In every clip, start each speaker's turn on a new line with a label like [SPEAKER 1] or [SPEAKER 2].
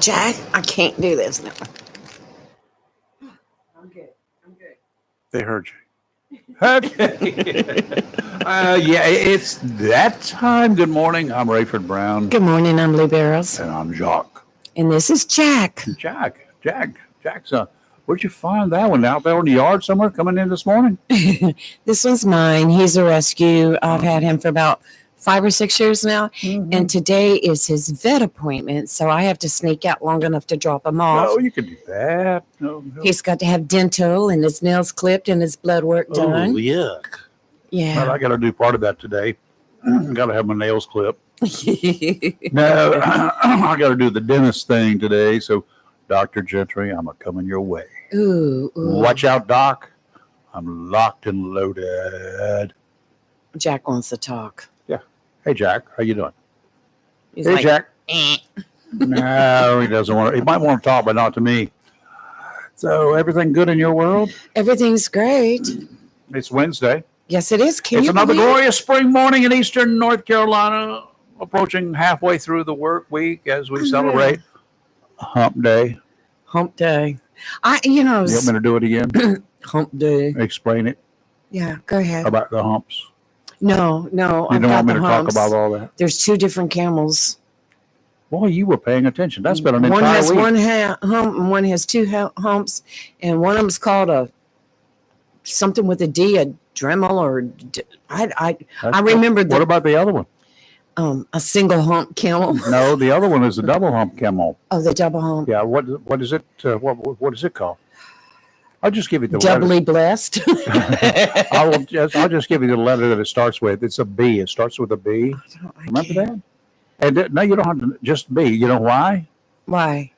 [SPEAKER 1] Jack, I can't do this now. I'm good.
[SPEAKER 2] They heard you. Okay. Yeah, it's that time. Good morning. I'm Rayford Brown.
[SPEAKER 1] Good morning. I'm Lou Barrows.
[SPEAKER 2] And I'm Jacques.
[SPEAKER 1] And this is Jack.
[SPEAKER 2] Jack's, where'd you find that one? Out there in the yard somewhere coming in this morning?
[SPEAKER 1] This one's mine. He's a rescue. I've had him for about 5 or 6 years now. Mm-hmm. And today is his vet appointment. So I have to sneak out long enough to drop him off.
[SPEAKER 2] No, you can do that. No.
[SPEAKER 1] He's got to have dental and his nails clipped and his blood work done.
[SPEAKER 2] Oh, yuck.
[SPEAKER 1] Yeah.
[SPEAKER 2] Well, I got to do part of that today. Got to have my nails clipped. No, I got to do the dentist thing today. So, Dr. Gentry, I'm coming your way.
[SPEAKER 1] Ooh.
[SPEAKER 2] Watch out, Doc. I'm locked and loaded.
[SPEAKER 1] Jack wants to talk.
[SPEAKER 2] Yeah. Hey, Jack. How you doing?
[SPEAKER 1] He's
[SPEAKER 2] hey,
[SPEAKER 1] like,
[SPEAKER 2] Jack.
[SPEAKER 1] Eh.
[SPEAKER 2] No, he doesn't want to. He might want to talk, but not to me. So, everything good in your world?
[SPEAKER 1] Everything's great.
[SPEAKER 2] It's Wednesday.
[SPEAKER 1] Yes, it is.
[SPEAKER 2] It's another glorious spring morning in eastern North Carolina, approaching halfway through the work week as we celebrate Hump Day.
[SPEAKER 1] Hump Day.
[SPEAKER 2] You want me to do it again?
[SPEAKER 1] Hump Day.
[SPEAKER 2] Explain it.
[SPEAKER 1] Yeah, go ahead.
[SPEAKER 2] About the humps.
[SPEAKER 1] No.
[SPEAKER 2] You don't want me to talk about all that?
[SPEAKER 1] There's 2 different camels.
[SPEAKER 2] Boy, you were paying attention. That's been an entire week.
[SPEAKER 1] One has one hump and one has 2 humps, and one of them is called something with a D, a Dremel, or I remember.
[SPEAKER 2] What about the other one?
[SPEAKER 1] A single hump camel.
[SPEAKER 2] No, the other one is a double hump camel.
[SPEAKER 1] Oh, the double hump.
[SPEAKER 2] Yeah. What is it? What is it called? I'll just give you the
[SPEAKER 1] doubly
[SPEAKER 2] letter.
[SPEAKER 1] Blessed.
[SPEAKER 2] I'll just give you the letter that it starts with. It's a B. It starts with a B. Remember that? And no, you don't have to just B. You know why?
[SPEAKER 1] Why?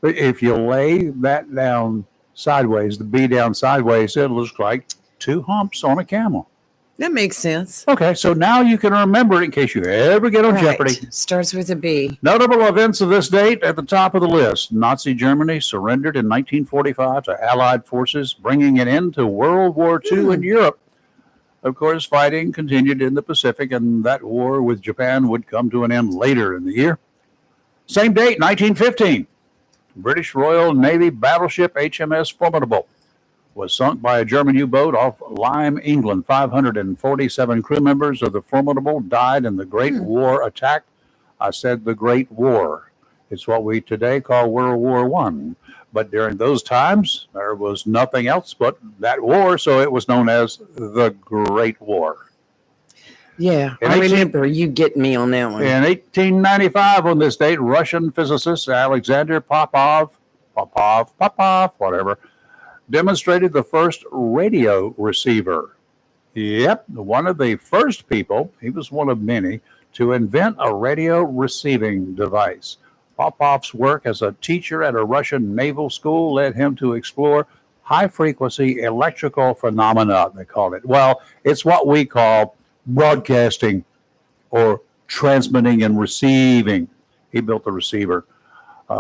[SPEAKER 2] If you lay that down sideways, the B down sideways, it looks like 2 humps on a camel.
[SPEAKER 1] That makes sense.
[SPEAKER 2] Okay, so now you can remember it in case you ever get on Jeopardy.
[SPEAKER 1] Starts with a B.
[SPEAKER 2] Notable events of this date at the top of the list. Nazi Germany surrendered in 1945 to Allied forces, bringing an end to World War II in Europe. Of course, fighting continued in the Pacific, and that war with Japan would come to an end later in the year. Same date, 1915. British Royal Navy battleship HMS Formidable was sunk by a German U-boat off Lyme, England. 547 crew members of the Formidable died in the Great War attack. I said the Great War. It's what we today call World War I. But during those times, there was nothing else but that war, so it was known as the Great War.
[SPEAKER 1] Yeah, I remember you getting me on that one.
[SPEAKER 2] In 1895, on this date, Russian physicist Alexander Popov, whatever, demonstrated the first radio receiver. Yep, one of the first people, he was one of many, to invent a radio receiving device. Popov's work as a teacher at a Russian naval school led him to explore high-frequency electrical phenomena, they called it. Well, it's what we call broadcasting or transmitting and receiving. He built the receiver.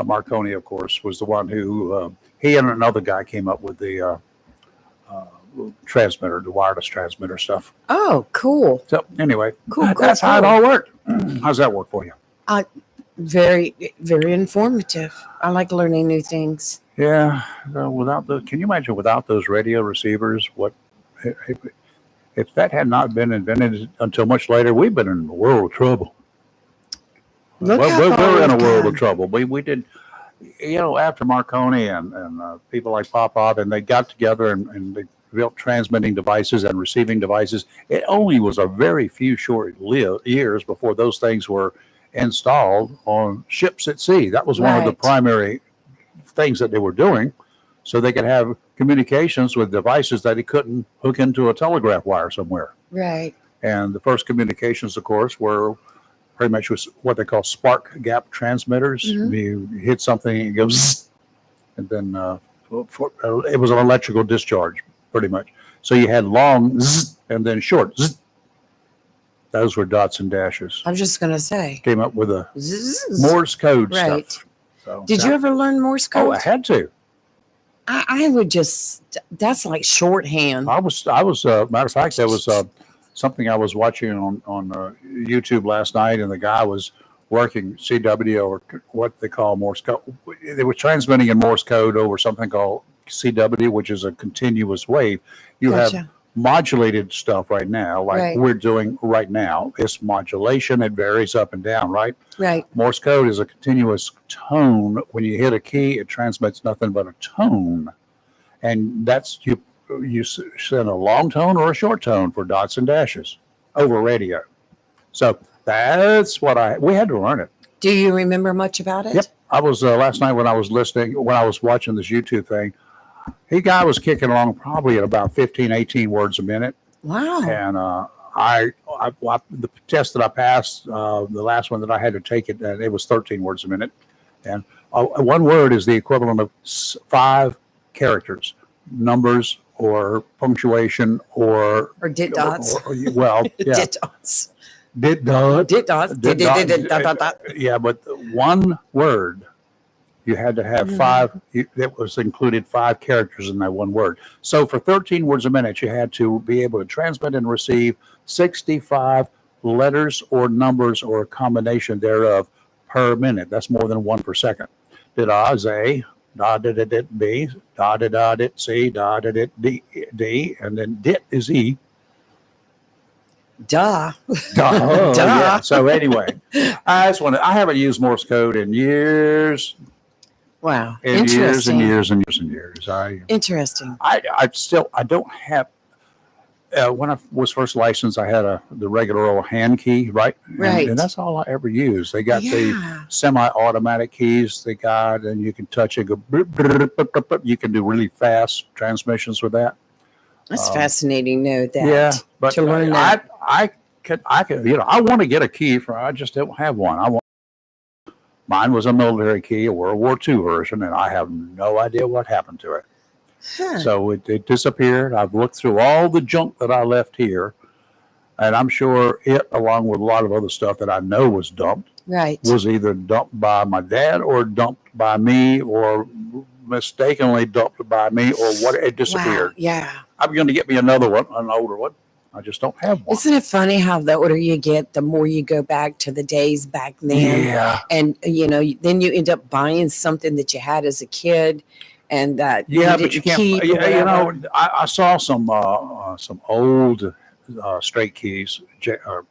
[SPEAKER 2] Marconi, of course, was the one who, he and another guy came up with the transmitter, the wireless transmitter stuff.
[SPEAKER 1] Oh, cool.
[SPEAKER 2] So anyway,
[SPEAKER 1] cool.
[SPEAKER 2] That's how it all worked. How's that work for you?
[SPEAKER 1] Very, very informative. I like learning new things.
[SPEAKER 2] Yeah. Can you imagine without those radio receivers, if that had not been invented until much later, we've been in a world of trouble. We're in a world of trouble. We did, after Marconi and people like Popov, and they got together and they built transmitting devices and receiving devices. It only was a very few short years before those things were installed on ships at sea. That was one of the primary things that they were doing, so they could have communications with devices that he couldn't hook into a telegraph wire somewhere.
[SPEAKER 1] Right. And
[SPEAKER 2] the first communications, of course, were pretty much what they call spark gap transmitters. Mm-hmm. You hit something, it goes, and then it was an electrical discharge, pretty much. So you had long and then short. Those were dots and dashes.
[SPEAKER 1] I was just going to say.
[SPEAKER 2] Came up with a Morse code stuff. So,
[SPEAKER 1] did you ever learn Morse code?
[SPEAKER 2] Oh, I had to.
[SPEAKER 1] I would just, that's like shorthand.
[SPEAKER 2] I was matter of fact, there was something I was watching on YouTube last night, and the guy was working CW or what they call Morse code. They were transmitting in Morse code over something called CW, which is a continuous wave. You have
[SPEAKER 1] Gotcha.
[SPEAKER 2] modulated stuff right now, like
[SPEAKER 1] Right.
[SPEAKER 2] we're doing right now. It's modulation. It varies up and down, right?
[SPEAKER 1] Right.
[SPEAKER 2] Morse code is a continuous tone. When you hit a key, it transmits nothing but a tone. And that's you send a long tone or a short tone for dots and dashes over radio. So that's what we had to learn it.
[SPEAKER 1] Do you remember much about it?
[SPEAKER 2] Yep. I was last night when I was watching this YouTube thing, guy was kicking along probably at about 15, 18 words a minute.
[SPEAKER 1] Wow.
[SPEAKER 2] And the test that I passed, the last one that I had to take it was 13 words a minute. And one word is the equivalent of 5 characters, numbers or punctuation or
[SPEAKER 1] dit dots.
[SPEAKER 2] Well, yeah.
[SPEAKER 1] Dit dots.
[SPEAKER 2] Dit dot.
[SPEAKER 1] Dit dots. Dit dot.
[SPEAKER 2] Yeah, but one word, you had to have 5. That was included 5 characters in that one word. So for 13 words a minute, you had to be able to transmit and receive 65 letters or numbers or a combination thereof per minute. That's more than 1 per second. Did A, Z, da did it B, da did it C, da did it D, and then dit is E.
[SPEAKER 1] Duh.
[SPEAKER 2] Duh.
[SPEAKER 1] Duh.
[SPEAKER 2] Yeah. So anyway, I haven't used Morse code in years.
[SPEAKER 1] Wow.
[SPEAKER 2] And
[SPEAKER 1] Interesting.
[SPEAKER 2] years.
[SPEAKER 1] Interesting.
[SPEAKER 2] I don't have. When I was first licensed, I had the regular old hand key, right?
[SPEAKER 1] Right.
[SPEAKER 2] And that's all I ever used. They got the semi-automatic keys. They got, and you can touch it. Go. You can do really fast transmissions with that.
[SPEAKER 1] That's fascinating. Know that.
[SPEAKER 2] Yeah, but
[SPEAKER 1] to learn that.
[SPEAKER 2] I could. I want to get a key I just don't have one. Mine was a military key, a World War II version, and I have no idea what happened to it.
[SPEAKER 1] Huh.
[SPEAKER 2] So it disappeared. I've looked through all the junk that I left here, and I'm sure it, along with a lot of other stuff that I know was dumped,
[SPEAKER 1] Right.
[SPEAKER 2] was either dumped by my dad or dumped by me or mistakenly dumped by me or what. It disappeared.
[SPEAKER 1] Wow. Yeah.
[SPEAKER 2] I'm going to get me another one, an older one. I just don't have one.
[SPEAKER 1] Isn't it funny how the older you get, the more you go back to the days back then?
[SPEAKER 2] Yeah.
[SPEAKER 1] And, then you end up buying something that you had as a kid and that
[SPEAKER 2] But you can't.
[SPEAKER 1] keep or whatever.
[SPEAKER 2] I saw some old straight keys, or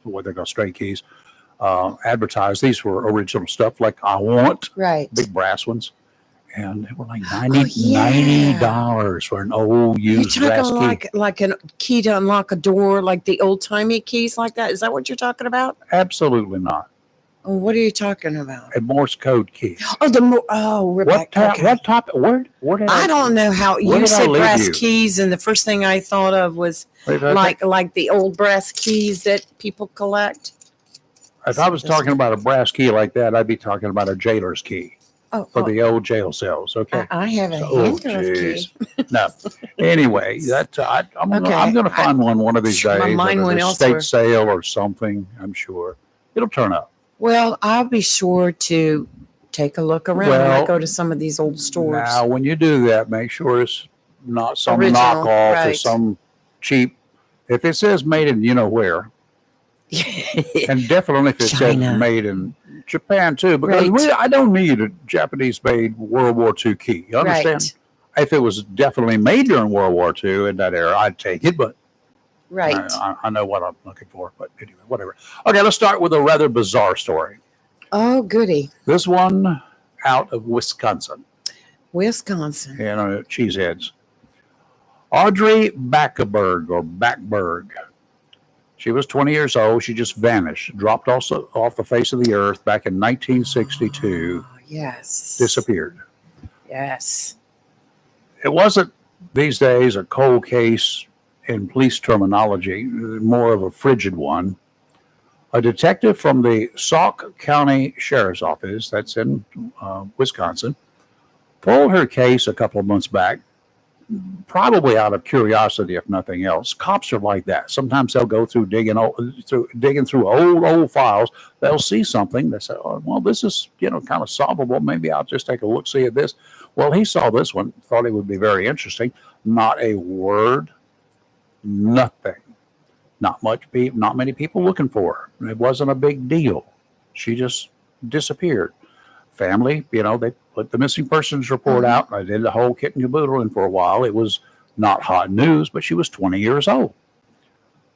[SPEAKER 2] what they call straight keys, advertised. These were original stuff like I want,
[SPEAKER 1] Right.
[SPEAKER 2] big brass ones. And they were like
[SPEAKER 1] yeah.
[SPEAKER 2] $90 for an old
[SPEAKER 1] You're
[SPEAKER 2] used brass
[SPEAKER 1] talking
[SPEAKER 2] key.
[SPEAKER 1] like a key to unlock a door, like the old timey keys like that. Is that what you're talking about?
[SPEAKER 2] Absolutely not.
[SPEAKER 1] Oh, what are you talking about?
[SPEAKER 2] A Morse code key.
[SPEAKER 1] Oh, Rebecca.
[SPEAKER 2] What type? Where did
[SPEAKER 1] I don't know how
[SPEAKER 2] where
[SPEAKER 1] you
[SPEAKER 2] did I
[SPEAKER 1] said
[SPEAKER 2] leave
[SPEAKER 1] brass
[SPEAKER 2] you?
[SPEAKER 1] keys, and the first thing I thought of was
[SPEAKER 2] If
[SPEAKER 1] like the old brass keys that people collect.
[SPEAKER 2] I was talking about a brass key like that, I'd be talking about a jailer's key for the old jail cells. Okay.
[SPEAKER 1] I have a handcuff key.
[SPEAKER 2] No. Anyway, I'm going to find one of these days.
[SPEAKER 1] Mine
[SPEAKER 2] at
[SPEAKER 1] went
[SPEAKER 2] an
[SPEAKER 1] elsewhere.
[SPEAKER 2] estate sale or something. I'm sure it'll turn up.
[SPEAKER 1] Well, I'll be sure to take a look around when I go to some of these old stores.
[SPEAKER 2] Now, when you do that, make sure it's not some
[SPEAKER 1] Original,
[SPEAKER 2] knockoff or
[SPEAKER 1] right.
[SPEAKER 2] some cheap. If it says made in where, and definitely if it says
[SPEAKER 1] China.
[SPEAKER 2] made in Japan too, because
[SPEAKER 1] Right.
[SPEAKER 2] I don't need a Japanese-made World War II key. You understand?
[SPEAKER 1] Right.
[SPEAKER 2] If it was definitely made during World War II in that era, I'd take it, but
[SPEAKER 1] Right.
[SPEAKER 2] I know what I'm looking for, but anyway, whatever. Okay, let's start with a rather bizarre story.
[SPEAKER 1] Oh, goody.
[SPEAKER 2] This one out of Wisconsin.
[SPEAKER 1] Wisconsin.
[SPEAKER 2] Cheeseheads. Audrey Backberg. She was 20 years old. She just vanished, dropped off the face of the earth back in 1962.
[SPEAKER 1] Oh, yes.
[SPEAKER 2] Disappeared.
[SPEAKER 1] Yes.
[SPEAKER 2] It wasn't these days a cold case in police terminology, more of a frigid one. A detective from the Sauk County Sheriff's Office, that's in Wisconsin, pulled her case a couple of months back, probably out of curiosity, if nothing else. Cops are like that. Sometimes they'll go through digging through old files. They'll see something. They say, "Oh, well, this is kind of solvable. Maybe I'll just take a look, see at this." Well, he saw this one, thought it would be very interesting. Not a word, nothing. Not many people looking for her. It wasn't a big deal. She just disappeared. Family, they put the missing persons report out. I did the whole kit and caboodle, and for a while it was not hot news, but she was 20 years old.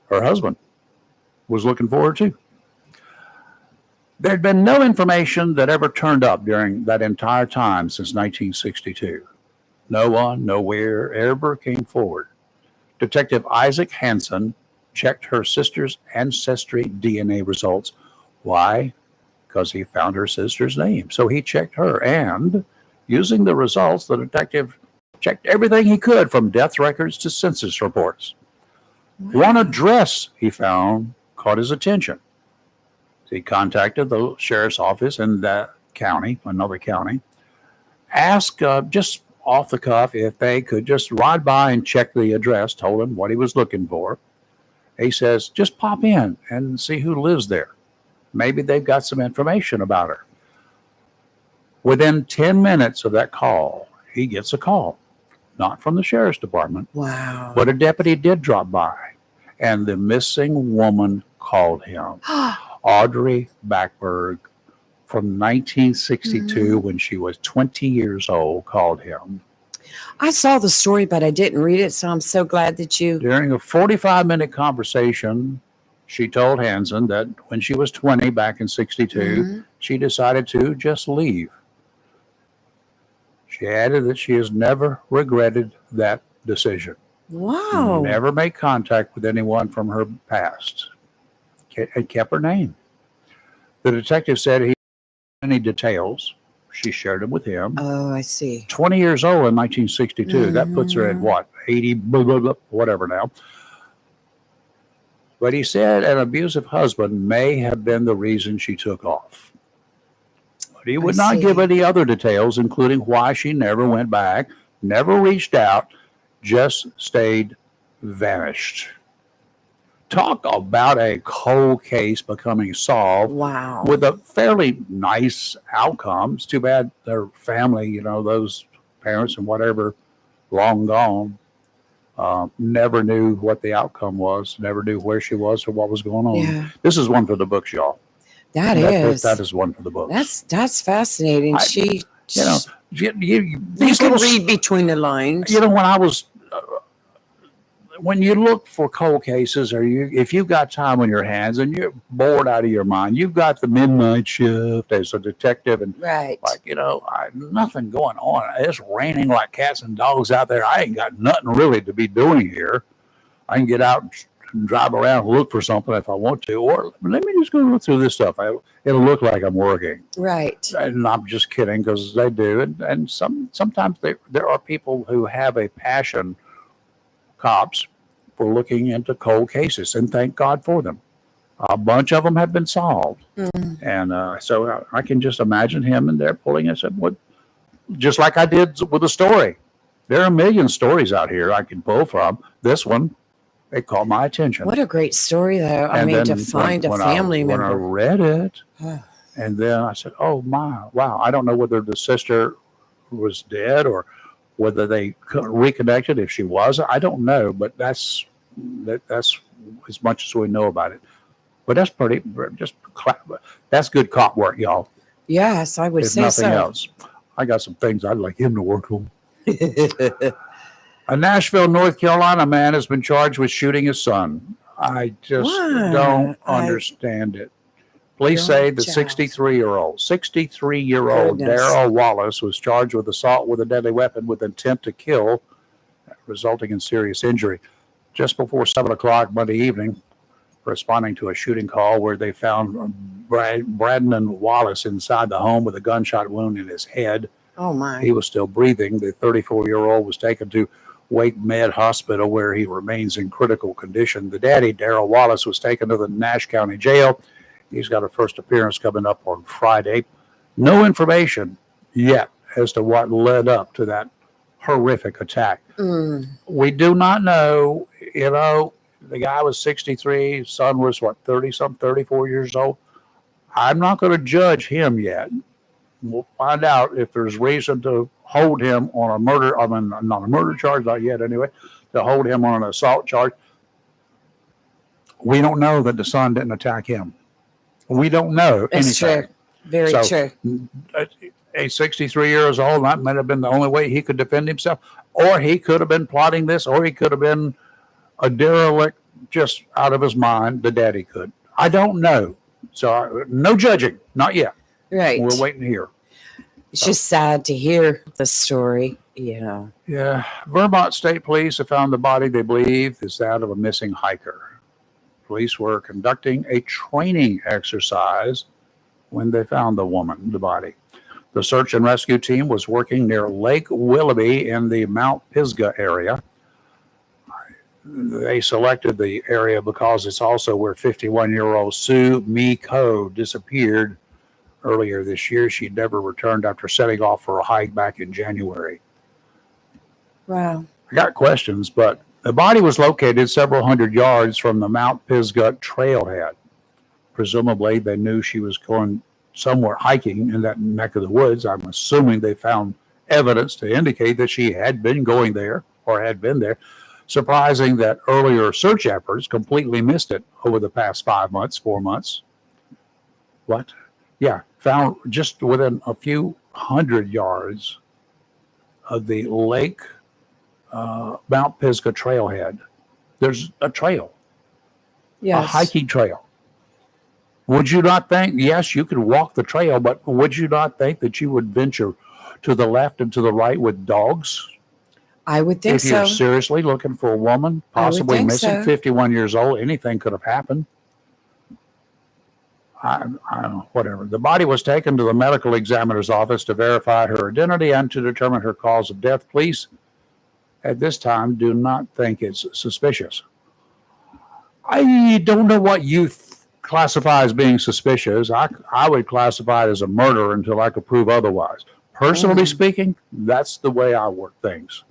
[SPEAKER 2] Her husband was looking for her too. There'd been no information that ever turned up during that entire time since 1962. No one, nowhere ever came forward. Detective Isaac Hansen checked her sister's ancestry DNA results. Why? Because he found her sister's name. So he checked her, and using the results, the detective checked everything he could from death records to census reports. One address he found caught his attention. He contacted the sheriff's office in that county, another county, asked just off the cuff if they could just ride by and check the address, told him what he was looking for. He says, just pop in and see who lives there. Maybe they've got some information about her. Within 10 minutes of that call, he gets a call, not from the sheriff's department.
[SPEAKER 1] Wow.
[SPEAKER 2] But a deputy did drop by, and the missing woman called him. Audrey Backberg from 1962, when she was 20 years old, called him.
[SPEAKER 1] I saw the story, but I didn't read it, so I'm so glad that you...
[SPEAKER 2] During a 45-minute conversation, she told Hansen that when she was 20 back in 62, she decided to just leave. She added that she has never regretted that decision.
[SPEAKER 1] Wow.
[SPEAKER 2] Never made contact with anyone from her past. And kept her name. The detective said he had any details. She shared them with him.
[SPEAKER 1] Oh, I see.
[SPEAKER 2] 20 years old in 1962. That puts her at what? 80, blah, blah, blah, whatever now. But he said an abusive husband may have been the reason she took off. But he would not give any other details, including why she never went back, never reached out, just stayed vanished. Talk about a cold case becoming solved.
[SPEAKER 1] Wow.
[SPEAKER 2] With a fairly nice outcome. It's too bad their family, those parents and whatever, long gone, never knew what the outcome was, never knew where she was or what was going on.
[SPEAKER 1] Yeah.
[SPEAKER 2] This is one for the books, y'all.
[SPEAKER 1] That is
[SPEAKER 2] one for the books.
[SPEAKER 1] That's fascinating.
[SPEAKER 2] You
[SPEAKER 1] can read between the lines.
[SPEAKER 2] When you look for cold cases, or if you've got time on your hands and you're bored out of your mind, you've got the midnight shift as a detective, and nothing going on. It's raining like cats and dogs out there. I ain't got nothing really to be doing here. I can get out and drive around and look for something if I want to, or let me just go look through this stuff. It'll look like I'm working.
[SPEAKER 1] Right.
[SPEAKER 2] And I'm just kidding, because they do. And sometimes there are people who have a passion, cops, for looking into cold cases, and thank God for them. A bunch of them have been solved. And so I can just imagine him and they're pulling us up, just like I did with the story. There are a million stories out here I can pull from. This one, it caught my attention.
[SPEAKER 1] What a great story, though. To find a family member.
[SPEAKER 2] When I read it, and then I said, oh my, wow. I don't know whether the sister was dead or whether they reconnected. If she was, I don't know, but that's as much as we know about it. But that's that's good cop work, y'all.
[SPEAKER 1] Yes, I would say so.
[SPEAKER 2] If nothing else, I got some things I'd like him to work on. A Nashville, North Carolina man has been charged with shooting his son. I just don't understand it. Police say the 63-year-old Darrell Wallace was charged with assault with a deadly weapon with intent to kill, resulting in serious injury. Just before 7 o'clock Monday evening, responding to a shooting call where they found Brandon Wallace inside the home with a gunshot wound in his head.
[SPEAKER 1] Oh, my.
[SPEAKER 2] He was still breathing. The 34-year-old was taken to Wake Med Hospital, where he remains in critical condition. The daddy, Darrell Wallace, was taken to the Nash County Jail. He's got a first appearance coming up on Friday. No information yet as to what led up to that horrific attack. We do not know. The guy was 63. Son was 34 years old. I'm not going to judge him yet. We'll find out if there's reason to hold him on a murder. Not a murder charge, not yet anyway, to hold him on an assault charge. We don't know that the son didn't attack him. We don't know
[SPEAKER 1] That's
[SPEAKER 2] anything.
[SPEAKER 1] true. Very
[SPEAKER 2] So,
[SPEAKER 1] true.
[SPEAKER 2] A 63 years old, that might have been the only way he could defend himself, or he could have been plotting this, or he could have been a derelict just out of his mind. The daddy could. I don't know. So no judging, not yet.
[SPEAKER 1] Right.
[SPEAKER 2] We're waiting to hear.
[SPEAKER 1] It's just sad to hear the story, you know.
[SPEAKER 2] Yeah. Vermont State Police have found the body they believe is that of a missing hiker. Police were conducting a training exercise when they found the body. The search and rescue team was working near Lake Willoughby in the Mount Pisgah area. They selected the area because it's also where 51-year-old Sue Mi Ko disappeared earlier this year. She never returned after setting off for a hike back in January.
[SPEAKER 1] Wow.
[SPEAKER 2] I got questions, but the body was located several hundred yards from the Mount Pisgah trailhead. Presumably, they knew she was going somewhere hiking in that neck of the woods. I'm assuming they found evidence to indicate that she had been going there or had been there. Surprising that earlier search efforts completely missed it over the past 4 months. What? Yeah, found just within a few hundred yards of the Lake Mount Pisgah trailhead. There's a trail,
[SPEAKER 1] Yes.
[SPEAKER 2] a hiking trail. Would you not think, yes, you could walk the trail, but would you not think that you would venture to the left and to the right with dogs?
[SPEAKER 1] I would think
[SPEAKER 2] If you're
[SPEAKER 1] so.
[SPEAKER 2] seriously looking for a woman,
[SPEAKER 1] I would
[SPEAKER 2] possibly
[SPEAKER 1] think
[SPEAKER 2] missing,
[SPEAKER 1] so.
[SPEAKER 2] 51 years old, anything could have happened. I don't know, whatever. The body was taken to the medical examiner's office to verify her identity and to determine her cause of death. Police at this time do not think it's suspicious. I don't know what you classify as being suspicious. I would classify it as a murder until I could prove otherwise. Personally speaking, that's the way I work things.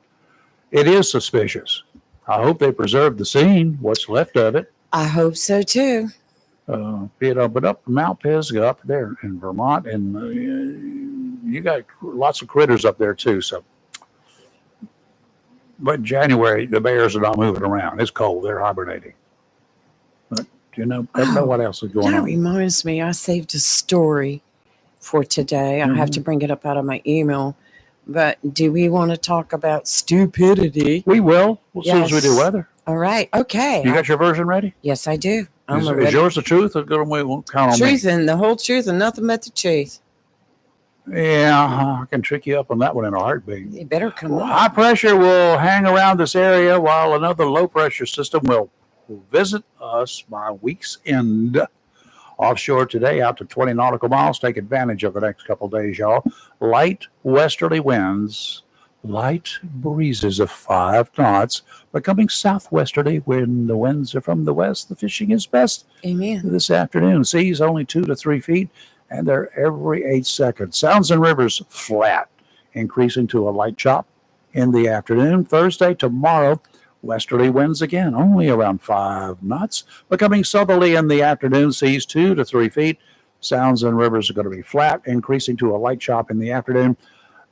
[SPEAKER 2] It is suspicious. I hope they preserve the scene, what's left of it.
[SPEAKER 1] I hope so too.
[SPEAKER 2] But up Mount Pisgah up there in Vermont, and you got lots of critters up there too. So, but January, the bears are not moving around. It's cold. They're hibernating. But I don't know what else is going
[SPEAKER 1] That
[SPEAKER 2] on.
[SPEAKER 1] reminds me, I saved a story for today. I have to bring it up out of my email. But do we want to talk about stupidity?
[SPEAKER 2] We will. As soon as we do
[SPEAKER 1] Yes.
[SPEAKER 2] weather.
[SPEAKER 1] All right. Okay.
[SPEAKER 2] You got your version ready?
[SPEAKER 1] Yes, I do.
[SPEAKER 2] Is yours the truth? Or we won't count on
[SPEAKER 1] truth
[SPEAKER 2] me?
[SPEAKER 1] and the whole truth and nothing but the truth.
[SPEAKER 2] Yeah, I can trick you up on that one in a heartbeat.
[SPEAKER 1] You better come
[SPEAKER 2] Well,
[SPEAKER 1] on.
[SPEAKER 2] high pressure will hang around this area while another low pressure system will visit us by week's end. Offshore today, out to 20 nautical miles. Take advantage of the next couple of days, y'all. Light westerly winds, light breezes of 5 knots, becoming southwesterly when the winds are from the west. The fishing is best
[SPEAKER 1] Amen.
[SPEAKER 2] this afternoon. Seas only 2 to 3 feet, and they're every 8 seconds. Sounds and rivers flat, increasing to a light chop in the afternoon. Thursday, tomorrow, westerly winds again, only around 5 knots, becoming southerly in the afternoon. Seas 2 to 3 feet. Sounds and rivers are going to be flat, increasing to a light chop in the afternoon.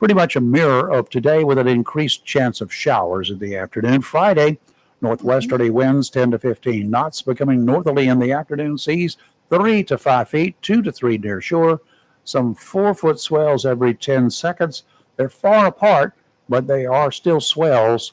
[SPEAKER 2] Pretty much a mirror of today with an increased chance of showers in the afternoon. Friday, northwesterly winds 10 to 15 knots, becoming northerly in the afternoon. Seas 3 to 5 feet, 2 to 3 near shore. Some 4-foot swells every 10 seconds. They're far apart, but they are still swells.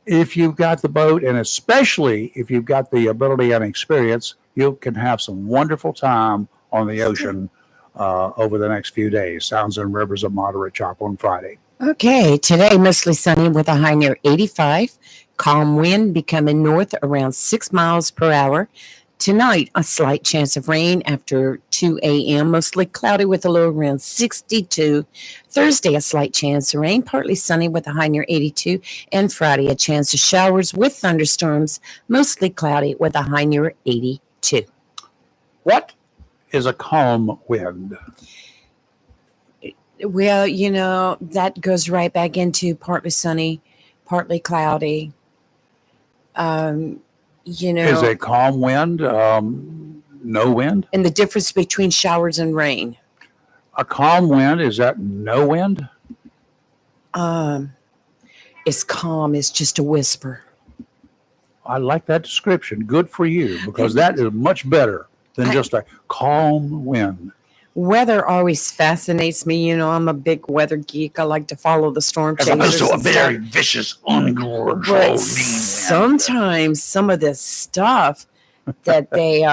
[SPEAKER 2] If you've got the boat, and especially if you've got the ability and experience, you can have some wonderful time on the ocean over the next few days. Sounds and rivers of moderate chop on Friday.
[SPEAKER 1] Okay. Today, mostly sunny with a high near 85. Calm wind becoming north around 6 miles per hour. Tonight, a slight chance of rain after 2 a.m., mostly cloudy with a low around 62. Thursday, a slight chance of rain, partly sunny with a high near 82. And Friday, a chance of showers with thunderstorms, mostly cloudy with a high near 82.
[SPEAKER 2] What is a calm wind?
[SPEAKER 1] Well, you know, that goes right back into partly sunny, partly cloudy. You know,
[SPEAKER 2] Is a calm wind no wind?
[SPEAKER 1] and the difference between showers and rain.
[SPEAKER 2] A calm wind, is that no wind?
[SPEAKER 1] It's calm. It's just a whisper.
[SPEAKER 2] I like that description. Good for you, because that is much better. than just a calm wind.
[SPEAKER 1] Weather always fascinates me. I'm a big weather geek. I like to follow the storm
[SPEAKER 2] As
[SPEAKER 1] chasers.
[SPEAKER 2] opposed to a
[SPEAKER 1] and
[SPEAKER 2] very
[SPEAKER 1] stuff.
[SPEAKER 2] vicious, uncontrolled, mean
[SPEAKER 1] But
[SPEAKER 2] wind.
[SPEAKER 1] sometimes some of this stuff that they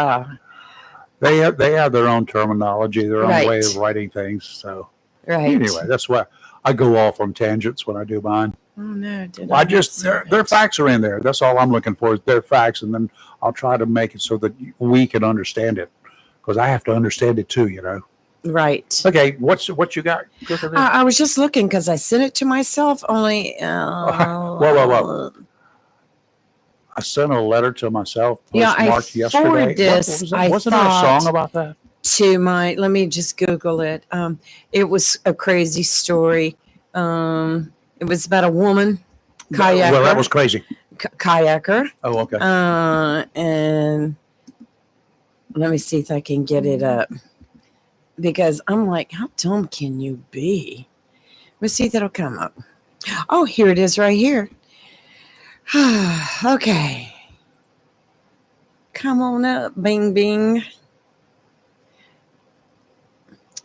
[SPEAKER 2] They have their own terminology, their own way
[SPEAKER 1] Right.
[SPEAKER 2] of writing things. So
[SPEAKER 1] right.
[SPEAKER 2] anyway, that's why I go off on tangents when I do mine.
[SPEAKER 1] Oh no! Did
[SPEAKER 2] Well, I
[SPEAKER 1] not
[SPEAKER 2] just
[SPEAKER 1] see
[SPEAKER 2] their
[SPEAKER 1] that.
[SPEAKER 2] facts are in there. That's all I'm looking for is their facts, and then I'll try to make it so that we can understand it, because I have to understand it too.
[SPEAKER 1] Right.
[SPEAKER 2] Okay, what you got?
[SPEAKER 1] I was just looking because I sent it to myself. Only.
[SPEAKER 2] Whoa. I sent a letter to myself
[SPEAKER 1] Yeah, I
[SPEAKER 2] postmarked yesterday.
[SPEAKER 1] forwarded this.
[SPEAKER 2] What was that?
[SPEAKER 1] I
[SPEAKER 2] Wasn't there a
[SPEAKER 1] thought
[SPEAKER 2] song about that?
[SPEAKER 1] to my. Let me just Google it. It was a crazy story. It was about a woman kayaker.
[SPEAKER 2] Well, that was crazy.
[SPEAKER 1] Kayaker.
[SPEAKER 2] Oh, okay.
[SPEAKER 1] And let me see if I can get it up, because I'm like, how dumb can you be? Let's see if that'll come up. Oh, here it is right here. Okay. Come on up, bing, bing.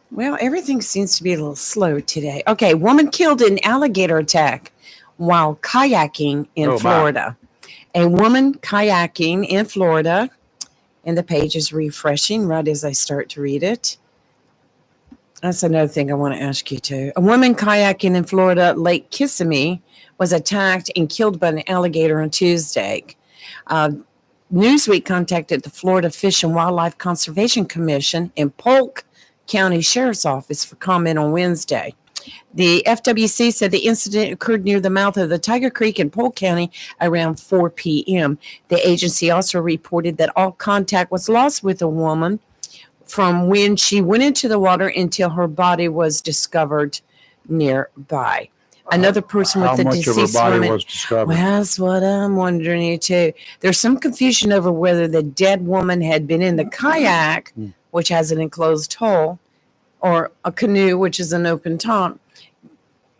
[SPEAKER 1] Well, everything seems to be a little slow today. Okay, woman killed in alligator attack while kayaking in Florida. A woman kayaking in Florida, and the page is refreshing right as I start to read it. That's another thing I want to ask you too. A woman kayaking in Florida, Lake Kissimmee, was attacked and killed by an alligator on Tuesday. Newsweek contacted the Florida Fish and Wildlife Conservation Commission and Polk County Sheriff's Office for comment on Wednesday. The FWC said the incident occurred near the mouth of the Tiger Creek in Polk County around 4 p.m. The agency also reported that all contact was lost with the woman from when she went into the water until her body was discovered nearby. Another person with the deceased woman.
[SPEAKER 2] Was discovered?
[SPEAKER 1] Well, that's what I'm wondering too. There's some confusion over whether the dead woman had been in the kayak, which has an enclosed hull, or a canoe, which is an open top.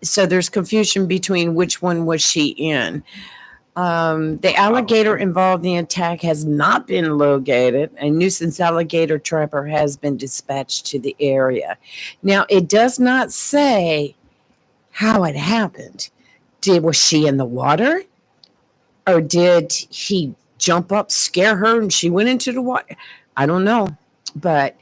[SPEAKER 1] So there's confusion between which one was she in. The alligator involved in the attack has not been located. A nuisance alligator trapper has been dispatched to the area. Now, it does not say how it happened. Was she in the water? Or did he jump up, scare her, and she went into the water? I don't know. But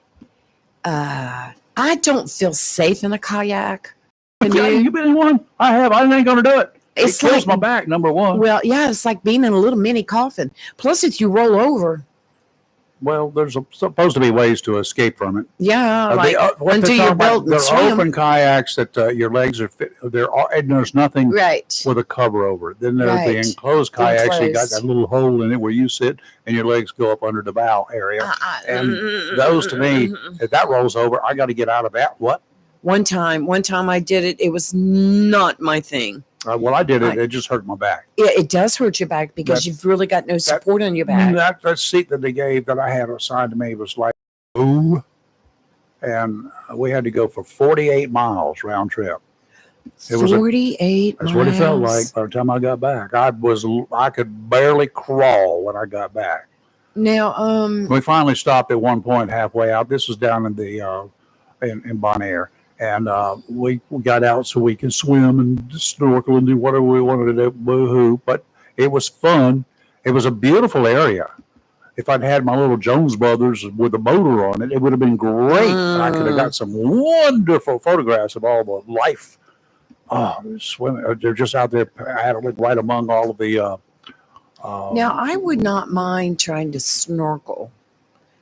[SPEAKER 1] I don't feel safe in a kayak.
[SPEAKER 2] You been in one? I have. I ain't going to do it. It kills my back, number one.
[SPEAKER 1] Well, yeah, it's like being in a little mini coffin. Plus, if you roll over.
[SPEAKER 2] Well, there's supposed to be ways to escape from it.
[SPEAKER 1] Yeah, undo your belt and swim.
[SPEAKER 2] They're open kayaks that your legs are fit. And there's nothing with a cover over it. Then there's the enclosed kayaks. You got that little hole in it where you sit and your legs go up under the bow area. And those, to me, if that rolls over, I got to get out of that. What?
[SPEAKER 1] One time I did it. It was not my thing.
[SPEAKER 2] Well, I did it. It just hurt my back.
[SPEAKER 1] Yeah, it does hurt your back because you've really got no support on your back.
[SPEAKER 2] That seat that they gave that I had assigned to me was like, ooh. And we had to go for 48 miles round trip.
[SPEAKER 1] 48 miles.
[SPEAKER 2] That's what it felt like by the time I got back. I could barely crawl when I got back.
[SPEAKER 1] Now,
[SPEAKER 2] we finally stopped at one point halfway out. This was down in the in Bonaire. And we got out so we could swim and snorkel and do whatever we wanted to do. Boo-hoo. But it was fun. It was a beautiful area. If I'd had my little Jones Brothers with a motor on it, it would have been great. I could have got some wonderful photographs of all the life. Swimming. They're just out there. I had to look right among all of the.
[SPEAKER 1] Now, I would not mind trying to snorkel.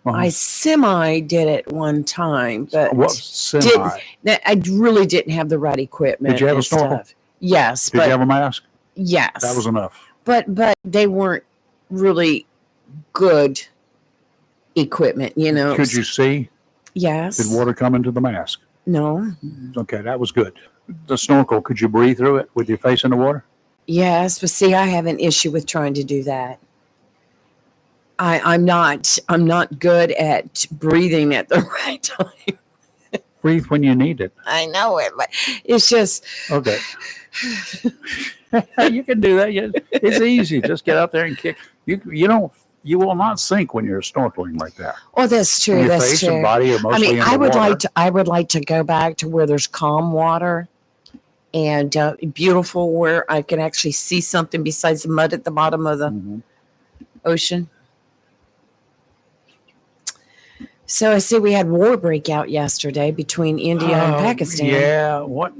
[SPEAKER 1] I semi did it one time, but I really didn't have the right equipment.
[SPEAKER 2] Did you have a snorkel?
[SPEAKER 1] Stuff. Yes.
[SPEAKER 2] Did you have a mask?
[SPEAKER 1] Yes.
[SPEAKER 2] That was enough.
[SPEAKER 1] But they weren't really good equipment,
[SPEAKER 2] Could you see?
[SPEAKER 1] Yes.
[SPEAKER 2] Did water come into the mask?
[SPEAKER 1] No.
[SPEAKER 2] Okay, that was good. The snorkel, could you breathe through it with your face in the water?
[SPEAKER 1] Yes, but see, I have an issue with trying to do that. I'm not good at breathing at the right time.
[SPEAKER 2] Breathe when you need it.
[SPEAKER 1] I know it, but it's just
[SPEAKER 2] okay. You can do that. It's easy. Just get out there and kick. You don't you will not sink when you're snorkeling like that.
[SPEAKER 1] Oh, that's true.
[SPEAKER 2] Your
[SPEAKER 1] That's
[SPEAKER 2] face
[SPEAKER 1] true.
[SPEAKER 2] and body are
[SPEAKER 1] I
[SPEAKER 2] mostly
[SPEAKER 1] mean,
[SPEAKER 2] in the
[SPEAKER 1] I would
[SPEAKER 2] water.
[SPEAKER 1] like to. I would like to go back to where there's calm water and beautiful, where I can actually see something besides the mud at the bottom of the
[SPEAKER 2] Mhm.
[SPEAKER 1] ocean. So I see we had war breakout yesterday between India and Pakistan.
[SPEAKER 2] Yeah. What?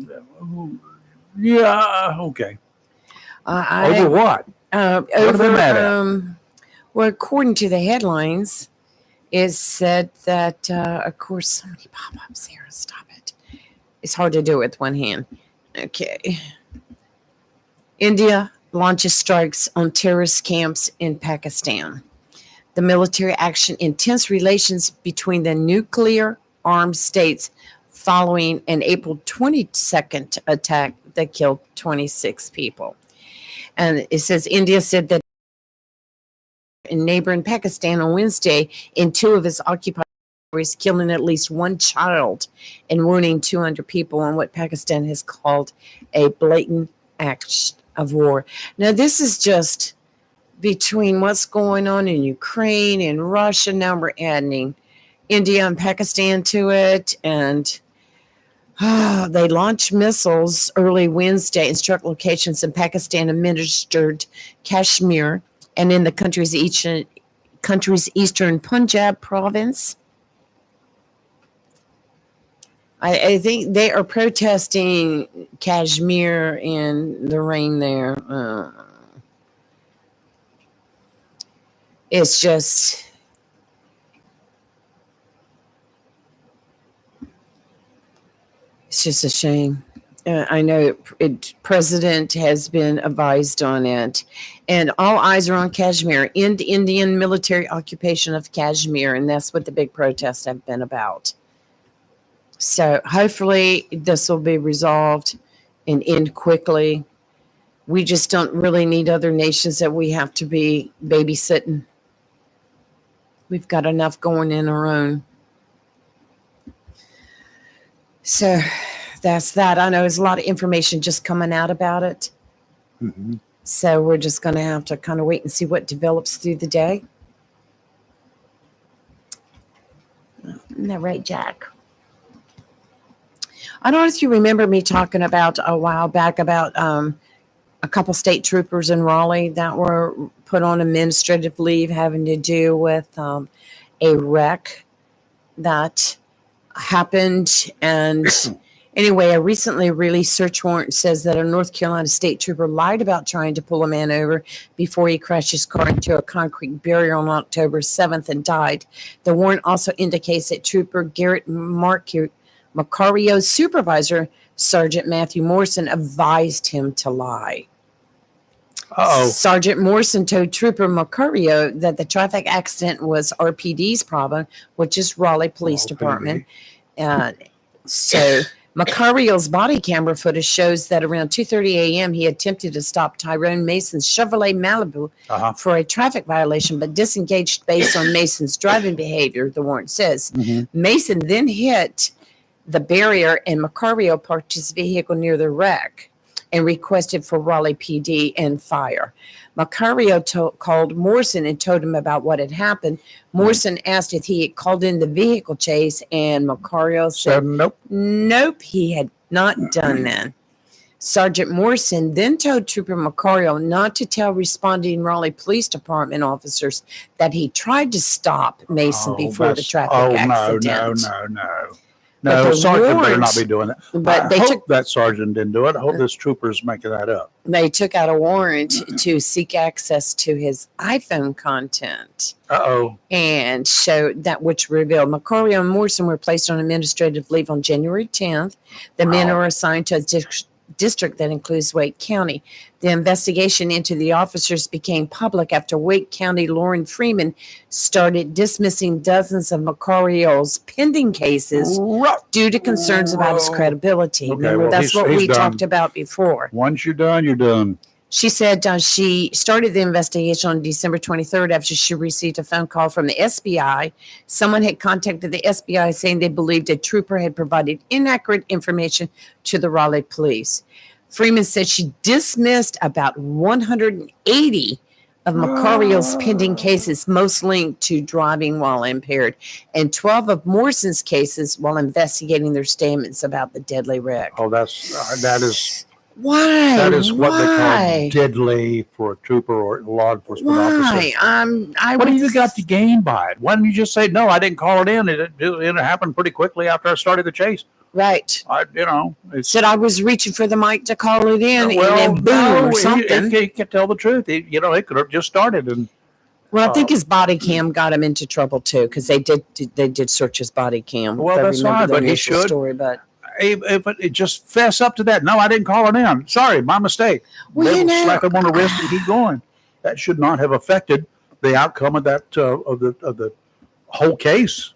[SPEAKER 2] Yeah. Okay. Over
[SPEAKER 1] I
[SPEAKER 2] what? What are they
[SPEAKER 1] over
[SPEAKER 2] mad at?
[SPEAKER 1] well, according to the headlines, it said that of course so many pop-ups here. Stop it. It's hard to do with one hand. Okay. India launches strikes on terrorist camps in Pakistan. The military action intense relations between the nuclear armed states following an April 22nd attack that killed 26 people. And it says India said that in neighboring Pakistan on Wednesday in two of its occupied areas, killing at least one child and wounding 200 people in what Pakistan has called a blatant act of war. Now, this is just between what's going on in Ukraine and Russia. Now we're adding India and Pakistan to it. And they launched missiles early Wednesday and struck locations in Pakistan administered Kashmir and in the country's eastern Punjab province. I think they are protesting Kashmir and the rain there. It's just, it's just a shame. I know president has been advised on it, and all eyes are on Kashmir, end Indian military occupation of Kashmir, and that's what the big protests have been about. So hopefully this will be resolved and end quickly. We just don't really need other nations that we have to be babysitting. We've got enough going in our own. So that's that. I know there's a lot of information just coming out about it.
[SPEAKER 2] Mhm.
[SPEAKER 1] So we're just going to have to kind of wait and see what develops through the day. Isn't that right, Jack? I don't know if you remember me talking about a while back about a couple state troopers in Raleigh that were put on administrative leave having to do with a wreck that happened. And anyway, a recently released search warrant says that a North Carolina state trooper lied about trying to pull a man over before he crashed his car into a concrete barrier on October 7th and died. The warrant also indicates that Trooper Garrett Macario's supervisor, Sergeant Matthew Morrison, advised him to lie.
[SPEAKER 2] Uh-oh.
[SPEAKER 1] Sergeant Morrison told Trooper Macario that the traffic accident was RPD's problem, which is Raleigh Police Department. So Macario's body camera footage shows that around 2:30 a.m. he attempted to stop Tyrone Mason's Chevrolet Malibu for a traffic violation, but disengaged based on Mason's driving behavior, the warrant says. Mason then hit the barrier and Macario parked his vehicle near the wreck and requested for Raleigh PD and fire. Macario called Morrison and told him about what had happened. Morrison asked if he had called in the vehicle chase, and Macario said
[SPEAKER 2] nope.
[SPEAKER 1] Nope, he had not done that. Sergeant Morrison then told Trooper Macario not to tell responding Raleigh Police Department officers that he tried to stop Mason before the traffic accident.
[SPEAKER 2] No, sergeant better not be doing that.
[SPEAKER 1] But
[SPEAKER 2] I hope that sergeant didn't do it. I hope this trooper's making that up.
[SPEAKER 1] They took out a warrant to seek access to his iPhone content.
[SPEAKER 2] Uh-oh.
[SPEAKER 1] And so that which revealed Macario and Morrison were placed on administrative leave on January 10th. The men are assigned to a district that includes Wake County. The investigation into the officers became public after Wake County Lauren Freeman started dismissing dozens of Macario's pending cases due to concerns about his credibility.
[SPEAKER 2] Okay,
[SPEAKER 1] Remember,
[SPEAKER 2] well,
[SPEAKER 1] that's what
[SPEAKER 2] he's
[SPEAKER 1] we
[SPEAKER 2] done.
[SPEAKER 1] talked about before.
[SPEAKER 2] Once you're done, you're done.
[SPEAKER 1] She said she started the investigation on December 23rd after she received a phone call from the SBI. Someone had contacted the SBI saying they believed a trooper had provided inaccurate information to the Raleigh police. Freeman said she dismissed about 180 of Macariel's pending cases, most linked to driving while impaired, and 12 of Morrison's cases while investigating their statements about the deadly wreck.
[SPEAKER 2] Oh, that is
[SPEAKER 1] Why?
[SPEAKER 2] that is what they
[SPEAKER 1] Why?
[SPEAKER 2] call deadly for a trooper or law enforcement
[SPEAKER 1] Why?
[SPEAKER 2] officer.
[SPEAKER 1] I
[SPEAKER 2] What
[SPEAKER 1] would.
[SPEAKER 2] do you got to gain by it? Why didn't you just say no? I didn't call it in. It happened pretty quickly after I started the chase.
[SPEAKER 1] Right.
[SPEAKER 2] It's
[SPEAKER 1] Said I was reaching for the mic to call it in,
[SPEAKER 2] well,
[SPEAKER 1] and then boom, or something.
[SPEAKER 2] He can tell the truth. It could have just started and.
[SPEAKER 1] Well, I think his body cam got him into trouble too, because they did search his body cam.
[SPEAKER 2] Well,
[SPEAKER 1] if I
[SPEAKER 2] that's
[SPEAKER 1] remember
[SPEAKER 2] fine,
[SPEAKER 1] the
[SPEAKER 2] but he
[SPEAKER 1] initial
[SPEAKER 2] should.
[SPEAKER 1] Story, but
[SPEAKER 2] If it just fess up to that. No, I didn't call it in. Sorry, my mistake.
[SPEAKER 1] Well,
[SPEAKER 2] They
[SPEAKER 1] you
[SPEAKER 2] will
[SPEAKER 1] know-
[SPEAKER 2] slap him on the wrist and keep going. That should not have affected the outcome of that of the whole case.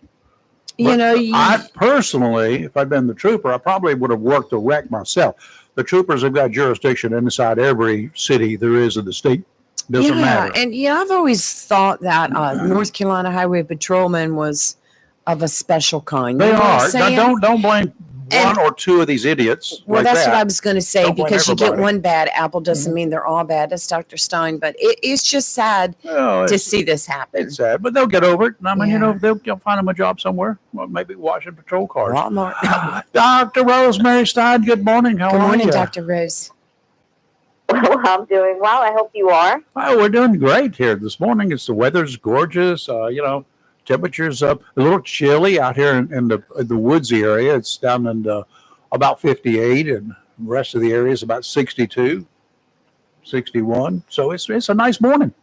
[SPEAKER 2] But I personally, if I'd been the trooper, I probably would have worked the wreck myself. The troopers have got jurisdiction inside every city there is in the state. Doesn't matter.
[SPEAKER 1] And I've always thought that North Carolina Highway Patrolman was of a special kind.
[SPEAKER 2] They
[SPEAKER 1] You know what I'm
[SPEAKER 2] are.
[SPEAKER 1] saying?
[SPEAKER 2] Don't blame one or two of these idiots.
[SPEAKER 1] Well,
[SPEAKER 2] like
[SPEAKER 1] that's
[SPEAKER 2] that.
[SPEAKER 1] what I was going to say,
[SPEAKER 2] Don't blame
[SPEAKER 1] because you get
[SPEAKER 2] everybody.
[SPEAKER 1] one bad apple doesn't mean they're all bad. That's Dr. Stein, but it's just sad
[SPEAKER 2] Well,
[SPEAKER 1] to see this happen.
[SPEAKER 2] it's sad, but they'll get over it. I mean,
[SPEAKER 1] Yeah.
[SPEAKER 2] they'll find them a job somewhere. Well, maybe washing patrol cars.
[SPEAKER 1] Walmart.
[SPEAKER 2] Dr. Rosemary Stein, good morning. How
[SPEAKER 1] Good
[SPEAKER 2] are
[SPEAKER 1] morning,
[SPEAKER 2] you?
[SPEAKER 1] Dr. Rose.
[SPEAKER 3] Well, I'm doing well. I hope you are.
[SPEAKER 2] Oh, we're doing great here this morning. The weather's gorgeous. Temperatures up a little chilly out here in the woodsy area. It's down in about 58, and the rest of the area is about 62, 61. So it's a nice morning.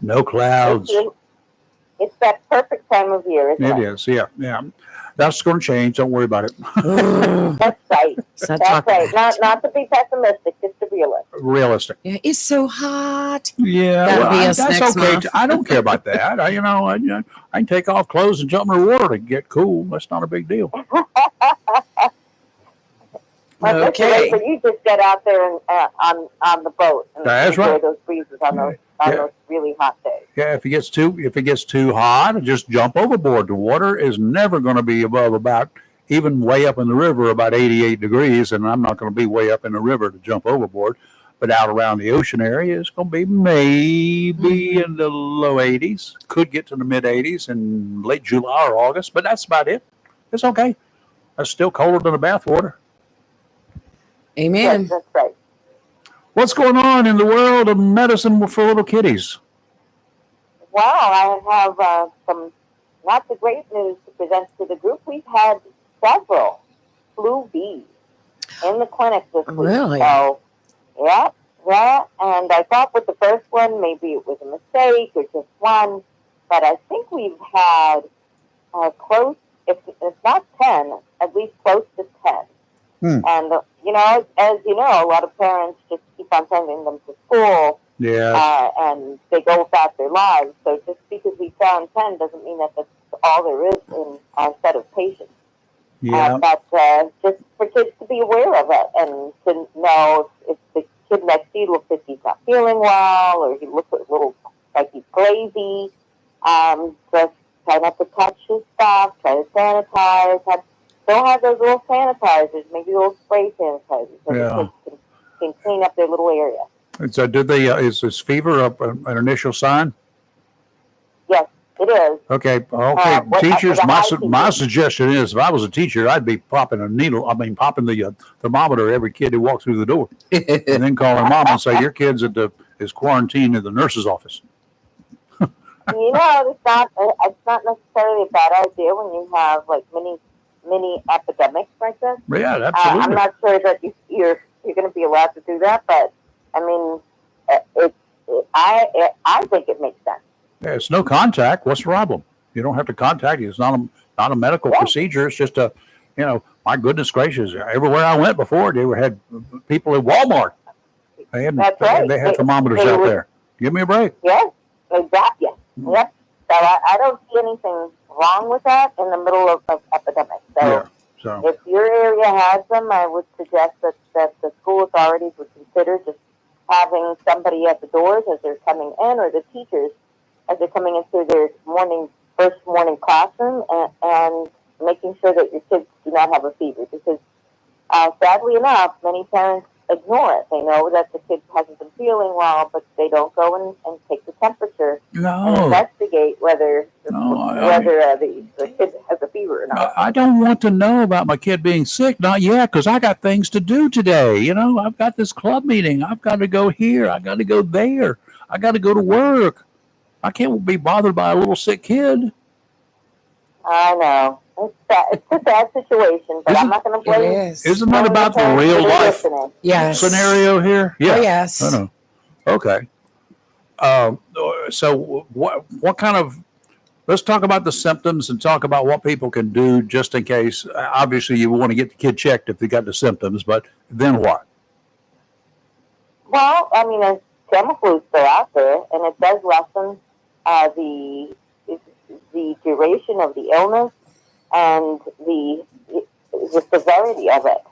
[SPEAKER 2] No clouds.
[SPEAKER 3] It's that perfect time of year, isn't it?
[SPEAKER 2] It is, yeah. That's going to change. Don't worry about it.
[SPEAKER 3] That's right.
[SPEAKER 1] So
[SPEAKER 3] That's right. Not to be pessimistic, just to realist.
[SPEAKER 2] Realistic.
[SPEAKER 1] Yeah, it's so hot.
[SPEAKER 2] Yeah,
[SPEAKER 1] That'll be us
[SPEAKER 2] that's
[SPEAKER 1] next
[SPEAKER 2] okay.
[SPEAKER 1] month.
[SPEAKER 2] I don't care about that. I can take off clothes and jump in the water to get cool. That's not a big deal.
[SPEAKER 3] But
[SPEAKER 1] Okay.
[SPEAKER 3] Mr. Raper, you just get out there and on the boat and
[SPEAKER 2] That's
[SPEAKER 3] enjoy
[SPEAKER 2] right.
[SPEAKER 3] those breezes on those really hot days.
[SPEAKER 2] Yeah, if it gets too hot, just jump overboard. The water is never going to be above about, even way up in the river, about 88 degrees, and I'm not going to be way up in the river to jump overboard. But out around the ocean area, it's going to be maybe in the low 80s. Could get to the mid 80s in late July or August, but that's about it. It's okay. That's still colder than the bath water.
[SPEAKER 1] Amen.
[SPEAKER 3] Yes, that's right.
[SPEAKER 2] What's going on in the world of medicine for little kitties?
[SPEAKER 3] Well, I have some not so great news to present to the group. We've had several flu Bs in the clinic this week.
[SPEAKER 1] Really?
[SPEAKER 3] So, yeah. And I thought with the first one, maybe it was a mistake or just one. But I think we've had close, if not 10, at least close to 10. And, as you know, a lot of parents just keep on sending them to school.
[SPEAKER 2] Yeah.
[SPEAKER 3] And they go about their lives. So just because we found 10 doesn't mean that that's all there is in our set of patients.
[SPEAKER 2] Yeah.
[SPEAKER 3] But just for kids to be aware of it and to know if the kid next to you looks like he's not feeling well or he looks a little like he's crazy, just try not to touch his stuff, try to sanitize. Don't have those little sanitizers, maybe little spray sanitizers so the kids can clean up their little area.
[SPEAKER 2] So is this fever an initial sign?
[SPEAKER 3] Yes, it is.
[SPEAKER 2] Okay. Teachers, my suggestion is if I was a teacher, I'd be popping the thermometer every kid who walked through the door and then call their mom and say, your kid's is quarantined in the nurse's office.
[SPEAKER 3] It's not necessarily a bad idea when you have like mini epidemics like this.
[SPEAKER 2] Yeah, absolutely.
[SPEAKER 3] I'm not sure that you're going to be allowed to do that, but I mean, I think it makes sense.
[SPEAKER 2] Yeah, it's no contact. What's the problem? You don't have to contact you. It's not a medical procedure. It's just my goodness gracious. Everywhere I went before, they had people at Walmart.
[SPEAKER 3] That's right.
[SPEAKER 2] They had thermometers out there. Give me a break.
[SPEAKER 3] Yes, exactly. Yep. So I don't see anything wrong with that in the middle of epidemic. So if your area has them, I would suggest that the school authorities would consider just having somebody at the doors as they're coming in, or the teachers as they're coming into their first morning classroom, and making sure that your kids do not have a fever. Because sadly enough, many parents ignore it. They know that the kid hasn't been feeling well, but they don't go and take the temperature and investigate whether the kid has a fever or not.
[SPEAKER 2] I don't want to know about my kid being sick, not yet, because I got things to do today. You know, I've got this club meeting. I've got to go here. I got to go there. I got to go to work. I can't be bothered by a little sick kid.
[SPEAKER 3] I know. It's a sad situation, but I'm not going to blame you.
[SPEAKER 2] Isn't that about the real life scenario here?
[SPEAKER 1] Yeah. Oh, yes.
[SPEAKER 2] I know. Okay. So what kind of, let's talk about the symptoms and talk about what people can do just in case. Obviously, you want to get the kid checked if they got the symptoms, but then what?
[SPEAKER 3] Well, I mean, Tamiflu is still out there, and it does lessen the duration of the illness and the severity of it.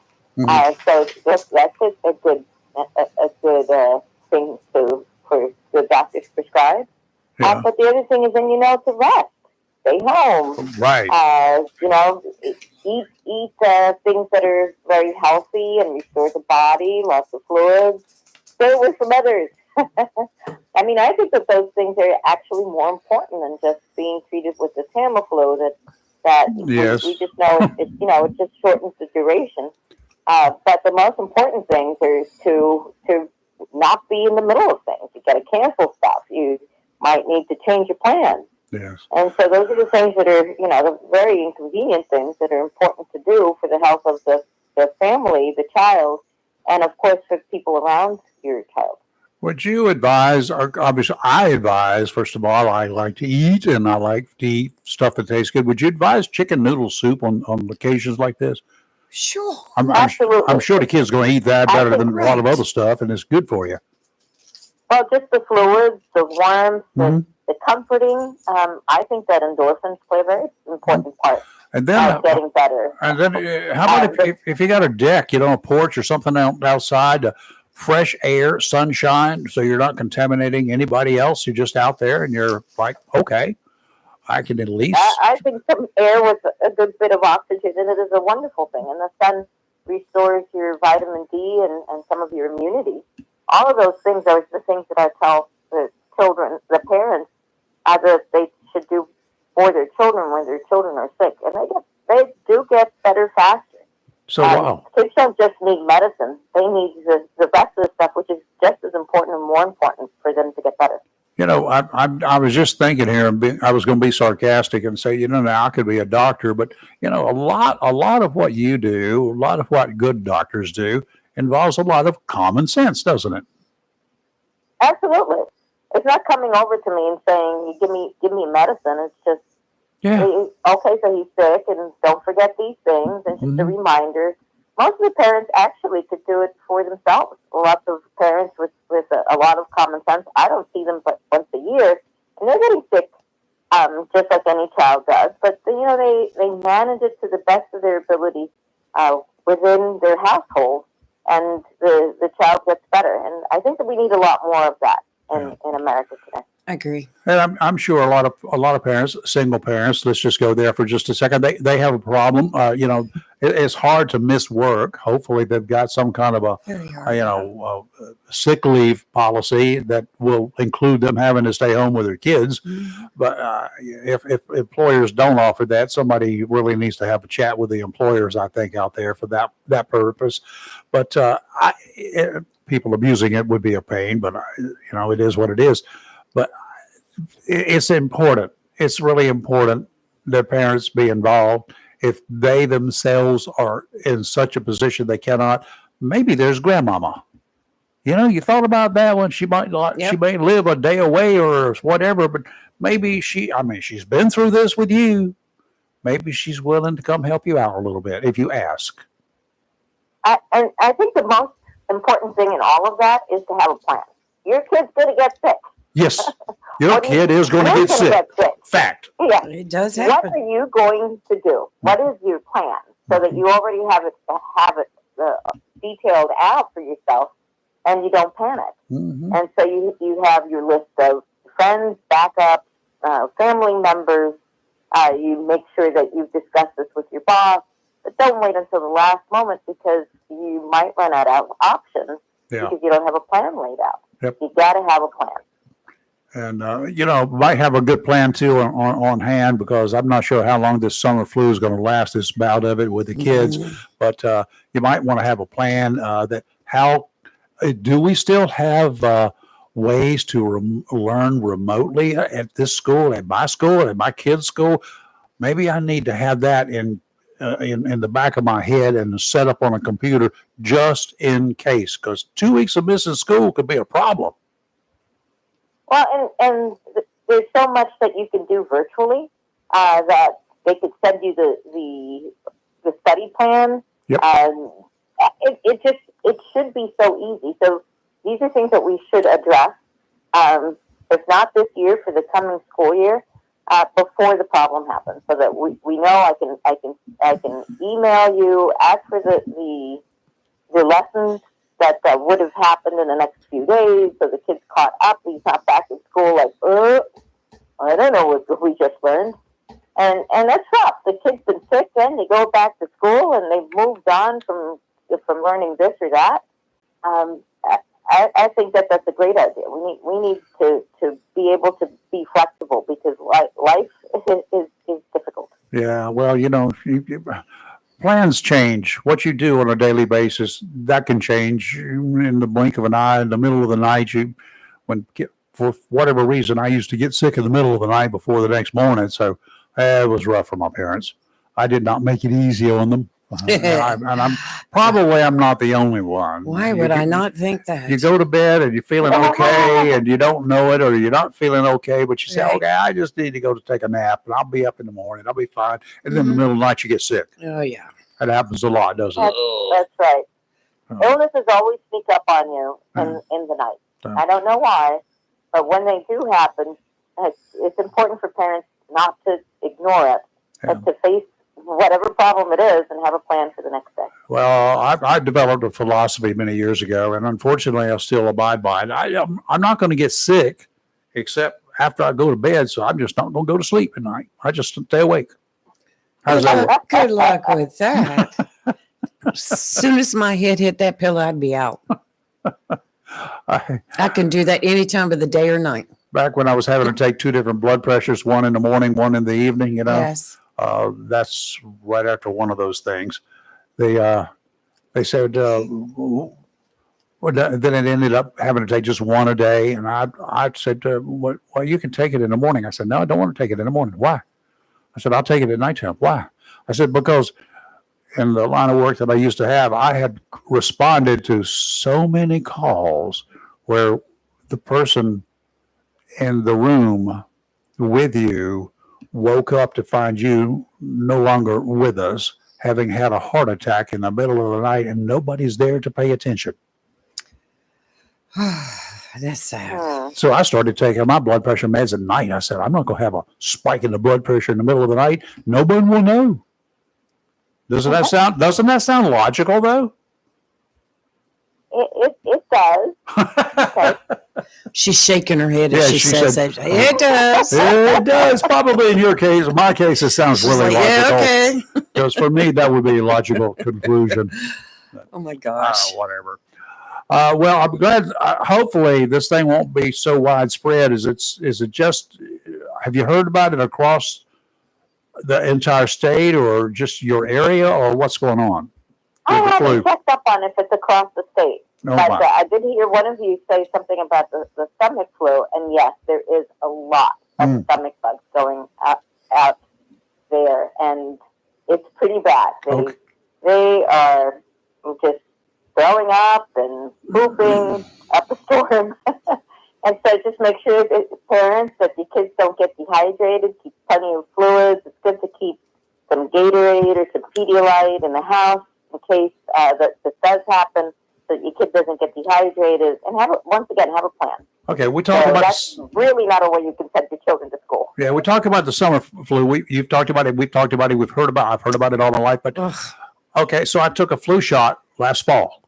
[SPEAKER 3] So that's a good thing for the doctors prescribe. But the other thing is, then to rest, stay home,
[SPEAKER 2] right?
[SPEAKER 3] Eat things that are very healthy and restore the body, lots of fluids. Stay away from others. I mean, I think that those things are actually more important than just being treated with the Tamiflu.
[SPEAKER 2] Yes.
[SPEAKER 3] We just know it just shortens the duration. But the most important things are to not be in the middle of things. You got to cancel stuff. You might need to change your plans.
[SPEAKER 2] Yes.
[SPEAKER 3] And so those are the things that are, the very inconvenient things that are important to do for the health of the family, the child, and of course for people around your child.
[SPEAKER 2] Would you advise, or obviously I advise, first of all, I like to eat and I like to eat stuff that tastes good. Would you advise chicken noodle soup on occasions like this?
[SPEAKER 1] Sure.
[SPEAKER 3] Absolutely.
[SPEAKER 2] I'm sure the kid's going to eat that better than a lot of other stuff, and it's good for you.
[SPEAKER 3] Well, just the fluids, the warmth, the comforting. I think that endorphins play a very important part
[SPEAKER 2] and then,
[SPEAKER 3] of getting better.
[SPEAKER 2] And then how about if you got a deck, a porch or something outside, fresh air, sunshine, so you're not contaminating anybody else. You're just out there and you're like, okay, I can at least.
[SPEAKER 3] I think some air with a good bit of oxygen in it is a wonderful thing. And the sun restores your vitamin D and some of your immunity. All of those things are the things that I tell the children, the parents, that they should do for their children when their children are sick. And they do get better faster.
[SPEAKER 2] So wow.
[SPEAKER 3] Kids don't just need medicine. They need the rest of the stuff, which is just as important and more important for them to get better.
[SPEAKER 2] I was just thinking here, and I was going to be sarcastic and say, now I could be a doctor, but a lot of what you do, a lot of what good doctors do, involves a lot of common sense, doesn't it?
[SPEAKER 3] Absolutely. It's not coming over to me and saying, give me medicine. It's just, okay, so he's sick, and don't forget these things, and just a reminder. Most of the parents actually could do it for themselves. Lots of parents with a lot of common sense. I don't see them but once a year, and they're getting sick just like any child does. But, they manage it to the best of their ability within their household, and the child gets better. And I think that we need a lot more of that in America today.
[SPEAKER 1] I agree.
[SPEAKER 2] And I'm sure a lot of parents, single parents, let's just go there for just a second. They have a problem. It's hard to miss work. Hopefully they've got some kind of a sick leave policy that will include them having to stay home with their kids. But if employers don't offer that, somebody really needs to have a chat with the employers, I think, out there for that purpose. But people abusing it would be a pain, but it is what it is. But it's important. It's really important that parents be involved. If they themselves are in such a position they cannot, maybe there's grandmama. You thought about that one. She might she may live a day away or whatever, but maybe she's been through this with you. Maybe she's willing to come help you out a little bit if you ask.
[SPEAKER 3] And I think the most important thing in all of that is to have a plan. Your kid's going to get sick.
[SPEAKER 2] Yes, your kid is going to get sick. Fact.
[SPEAKER 3] Yeah,
[SPEAKER 1] it does happen.
[SPEAKER 3] What are you going to do? What is your plan so that you already have it detailed out for yourself, and you don't panic? And so you have your list of friends, backups, family members. You make sure that you've discussed this with your boss. But don't wait until the last moment, because you might run out of options because you don't have a plan laid out.
[SPEAKER 2] Yep.
[SPEAKER 3] You got to have a plan.
[SPEAKER 2] And, might have a good plan too on hand, because I'm not sure how long this summer flu is going to last, this bout of it with the kids.
[SPEAKER 1] Mhm.
[SPEAKER 2] But you might want to have a plan that how do we still have ways to learn remotely at this school, at my kids' school? Maybe I need to have that in the back of my head and set up on a computer just in case, because 2 weeks of missing school could be a problem.
[SPEAKER 3] Well, and there's so much that you can do virtually that they could send you the study plan.
[SPEAKER 2] Yep.
[SPEAKER 3] It should be so easy. So these are things that we should address. If not this year, for the coming school year, before the problem happens, so that we know I can email you, ask for the lessons that would have happened in the next few days, so the kid's caught up. He's not back in school like, I don't know what we just learned. And that's rough. The kid's been sick, and they go back to school, and they've moved on from learning this or that. I think that's a great idea. We need to be able to be flexible, because life is difficult.
[SPEAKER 2] Yeah, well, plans change. What you do on a daily basis, that can change in the blink of an eye. In the middle of the night, for whatever reason, I used to get sick in the middle of the night before the next morning. So it was rough for my parents. I did not make it easy on them. And I'm not the only one.
[SPEAKER 1] Why would I not think that?
[SPEAKER 2] You go to bed and you're feeling okay, and you don't know it, or you're not feeling okay, but you say,
[SPEAKER 1] Right.
[SPEAKER 2] okay, I just need to go to take a nap, and I'll be up in the morning. I'll be fine. And then in the middle of the night, you get sick.
[SPEAKER 1] Oh, yeah.
[SPEAKER 2] That happens a lot, doesn't it?
[SPEAKER 3] That's right.
[SPEAKER 2] Oh.
[SPEAKER 3] Illnesses always sneak up on you in the night. I don't know why, but when they do happen, it's important for parents not to ignore it, but to face whatever problem it is and have a plan for the next day.
[SPEAKER 2] Well, I developed a philosophy many years ago, and unfortunately, I still abide by it. I'm not going to get sick except after I go to bed, so I'm just not going to go to sleep at night. I just stay awake. How's that work?
[SPEAKER 1] Good luck with that. As soon as my head hit that pillow, I'd be out. I can do that any time of the day or night.
[SPEAKER 2] Back when I was having to take 2 different blood pressures, one in the morning, one in the evening,
[SPEAKER 1] Yes.
[SPEAKER 2] That's right after one of those things. They said, then it ended up having to take just one a day. And I said, well, you can take it in the morning. I said, no, I don't want to take it in the morning. Why? I said, I'll take it at nighttime. Why? I said, because in the line of work that I used to have, I had responded to so many calls where the person in the room with you woke up to find you no longer with us, having had a heart attack in the middle of the night, and nobody's there to pay attention.
[SPEAKER 1] That's sad.
[SPEAKER 2] So I started taking my blood pressure meds at night. I said, I'm not going to have a spike in the blood pressure in the middle of the night. Nobody will know. Doesn't that sound logical, though?
[SPEAKER 3] It does. Okay.
[SPEAKER 1] She's shaking her head as she says
[SPEAKER 2] said,
[SPEAKER 1] that. It does.
[SPEAKER 2] It does. Probably in your case. In my case, it sounds really logical.
[SPEAKER 1] Yeah, okay.
[SPEAKER 2] Because for me, that would be a logical conclusion.
[SPEAKER 1] Oh, my gosh.
[SPEAKER 2] Whatever. Well, I'm glad. Hopefully, this thing won't be so widespread. Is it just? Have you heard about it across the entire state, or just your area, or what's going on?
[SPEAKER 3] I haven't checked up on if it's across the state.
[SPEAKER 2] Oh,
[SPEAKER 3] but I did hear one of you say something about the stomach flu, and yes, there is a lot of stomach bugs going out there, and it's pretty bad. They are just throwing up and pooping up a storm. And so just make sure, parents, that your kids don't get dehydrated. Keep plenty of fluids. It's good to keep some Gatorade or some Pedialyte in the house in case that does happen, so that your kid doesn't get dehydrated. And have a plan.
[SPEAKER 2] Okay, we talk about
[SPEAKER 3] that's really not a way you can send your children to school.
[SPEAKER 2] Yeah, we talk about the summer flu. You've talked about it. We've talked about it. I've heard about it all my life. But okay, so I took a flu shot last fall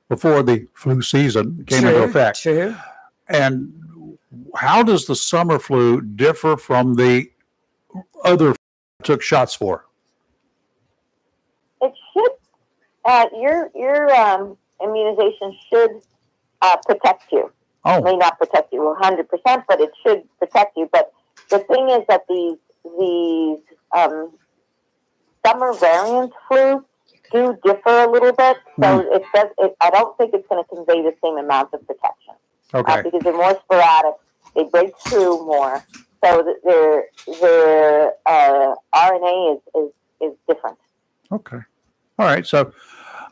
[SPEAKER 2] before the flu season came into effect.
[SPEAKER 1] True.
[SPEAKER 2] And how does the summer flu differ from the other took shots for?
[SPEAKER 3] Your immunization should protect you.
[SPEAKER 2] Oh.
[SPEAKER 3] It may not protect you 100%, but it should protect you. But the thing is that these summer variant flu do differ a little bit, so I don't think it's going to convey the same amount of protection.
[SPEAKER 2] Okay.
[SPEAKER 3] Because they're more sporadic, they break through more, so their RNA is different.
[SPEAKER 2] Okay. All right. So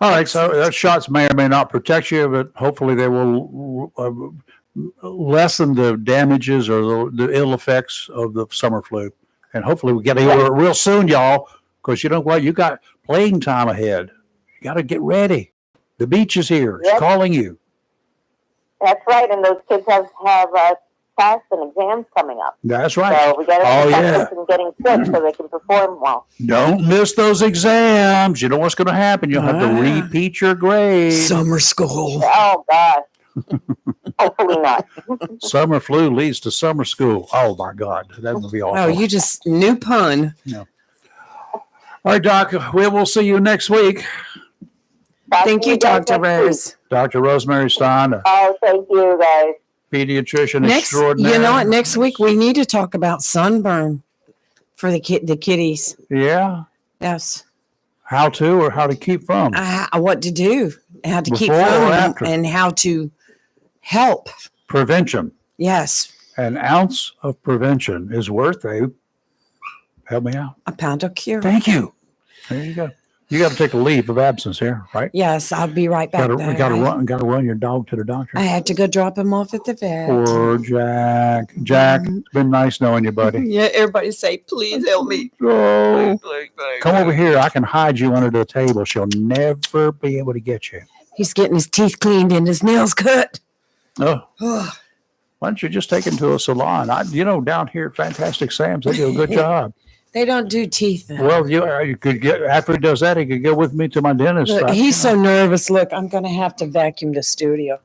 [SPEAKER 2] those shots may or may not protect you, but hopefully they will lessen the damages or the ill effects of the summer flu. And hopefully we get over it real soon, y'all, because you know what? You got playing time ahead. You got to get ready. The beach is here. It's calling you.
[SPEAKER 3] That's right. And those kids have tests and exams coming up.
[SPEAKER 2] That's right.
[SPEAKER 3] So we got to protect them from getting sick so they can perform well.
[SPEAKER 2] Don't miss those exams. You know what's going to happen. You'll have to repeat your grade.
[SPEAKER 1] Summer school.
[SPEAKER 3] Oh, gosh. Hopefully not.
[SPEAKER 2] Summer flu leads to summer school. Oh, my God. That would be awful.
[SPEAKER 1] Oh, you just new pun.
[SPEAKER 2] No. All right, Doc. We will see you next week.
[SPEAKER 1] Thank you, Dr. Rose.
[SPEAKER 2] Dr. Rosemary Stein.
[SPEAKER 3] Oh, thank you, guys.
[SPEAKER 2] Pediatrician extraordinary.
[SPEAKER 1] You know what? Next week we need to talk about sunburn for the kiddies.
[SPEAKER 2] Yeah.
[SPEAKER 1] Yes.
[SPEAKER 2] How to or how to keep from.
[SPEAKER 1] What to do, how to keep
[SPEAKER 2] Before or
[SPEAKER 1] from,
[SPEAKER 2] after?
[SPEAKER 1] and how to help.
[SPEAKER 2] Prevention.
[SPEAKER 1] Yes.
[SPEAKER 2] An ounce of prevention is worth help me out.
[SPEAKER 1] A pound of cure.
[SPEAKER 2] Thank you. There you go. You got to take a leave of absence here, right?
[SPEAKER 1] Yes, I'll be right back.
[SPEAKER 2] Got to run your dog to the doctor.
[SPEAKER 1] I had to go drop him off at the vet.
[SPEAKER 2] Poor Jack. Jack, it's been nice knowing you, buddy.
[SPEAKER 1] Yeah, everybody say, please help me.
[SPEAKER 2] Oh, come over here. I can hide you under the table. She'll never be able to get you.
[SPEAKER 1] He's getting his teeth cleaned and his nails cut.
[SPEAKER 2] Oh. Why don't you just take him to a salon? Down here at Fantastic Sam's, they do a good job.
[SPEAKER 1] They don't do teeth.
[SPEAKER 2] Well, you could get, after he does that, he could go with me to my dentist.
[SPEAKER 1] Look, he's so nervous. Look, I'm going to have to vacuum the studio.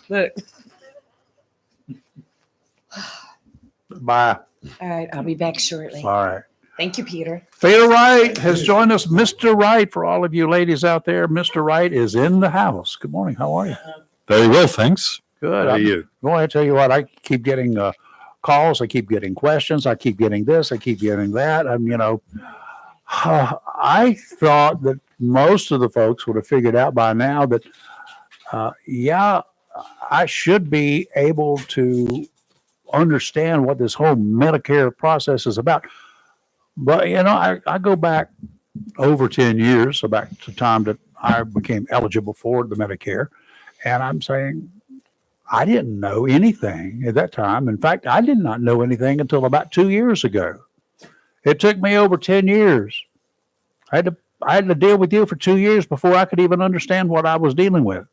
[SPEAKER 1] Look.
[SPEAKER 2] Bye.
[SPEAKER 1] All right, I'll be back shortly.
[SPEAKER 2] All right.
[SPEAKER 1] Thank you, Peter.
[SPEAKER 2] Peter Wright has joined us. Mr. Wright, for all of you ladies out there, Mr. Wright is in the house. Good morning. How are you?
[SPEAKER 4] Very well, thanks.
[SPEAKER 2] Good.
[SPEAKER 4] How are you?
[SPEAKER 2] Well, I tell you what, I keep getting calls. I keep getting questions. I keep getting this. I keep getting that. I thought that most of the folks would have figured out by now that, I should be able to understand what this whole Medicare process is about. But, I go back over 10 years, so back to the time that I became eligible for the Medicare. And I'm saying, I didn't know anything at that time. In fact, I did not know anything until about 2 years ago. It took me over 10 years. I had to deal with you for 2 years before I could even understand what I was dealing with.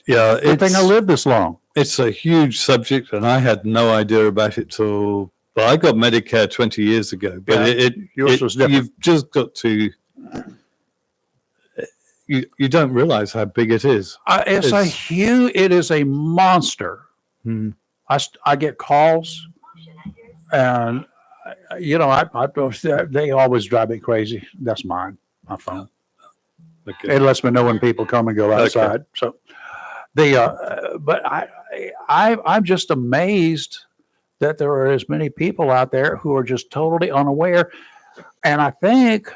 [SPEAKER 4] Yeah,
[SPEAKER 2] Good thing I lived this long.
[SPEAKER 4] It's a huge subject, and I had no idea about it till. Well, I got Medicare 20 years ago, but
[SPEAKER 2] Yours was different.
[SPEAKER 4] You've just got to. You don't realize how big it is.
[SPEAKER 2] It is a monster.
[SPEAKER 4] Hmm.
[SPEAKER 2] I get calls, and they always drive me crazy. That's my phone.
[SPEAKER 4] Okay.
[SPEAKER 2] It lets me know when people come and go outside. So but I'm just amazed that there are as many people out there who are just totally unaware. And I think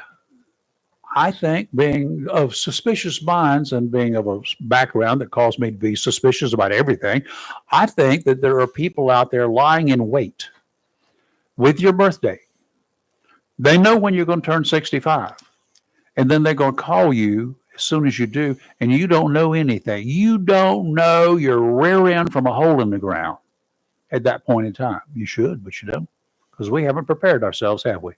[SPEAKER 2] being of suspicious minds and being of a background that caused me to be suspicious about everything, I think that there are people out there lying in wait with your birthday. They know when you're going to turn 65, and then they're going to call you as soon as you do, and you don't know anything. You don't know your rear end from a hole in the ground at that point in time. You should, but you don't, because we haven't prepared ourselves, have we?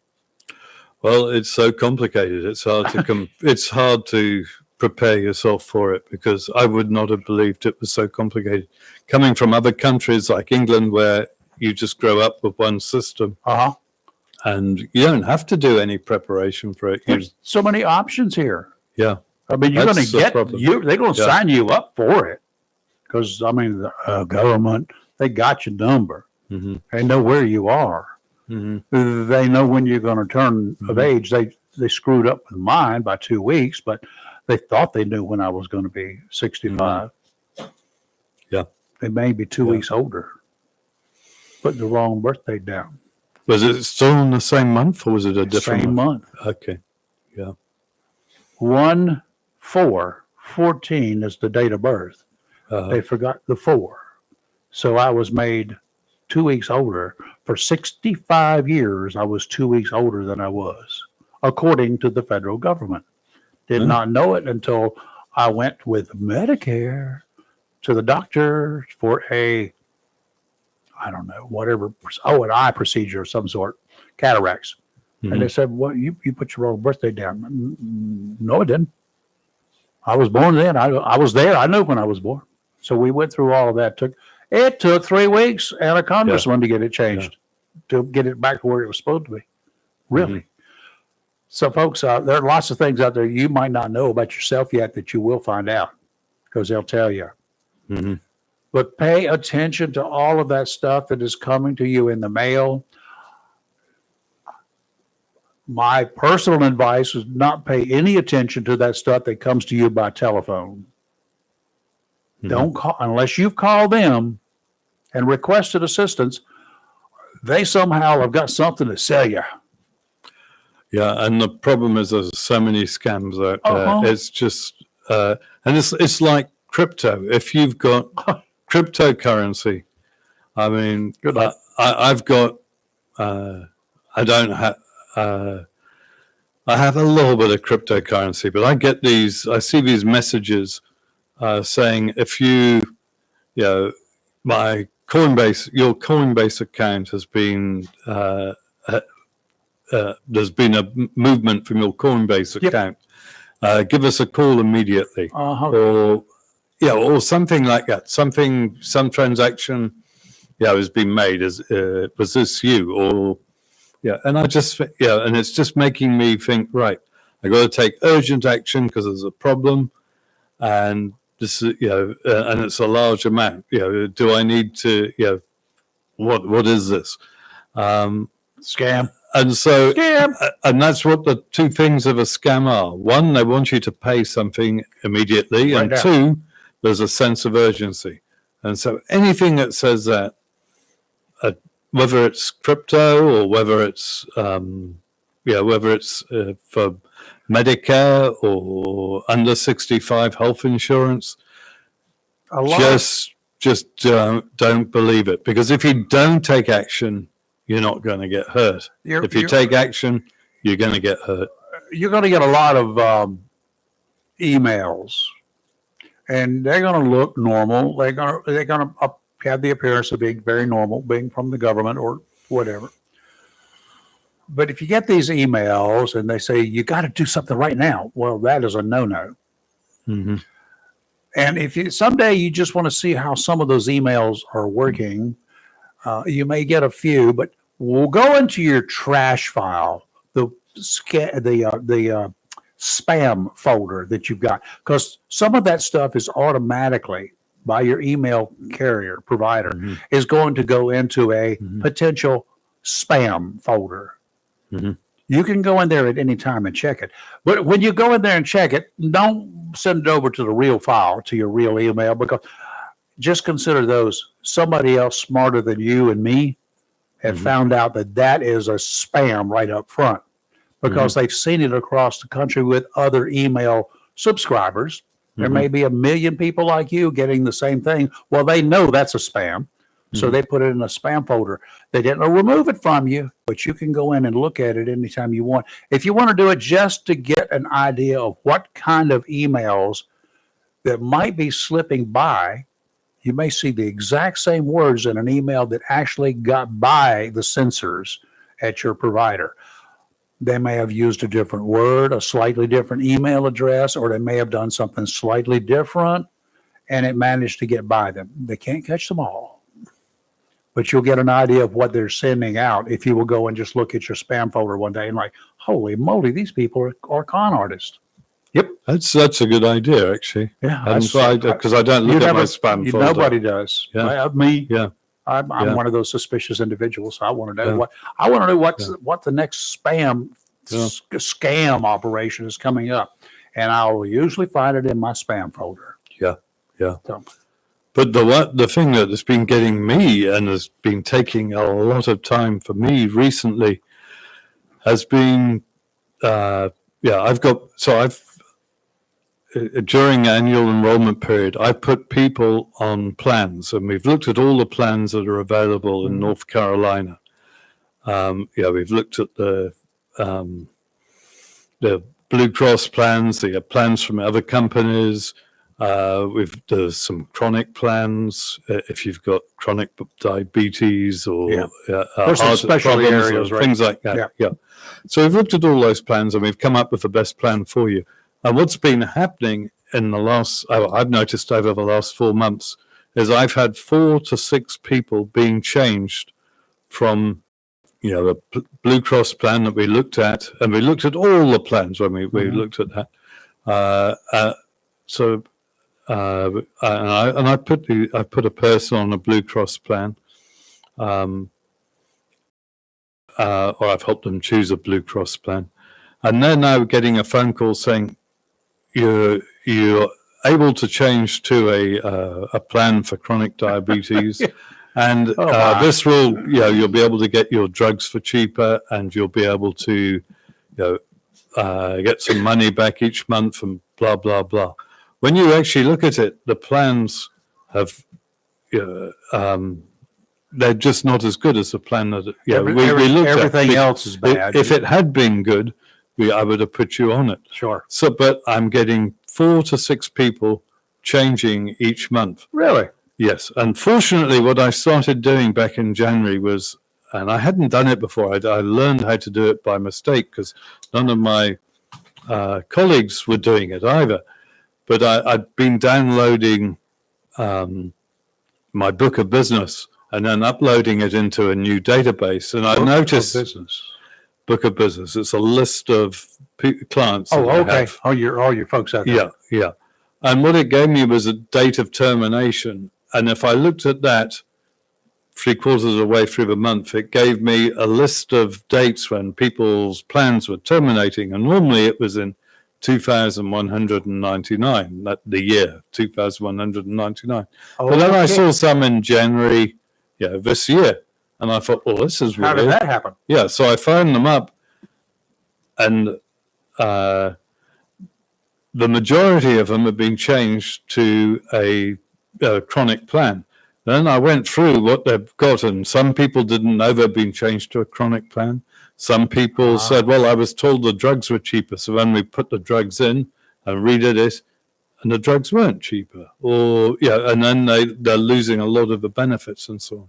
[SPEAKER 4] Well, it's so complicated. It's hard to it's hard to prepare yourself for it, because I would not have believed it was so complicated. Coming from other countries like England, where you just grow up with one system, and you don't have to do any preparation for it.
[SPEAKER 2] There's so many options here.
[SPEAKER 4] Yeah,
[SPEAKER 2] I mean, you're going to get you. They're going to sign you up for it, because the government, they got your number.
[SPEAKER 4] Mm-hmm.
[SPEAKER 2] They know where you are. Mm-hmm. They know when you're going to turn of age. They screwed up with mine by 2 weeks, but They thought they knew when I was going to be 65.
[SPEAKER 4] Yeah.
[SPEAKER 2] They made me 2 weeks older. Put the wrong birthday down.
[SPEAKER 4] Was it still in the same month or was it a different
[SPEAKER 2] Same month.
[SPEAKER 4] Okay. Yeah.
[SPEAKER 2] 1/4/14 is the date of birth. They forgot the 4. So I was made 2 weeks older. For 65 years, I was 2 weeks older than I was, according to the federal government. Did not know it until I went with Medicare to the doctor for I don't know, whatever, an eye procedure of some sort, cataracts.
[SPEAKER 4] Mm-hmm.
[SPEAKER 2] And they said, well, you put your wrong birthday down. No, I didn't. I was born then. I was there. I knew when I was born. So we went through all of that. It took 3 weeks and a congressman to get it changed, to get it back to where it was supposed to be. Really. Mm-hmm. So, folks, there are lots of things out there you might not know about yourself yet that you will find out because they'll tell you.
[SPEAKER 4] Mm-hmm.
[SPEAKER 2] But pay attention to all of that stuff that is coming to you in the mail. My personal advice is not pay any attention to that stuff that comes to you by telephone. Mm-hmm. Don't call unless you've called them and requested assistance. They somehow have got something to sell you.
[SPEAKER 4] Yeah, and the problem is there's so many scams out there. It's just, and it's like crypto. If you've got cryptocurrency, I mean, I've got, I don't have, I have a little bit of cryptocurrency, but I see these messages saying if your Coinbase account has been, there's been a movement from your Coinbase account. Give us a call immediately, or something like that. Some transaction, has been made. Was this you? Or and I just and it's just making me think. Right, I got to take urgent action because there's a problem, and this and it's a large amount. Do I need to? What is this?
[SPEAKER 2] Scam.
[SPEAKER 4] And so, and that's what the two things of a scam are. One, they want you to pay something immediately, and two, there's a sense of urgency. And so, anything that says that, whether it's crypto or whether it's, for Medicare or under 65 health insurance, just don't believe it, because if you don't take action, you're not going to get hurt. If you take action, you're going to get hurt.
[SPEAKER 2] You're going to get a lot of emails, and they're going to look normal. They're going to have the appearance of being very normal, being from the government or whatever. But if you get these emails and they say you got to do something right now, well, that is a no-no.
[SPEAKER 4] Mm-hmm.
[SPEAKER 2] And if someday you just want to see how some of those emails are working. You may get a few, but we'll go into your trash file, the spam folder that you've got, because some of that stuff is automatically by your email carrier provider is going to go into a potential spam folder.
[SPEAKER 4] Mm-hmm.
[SPEAKER 2] You can go in there at any time and check it. But when you go in there and check it, don't send it over to the real file, to your real email, because just consider those. Somebody else smarter than you and me have found out that is a spam right up front, because they've seen it across the country with other email subscribers. There may be 1 million people like you getting the same thing. Well, they know that's a spam, so they put it in a spam folder. They didn't remove it from you, but you can go in and look at it anytime you want. If you want to do it just to get an idea of what kind of emails that might be slipping by, you may see the exact same words in an email that actually got by the censors at your provider. They may have used a different word, a slightly different email address, or they may have done something slightly different, and it managed to get by them. They can't catch them all, but you'll get an idea of what they're sending out if you will go and just look at your spam folder one day and like, holy moly, these people are con artists.
[SPEAKER 4] Yep, that's a good idea, actually.
[SPEAKER 2] Yeah,
[SPEAKER 4] that's right, because I don't look at my spam folder.
[SPEAKER 2] Nobody does.
[SPEAKER 4] Yeah,
[SPEAKER 2] me.
[SPEAKER 4] Yeah,
[SPEAKER 2] I'm one of those suspicious individuals. So I want to know what the next scam operation is coming up, and I'll usually find it in my spam folder.
[SPEAKER 4] Yeah.
[SPEAKER 2] So,
[SPEAKER 4] But the thing that has been getting me and has been taking a lot of time for me recently has been, during annual enrollment period, I put people on plans, and we've looked at all the plans that are available in North Carolina. We've looked at the Blue Cross plans, the plans from other companies. There's some chronic plans if you've got chronic diabetes or
[SPEAKER 2] there's some special areas, right?
[SPEAKER 4] Things like that. Yeah. So we've looked at all those plans and we've come up with the best plan for you. And what's been happening in I've noticed over the last 4 months is I've had 4 to 6 people being changed from the Blue Cross plan that we looked at, and we looked at all the plans when we looked at that. I put a person on a Blue Cross plan, or I've helped them choose a Blue Cross plan, and they're now getting a phone call saying you're able to change to a plan for chronic diabetes. And this will, you'll be able to get your drugs for cheaper, and you'll be able to, get some money back each month, and blah blah blah. When you actually look at it, the plans have, they're just not as good as the plan that we looked at.
[SPEAKER 2] Everything else is bad.
[SPEAKER 4] If it had been good, I would have put you on it.
[SPEAKER 2] Sure.
[SPEAKER 4] So, but I'm getting 4 to 6 people changing each month.
[SPEAKER 2] Really?
[SPEAKER 4] Yes. Unfortunately, what I started doing back in January was, and I hadn't done it before, I learned how to do it by mistake because none of my colleagues were doing it either. But I'd been downloading my book of business and then uploading it into a new database. And I noticed book of business. It's a list of clients.
[SPEAKER 2] Oh, okay. All your folks out there.
[SPEAKER 4] Yeah. And what it gave me was a date of termination. And if I looked at that 3/4 of the way through the month, it gave me a list of dates when people's plans were terminating. And normally it was in 2,199, the year 2,199. But then I saw some in January, this year. And I thought, well, this is weird.
[SPEAKER 2] How did that happen?
[SPEAKER 4] Yeah, so I phoned them up, and the majority of them have been changed to a chronic plan. Then I went through what they've got, and some people didn't know they'd been changed to a chronic plan. Some people said, well, I was told the drugs were cheaper, so then we put the drugs in and redid it, and the drugs weren't cheaper. And then they're losing a lot of the benefits and so on.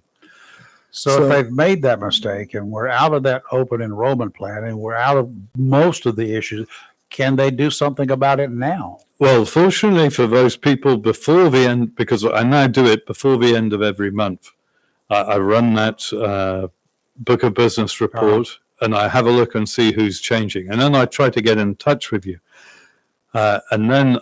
[SPEAKER 2] So if they've made that mistake and we're out of that open enrollment plan and we're out of most of the issues, can they do something about it now?
[SPEAKER 4] Well, fortunately for those people before the end, because I now do it before the end of every month, I run that book of business report and I have a look and see who's changing. And then I try to get in touch with you. And then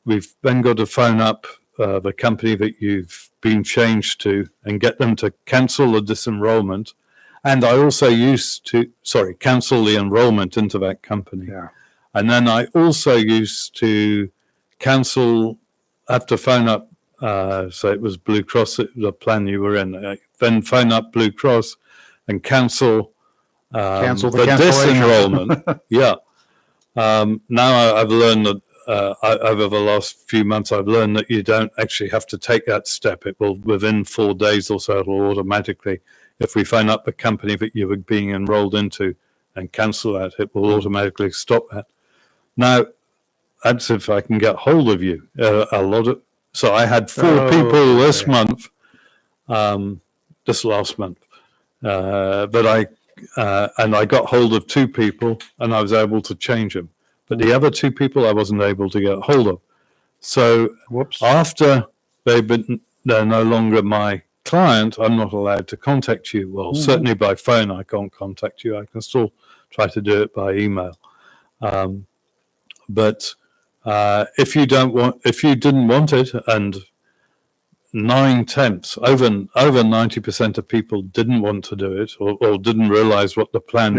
[SPEAKER 4] we've then got to phone up the company that you've been changed to and get them to cancel the disenrollment. And I also cancel the enrollment into that company.
[SPEAKER 2] Yeah.
[SPEAKER 4] And then I also used to have to phone up, so it was Blue Cross, the plan you were in, then phone up Blue Cross and cancel the disenrollment. Yeah. Now I've learned that over the last few months, I've learned that you don't actually have to take that step. It will, within 4 days or so, it'll automatically, if we phone up the company that you were being enrolled into and cancel that, it will automatically stop that. Now, that's if I can get hold of you. So I had 4 people this month, this last month, but I got hold of 2 people and I was able to change them. But the other 2 people I wasn't able to get hold of. So after they're no longer my client, I'm not allowed to contact you. Well, certainly by phone I can't contact you. I can still try to do it by email. But if you didn't want it, and 9/10, over 90% of people didn't want to do it or didn't realize what the plan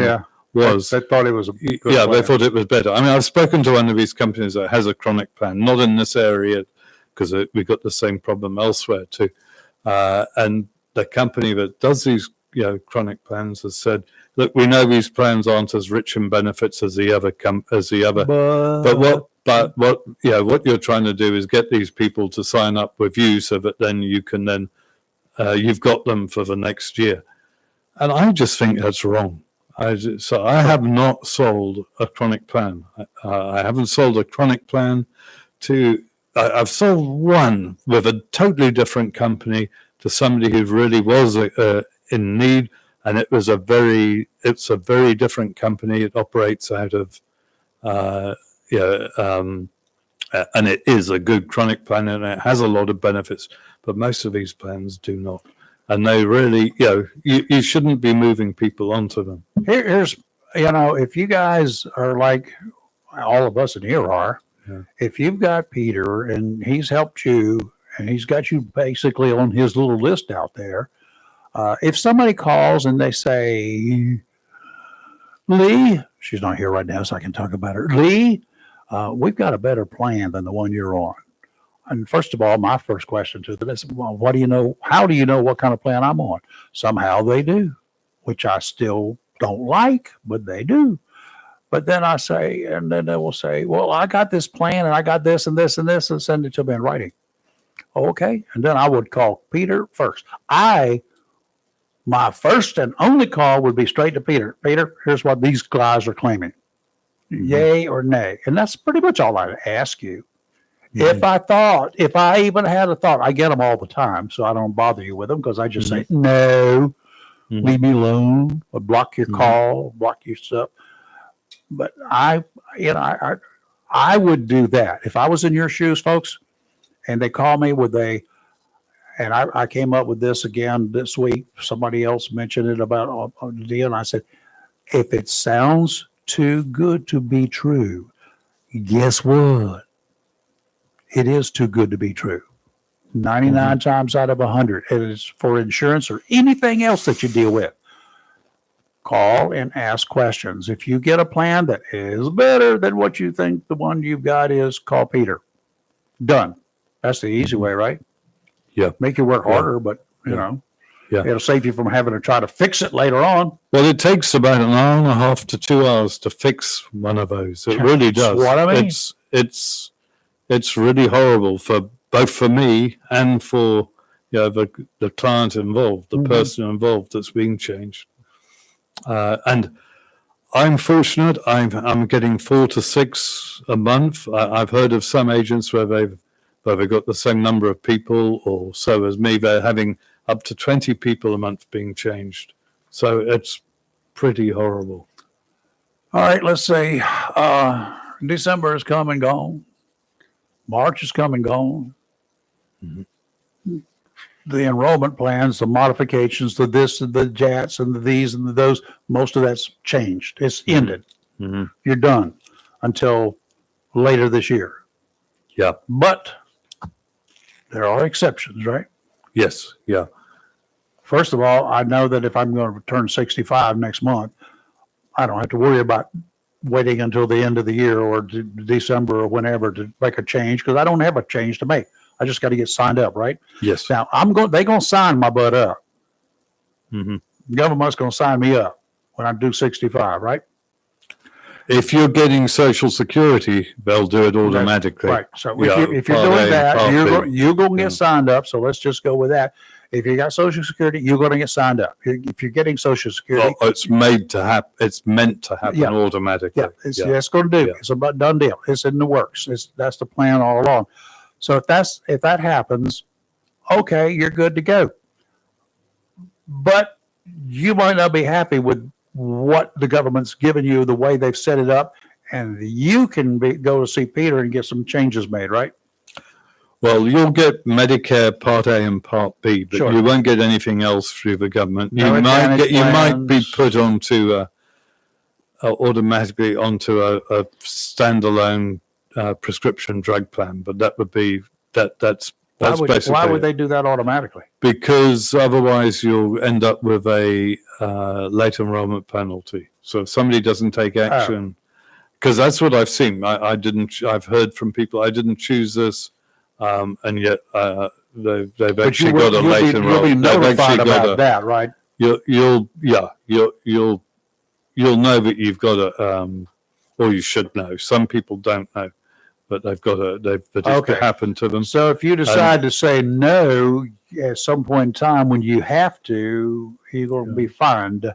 [SPEAKER 4] was.
[SPEAKER 2] They thought it was a good plan.
[SPEAKER 4] They thought it was better. I mean, I've spoken to one of these companies that has a chronic plan, not in this area because we've got the same problem elsewhere too. And the company that does these chronic plans has said, look, we know these plans aren't as rich in benefits as the other but what you're trying to do is get these people to sign up with you so that then you can then you've got them for the next year. And I just think that's wrong. So I have not sold a chronic plan. I haven't sold a chronic plan I've sold one with a totally different company to somebody who really was in need, and it's a very different company. It operates out of and it is a good chronic plan, and it has a lot of benefits. But most of these plans do not, and they really, you shouldn't be moving people onto them.
[SPEAKER 2] Here's, if you guys are like all of us in here are, if you've got Peter and he's helped you and he's got you basically on his little list out there, if somebody calls and they say, Lee, she's not here right now, so I can talk about her. Lee, we've got a better plan than the one you're on. And first of all, my first question to them is, well, what do you know? How do you know what kind of plan I'm on? Somehow they do, which I still don't like, but they do. But then I say, and then they will say, well, I got this plan and I got this and this and this, and send it to me in writing. Okay. And then I would call Peter first. My first and only call would be straight to Peter. Peter, here's what these guys are claiming. Yay or nay. And that's pretty much all I ask you. If I even had a thought, I get them all the time, so I don't bother you with them because I just say, no, leave me alone, or block your call, block your stuff. But I would do that. If I was in your shoes, folks, and they call me and I came up with this again this week. Somebody else mentioned it about the deal, and I said, if it sounds too good to be true, guess what? It is too good to be true. 99 times out of 100. It is for insurance or anything else that you deal with. Call and ask questions. If you get a plan that is better than what you think the one you've got is, call Peter. Done. That's the easy way, right?
[SPEAKER 4] Yeah.
[SPEAKER 2] Make you work harder, but it'll save you from having to try to fix it later on.
[SPEAKER 4] Well, it takes about an hour and a half to 2 hours to fix one of those. It really does.
[SPEAKER 2] What I mean.
[SPEAKER 4] It's really horrible for both for me and for the client involved, the person involved that's being changed. And I'm fortunate. I'm getting 4 to 6 a month. I've heard of some agents where they've got the same number of people, or so as me. They're having up to 20 people a month being changed. So it's pretty horrible.
[SPEAKER 2] All right, let's say December is come and gone. March is come and gone. The enrollment plans, the modifications, the this and the JATs and the these and the those, most of that's changed. It's ended. You're done until later this year.
[SPEAKER 4] Yeah.
[SPEAKER 2] But there are exceptions, right?
[SPEAKER 4] Yes. Yeah.
[SPEAKER 2] First of all, I know that if I'm going to turn 65 next month, I don't have to worry about waiting until the end of the year or December or whenever to make a change, because I don't have a change to make. I just got to get signed up, right?
[SPEAKER 4] Yes.
[SPEAKER 2] Now they're going to sign my butt up. The government's going to sign me up when I do 65, right?
[SPEAKER 4] If you're getting Social Security, they'll do it automatically.
[SPEAKER 2] Right. So if you're doing that, you're going to get signed up. So let's just go with that. If you got Social Security, you're going to get signed up. If you're getting Social Security,
[SPEAKER 4] it's made to happen. It's meant to happen automatically.
[SPEAKER 2] Yeah, it's going to do. It's a done deal. It's in the works. That's the plan all along. So if that happens, okay, you're good to go. But you might not be happy with what the government's given you, the way they've set it up, and you can go to see Peter and get some changes made, right?
[SPEAKER 4] Well, you'll get Medicare Part A and Part B, but you won't get anything else through the government. You might be put onto automatically onto a standalone prescription drug plan, but that would be that's
[SPEAKER 2] Why would they do that automatically?
[SPEAKER 4] Because otherwise you'll end up with a late enrollment penalty. So if somebody doesn't take action, because that's what I've seen. I've heard from people, I didn't choose this, and yet they've actually got a late enrollment.
[SPEAKER 2] You'll be notified about that, right?
[SPEAKER 4] You'll know that you've got a, or you should know. Some people don't know, but they've got it happened to them.
[SPEAKER 2] So if you decide to say no at some point in time when you have to, you're going to be fined.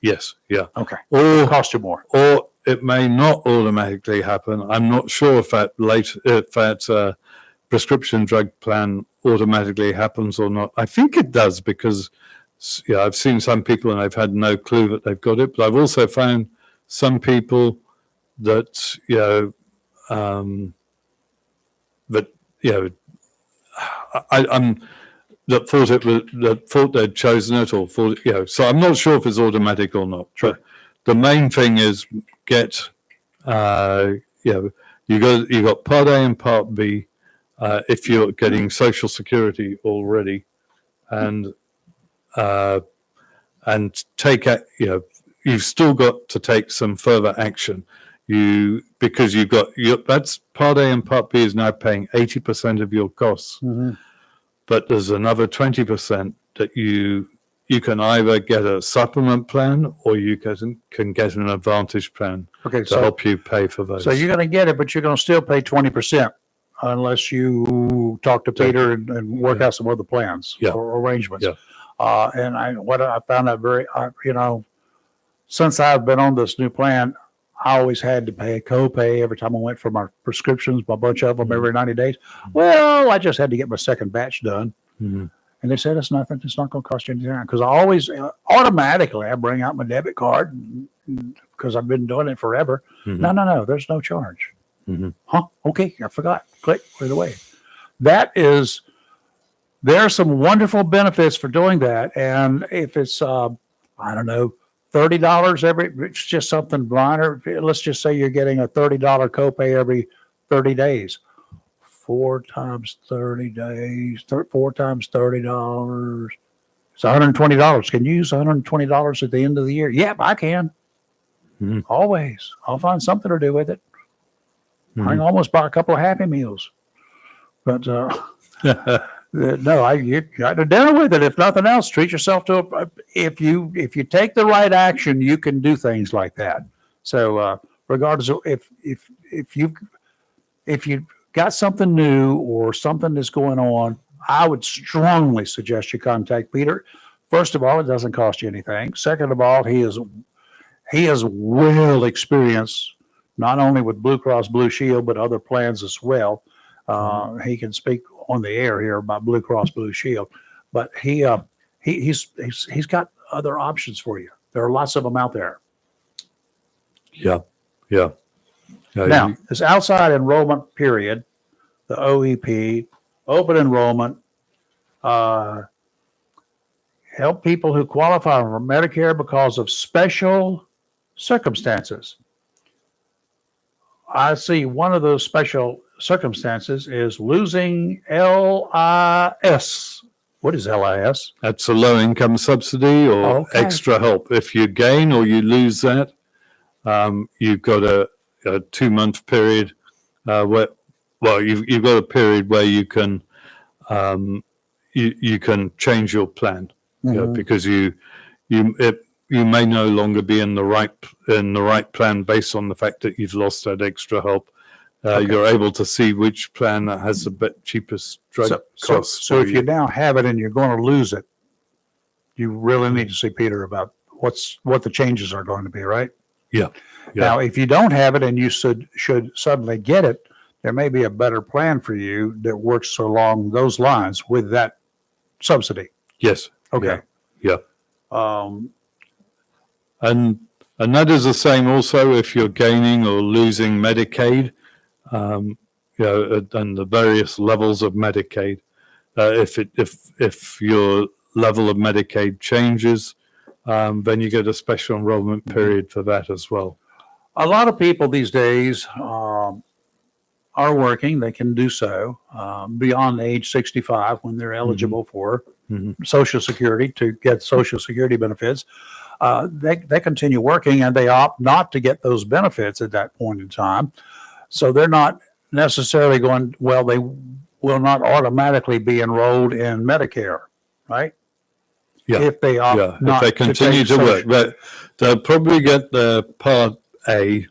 [SPEAKER 4] Yes, yeah.
[SPEAKER 2] Okay.
[SPEAKER 4] Or
[SPEAKER 2] it'll cost you more.
[SPEAKER 4] Or it may not automatically happen. I'm not sure if that prescription drug plan automatically happens or not. I think it does because I've seen some people and I've had no clue that they've got it. But I've also found some people that that thought they'd chosen it or thought So I'm not sure if it's automatic or not.
[SPEAKER 2] Sure.
[SPEAKER 4] But the main thing is get you got Part A and Part B if you're getting Social Security already, and take you've still got to take some further action. Because you've got that's Part A and Part B is now paying 80% of your costs, but there's another 20% that you can either get a supplement plan or you can get an advantage plan to help you pay for those.
[SPEAKER 2] So you're going to get it, but you're going to still pay 20% unless you talk to Peter and work out some other plans or arrangements.
[SPEAKER 4] Yeah.
[SPEAKER 2] And I found that very, since I've been on this new plan, I always had to pay a copay every time I went for my prescriptions, a bunch of them every 90 days. Well, I just had to get my second batch done.
[SPEAKER 4] Mm-hmm.
[SPEAKER 2] And they said, it's nothing. It's not going to cost you anything. Because I always, automatically, I bring out my debit card because I've been doing it forever.
[SPEAKER 4] Mm-hmm.
[SPEAKER 2] No, there's no charge.
[SPEAKER 4] Mm-hmm.
[SPEAKER 2] Huh? Okay, I forgot. Click, right away. There are some wonderful benefits for doing that. And if it's, I don't know, $30 it's just something minor. Let's just say you're getting a $30 copay every 30 days. 4 times 30 days, 4 times $30. It's $120. Can you use $120 at the end of the year? Yep, I can.
[SPEAKER 4] Mm-hmm.
[SPEAKER 2] Always. I'll find something to do with it.
[SPEAKER 4] Mm-hmm.
[SPEAKER 2] I can almost buy a couple of Happy Meals. But no, you got to deal with it. If nothing else, treat yourself to if you take the right action, you can do things like that. So regardless of if you've got something new or something that's going on, I would strongly suggest you contact Peter. First of all, it doesn't cost you anything. Second of all, he is well experienced, not only with Blue Cross Blue Shield, but other plans as well. He can speak on the air here about Blue Cross Blue Shield, but he's got other options for you. There are lots of them out there.
[SPEAKER 4] Yeah.
[SPEAKER 2] Now, this outside enrollment period, the OEP, open enrollment, help people who qualify for Medicare because of special circumstances. I see one of those special circumstances is losing LIS. What is LIS?
[SPEAKER 4] That's a low income subsidy or extra help. If you gain or you lose that, you've got a 2-month period you've got a period where you can you can change your plan because you may no longer be in the right plan based on the fact that you've lost that extra help. You're able to see which plan has the cheapest drug costs.
[SPEAKER 2] So if you now have it and you're going to lose it, you really need to see Peter about what the changes are going to be, right?
[SPEAKER 4] Yeah.
[SPEAKER 2] Now, if you don't have it and you should suddenly get it, there may be a better plan for you that works along those lines with that subsidy.
[SPEAKER 4] Yes.
[SPEAKER 2] Okay.
[SPEAKER 4] Yeah. And that is the same also if you're gaining or losing Medicaid, and the various levels of Medicaid. If your level of Medicaid changes, then you get a special enrollment period for that as well.
[SPEAKER 2] A lot of people these days are working, they can do so beyond age 65 when they're eligible for Social Security to get Social Security benefits. They continue working and they opt not to get those benefits at that point in time. So they're not necessarily going, well, they will not automatically be enrolled in Medicare, right?
[SPEAKER 4] Yeah.
[SPEAKER 2] If they opt
[SPEAKER 4] Yeah,
[SPEAKER 2] not
[SPEAKER 4] if they continue to work, but they'll probably get the Part A,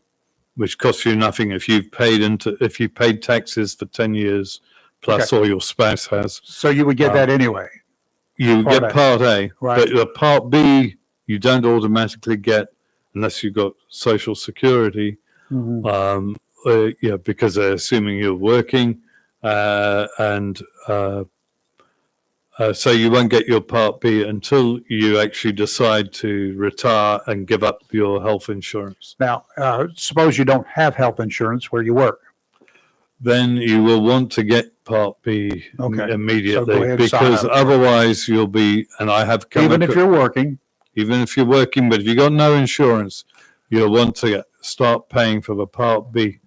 [SPEAKER 4] which costs you nothing if you've paid taxes for 10 years plus, or your spouse has.
[SPEAKER 2] So you would get that anyway.
[SPEAKER 4] You
[SPEAKER 2] Part
[SPEAKER 4] get
[SPEAKER 2] A.
[SPEAKER 4] Part A,
[SPEAKER 2] Right.
[SPEAKER 4] but the Part B you don't automatically get unless you've got Social Security. Because they're assuming you're working, so you won't get your Part B until you actually decide to retire and give up your health insurance.
[SPEAKER 2] Now, suppose you don't have health insurance where you work.
[SPEAKER 4] Then you will want to get Part B immediately,
[SPEAKER 2] So go ahead and sign
[SPEAKER 4] because
[SPEAKER 2] up.
[SPEAKER 4] Otherwise you'll be, and I have come
[SPEAKER 2] Even if you're working.
[SPEAKER 4] even if you're working, but if you've got no insurance, you'll want to start paying for the Part B.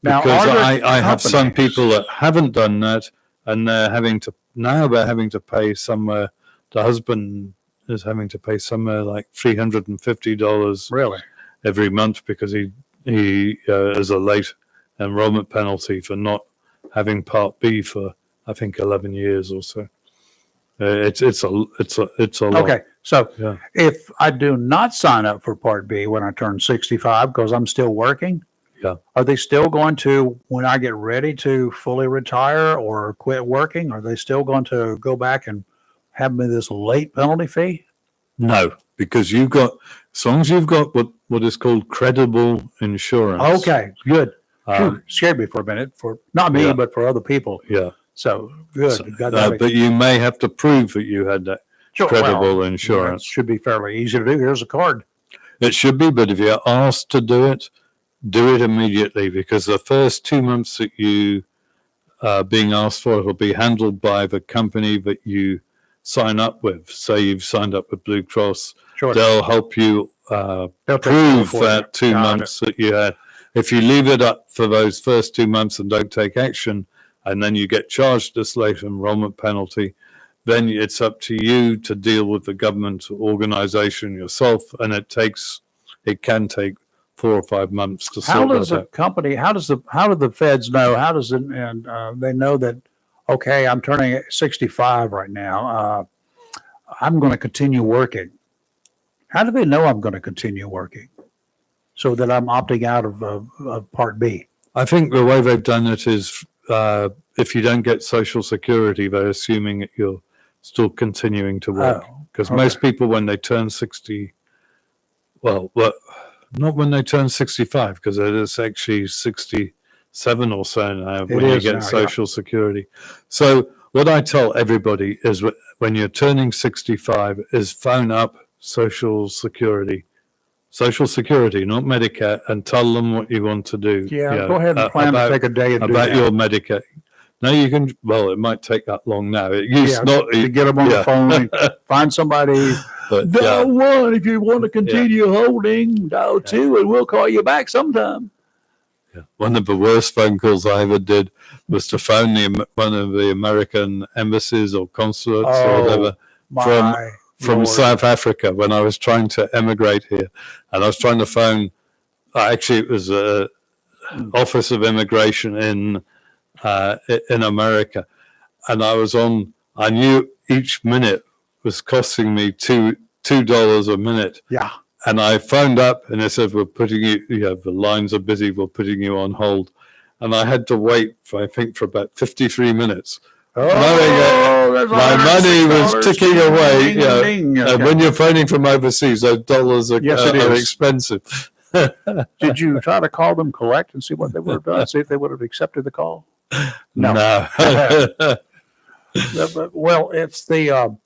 [SPEAKER 2] Now,
[SPEAKER 4] Because
[SPEAKER 2] are there
[SPEAKER 4] I have some
[SPEAKER 2] companies-
[SPEAKER 4] people that haven't done that, and they're having to pay somewhere. The husband is having to pay somewhere like $350
[SPEAKER 2] Really?
[SPEAKER 4] every month because he is a late enrollment penalty for not having Part B for I think 11 years or so. It's a lot.
[SPEAKER 2] Okay. So
[SPEAKER 4] Yeah.
[SPEAKER 2] if I do not sign up for Part B when I turn 65 because I'm still working,
[SPEAKER 4] Yeah.
[SPEAKER 2] are they still going to, when I get ready to fully retire or quit working, are they still going to go back and have me this late penalty fee?
[SPEAKER 4] No, because as long as you've got what is called credible insurance.
[SPEAKER 2] Okay, good.
[SPEAKER 4] Um,
[SPEAKER 2] Scared me for a minute, for not me,
[SPEAKER 4] Yeah.
[SPEAKER 2] but for other people.
[SPEAKER 4] yeah.
[SPEAKER 2] So good.
[SPEAKER 4] So,
[SPEAKER 2] Got that.
[SPEAKER 4] but you may have to prove that you had that
[SPEAKER 2] Sure,
[SPEAKER 4] credible
[SPEAKER 2] well,
[SPEAKER 4] insurance.
[SPEAKER 2] that should be fairly easy to do. Here's a card.
[SPEAKER 4] It should be, but if you're asked to do it immediately, because the first 2 months that you are being asked for it will be handled by the company that you sign up with. Say you've signed up with Blue Cross,
[SPEAKER 2] Sure.
[SPEAKER 4] they'll help you
[SPEAKER 2] They'll take
[SPEAKER 4] prove
[SPEAKER 2] care for
[SPEAKER 4] that
[SPEAKER 2] you.
[SPEAKER 4] 2
[SPEAKER 2] Got it.
[SPEAKER 4] months that you had. If you leave it up for those first 2 months and don't take action, and then you get charged this late enrollment penalty, then it's up to you to deal with the government organization yourself, and it can take 4 or 5 months to
[SPEAKER 2] How
[SPEAKER 4] sort
[SPEAKER 2] does
[SPEAKER 4] that
[SPEAKER 2] a
[SPEAKER 4] out.
[SPEAKER 2] company, how do the feds know, they know that, okay, I'm turning 65 right now. I'm going to continue working. How do they know I'm going to continue working so that I'm opting out of Part B?
[SPEAKER 4] I think the way they've done it is if you don't get Social Security, they're assuming that you're still continuing to work. Because most people, when they turn 60, well, not when they turn 65, because it is actually 67 or so now when you get Social Security. So what I tell everybody is when you're turning 65 is phone up Social Security, not Medicare, and tell them what you want to do.
[SPEAKER 2] Yeah, go ahead and plan to take a day and do
[SPEAKER 4] about
[SPEAKER 2] that.
[SPEAKER 4] your Medicare. No, you can. Well, it might take that long now. It used not
[SPEAKER 2] to get them on the phone and find somebody.
[SPEAKER 4] But,
[SPEAKER 2] Dial 1 if you want to continue holding. Dial 2 and we'll call you back sometime.
[SPEAKER 4] Yeah. One of the worst phone calls I ever did was to phone one of the American embassies or consulates or whatever from South Africa when I was trying to emigrate here, and I was trying to phone. Actually, it was a Office of Immigration in America, and I knew each minute was costing me $2 a minute.
[SPEAKER 2] Yeah.
[SPEAKER 4] And I phoned up and they said, we're putting you, the lines are busy, we're putting you on hold. And I had to wait for about 53 minutes. Knowing that my money was ticking away. And when you're phoning from overseas, those dollars are expensive.
[SPEAKER 2] Did you try to call them collect and see what they would have done? See if they would have accepted the call? No. Well, it's the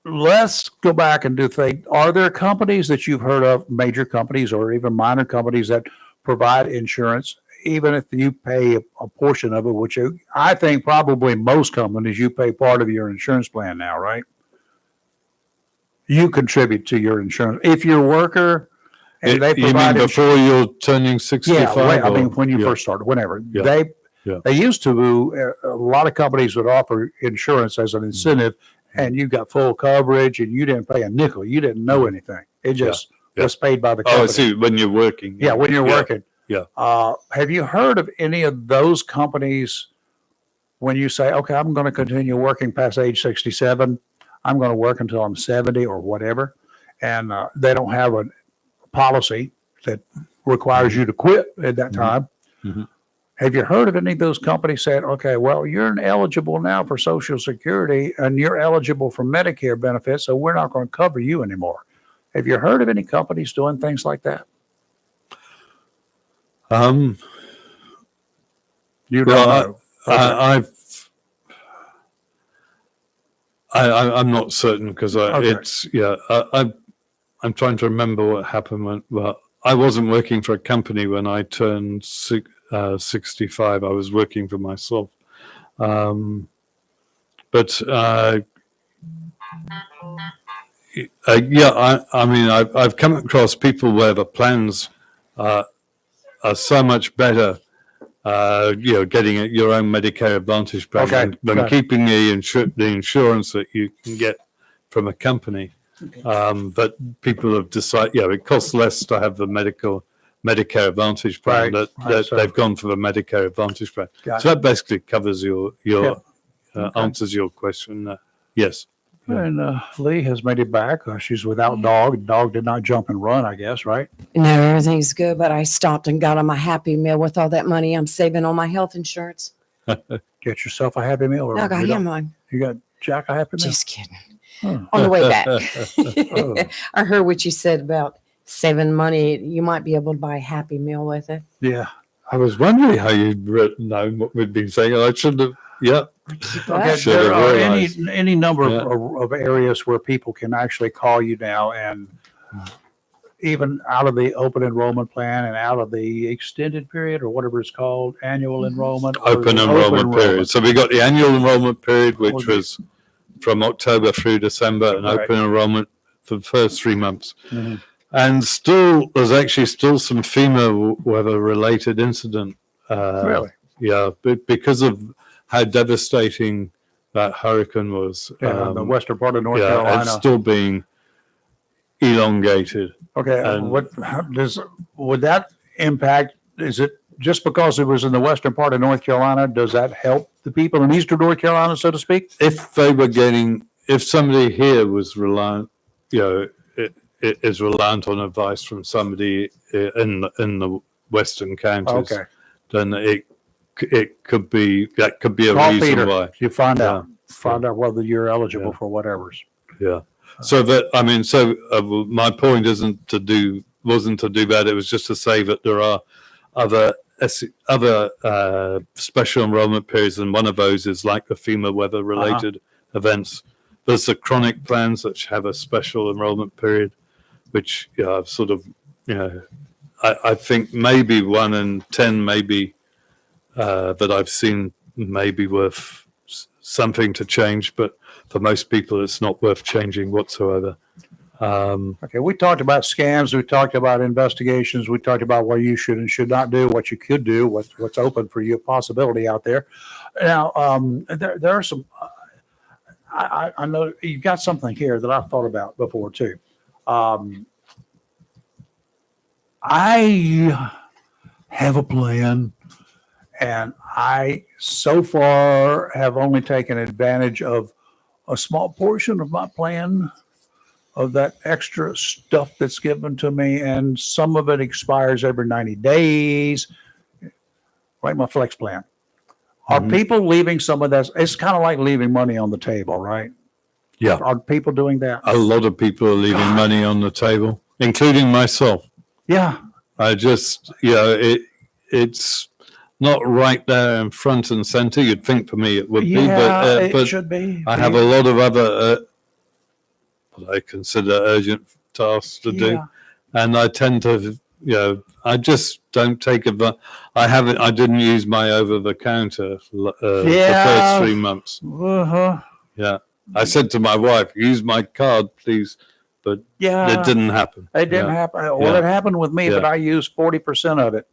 [SPEAKER 2] let's go back and think. Are there companies that you've heard of, major companies or even minor companies that provide insurance, even if you pay a portion of it, which I think probably most companies, you pay part of your insurance plan now, right? You contribute to your insurance. If your worker and they
[SPEAKER 4] You mean
[SPEAKER 2] provide
[SPEAKER 4] before you're turning 65?
[SPEAKER 2] I
[SPEAKER 4] or-
[SPEAKER 2] mean, when you
[SPEAKER 4] yeah.
[SPEAKER 2] first started, whenever
[SPEAKER 4] Yeah. Yeah.
[SPEAKER 2] they used to, a lot of companies would offer insurance as an incentive, and you got full coverage, and you didn't pay a nickel. You didn't know anything. It just
[SPEAKER 4] Yeah.
[SPEAKER 2] was paid by the
[SPEAKER 4] Oh,
[SPEAKER 2] company.
[SPEAKER 4] I see. When you're working.
[SPEAKER 2] Yeah, when you're working.
[SPEAKER 4] Yeah.
[SPEAKER 2] Have you heard of any of those companies when you say, okay, I'm going to continue working past age 67, I'm going to work until I'm 70 or whatever, and they don't have a policy that requires you to quit at that time?
[SPEAKER 4] Mhm.
[SPEAKER 2] Have you heard of any of those companies saying, okay, well, you're eligible now for Social Security and you're eligible for Medicare benefits, so we're not going to cover you anymore? Have you heard of any companies doing things like that? You don't know. Okay.
[SPEAKER 4] I'm not certain because
[SPEAKER 2] Okay.
[SPEAKER 4] I'm trying to remember what happened when. Well, I wasn't working for a company when I turned 65. I was working for myself. I mean, I've come across people where the plans are so much better. Getting your own Medicare Advantage plan than keeping the insurance that you can get from a company. But people have decided, it costs less to have the Medicare Advantage plan. That they've gone for the Medicare Advantage plan. So that basically covers your answers your question. Yes. Yeah.
[SPEAKER 2] And Lee has made it back. She's without dog. Dog did not jump and run, I guess, right?
[SPEAKER 1] No, everything's good, but I stopped and got on my Happy Meal with all that money I'm saving on my health insurance.
[SPEAKER 2] Get yourself a Happy Meal. Or
[SPEAKER 1] No, I got him one.
[SPEAKER 2] You got Jack a Happy Meal?
[SPEAKER 1] Just kidding.
[SPEAKER 2] Oh.
[SPEAKER 1] On the way back.
[SPEAKER 2] Oh.
[SPEAKER 1] I heard what you said about saving money. You might be able to buy a Happy Meal with it.
[SPEAKER 2] Yeah.
[SPEAKER 4] I was wondering how you'd known what we'd been saying. I should have. Yeah.
[SPEAKER 2] Okay,
[SPEAKER 4] Should
[SPEAKER 2] there
[SPEAKER 4] have
[SPEAKER 2] are
[SPEAKER 4] realized.
[SPEAKER 2] any number of areas where people can actually call you now, and even out of the open enrollment plan and out of the extended period or whatever it's called, annual enrollment. or
[SPEAKER 4] Open
[SPEAKER 2] the
[SPEAKER 4] enrollment period. So we got the annual enrollment period, which
[SPEAKER 2] Okay.
[SPEAKER 4] was from October through December, and
[SPEAKER 2] Right.
[SPEAKER 4] open enrollment for the first 3 months.
[SPEAKER 2] Mhm.
[SPEAKER 4] And there's actually still some FEMA weather-related incident.
[SPEAKER 2] Really?
[SPEAKER 4] Yeah, because of how devastating that hurricane was.
[SPEAKER 2] Yeah, the western part of North
[SPEAKER 4] It's
[SPEAKER 2] Carolina.
[SPEAKER 4] still being elongated.
[SPEAKER 2] Okay,
[SPEAKER 4] and-
[SPEAKER 2] would that impact? Is it just because it was in the western part of North Carolina? Does that help the people in eastern North Carolina, so to speak?
[SPEAKER 4] If somebody here was reliant, it is reliant on advice from somebody in the western counties,
[SPEAKER 2] Okay.
[SPEAKER 4] then it could be a
[SPEAKER 2] Call
[SPEAKER 4] reason
[SPEAKER 2] Peter.
[SPEAKER 4] why.
[SPEAKER 2] You find
[SPEAKER 4] Yeah.
[SPEAKER 2] out whether you're eligible
[SPEAKER 4] Yeah.
[SPEAKER 2] for whatever's.
[SPEAKER 4] Yeah. So my point wasn't to do that. It was just to say that there are other special enrollment periods, and one of those is like the FEMA weather related events. There's the chronic plans which have a special enrollment period, which I've sort of, I think maybe 1 in 10 maybe that I've seen may be worth something to change, but for most people it's not worth changing whatsoever.
[SPEAKER 2] Okay, we talked about scams, we talked about investigations, we talked about what you should and should not do, what you could do, what's open for you, possibility out there. Now, there are some. I know you've got something here that I've thought about before too. I have a plan, and I so far have only taken advantage of a small portion of my plan, of that extra stuff that's given to me, and some of it expires every 90 days, like my flex plan. Are people leaving some of that? It's kind of like leaving money on the table, right?
[SPEAKER 4] Yeah.
[SPEAKER 2] Are people doing that?
[SPEAKER 4] A lot of people are leaving money on the table, including myself.
[SPEAKER 2] Yeah.
[SPEAKER 4] I just, it's not right there in front and center. You'd think for me it would be,
[SPEAKER 2] it
[SPEAKER 4] but
[SPEAKER 2] should be.
[SPEAKER 4] I have a lot of other what I consider urgent tasks to do, and I tend to, I just don't take it. I didn't use my over the counter the first 3 months.
[SPEAKER 2] Uh-huh.
[SPEAKER 4] Yeah, I said to my wife, "Use my card, please." but
[SPEAKER 2] Yeah.
[SPEAKER 4] it didn't happen.
[SPEAKER 2] It didn't
[SPEAKER 4] Yeah.
[SPEAKER 2] happen. Well,
[SPEAKER 4] Yeah.
[SPEAKER 2] it happened with me,
[SPEAKER 4] Yeah.
[SPEAKER 2] but I used 40% of it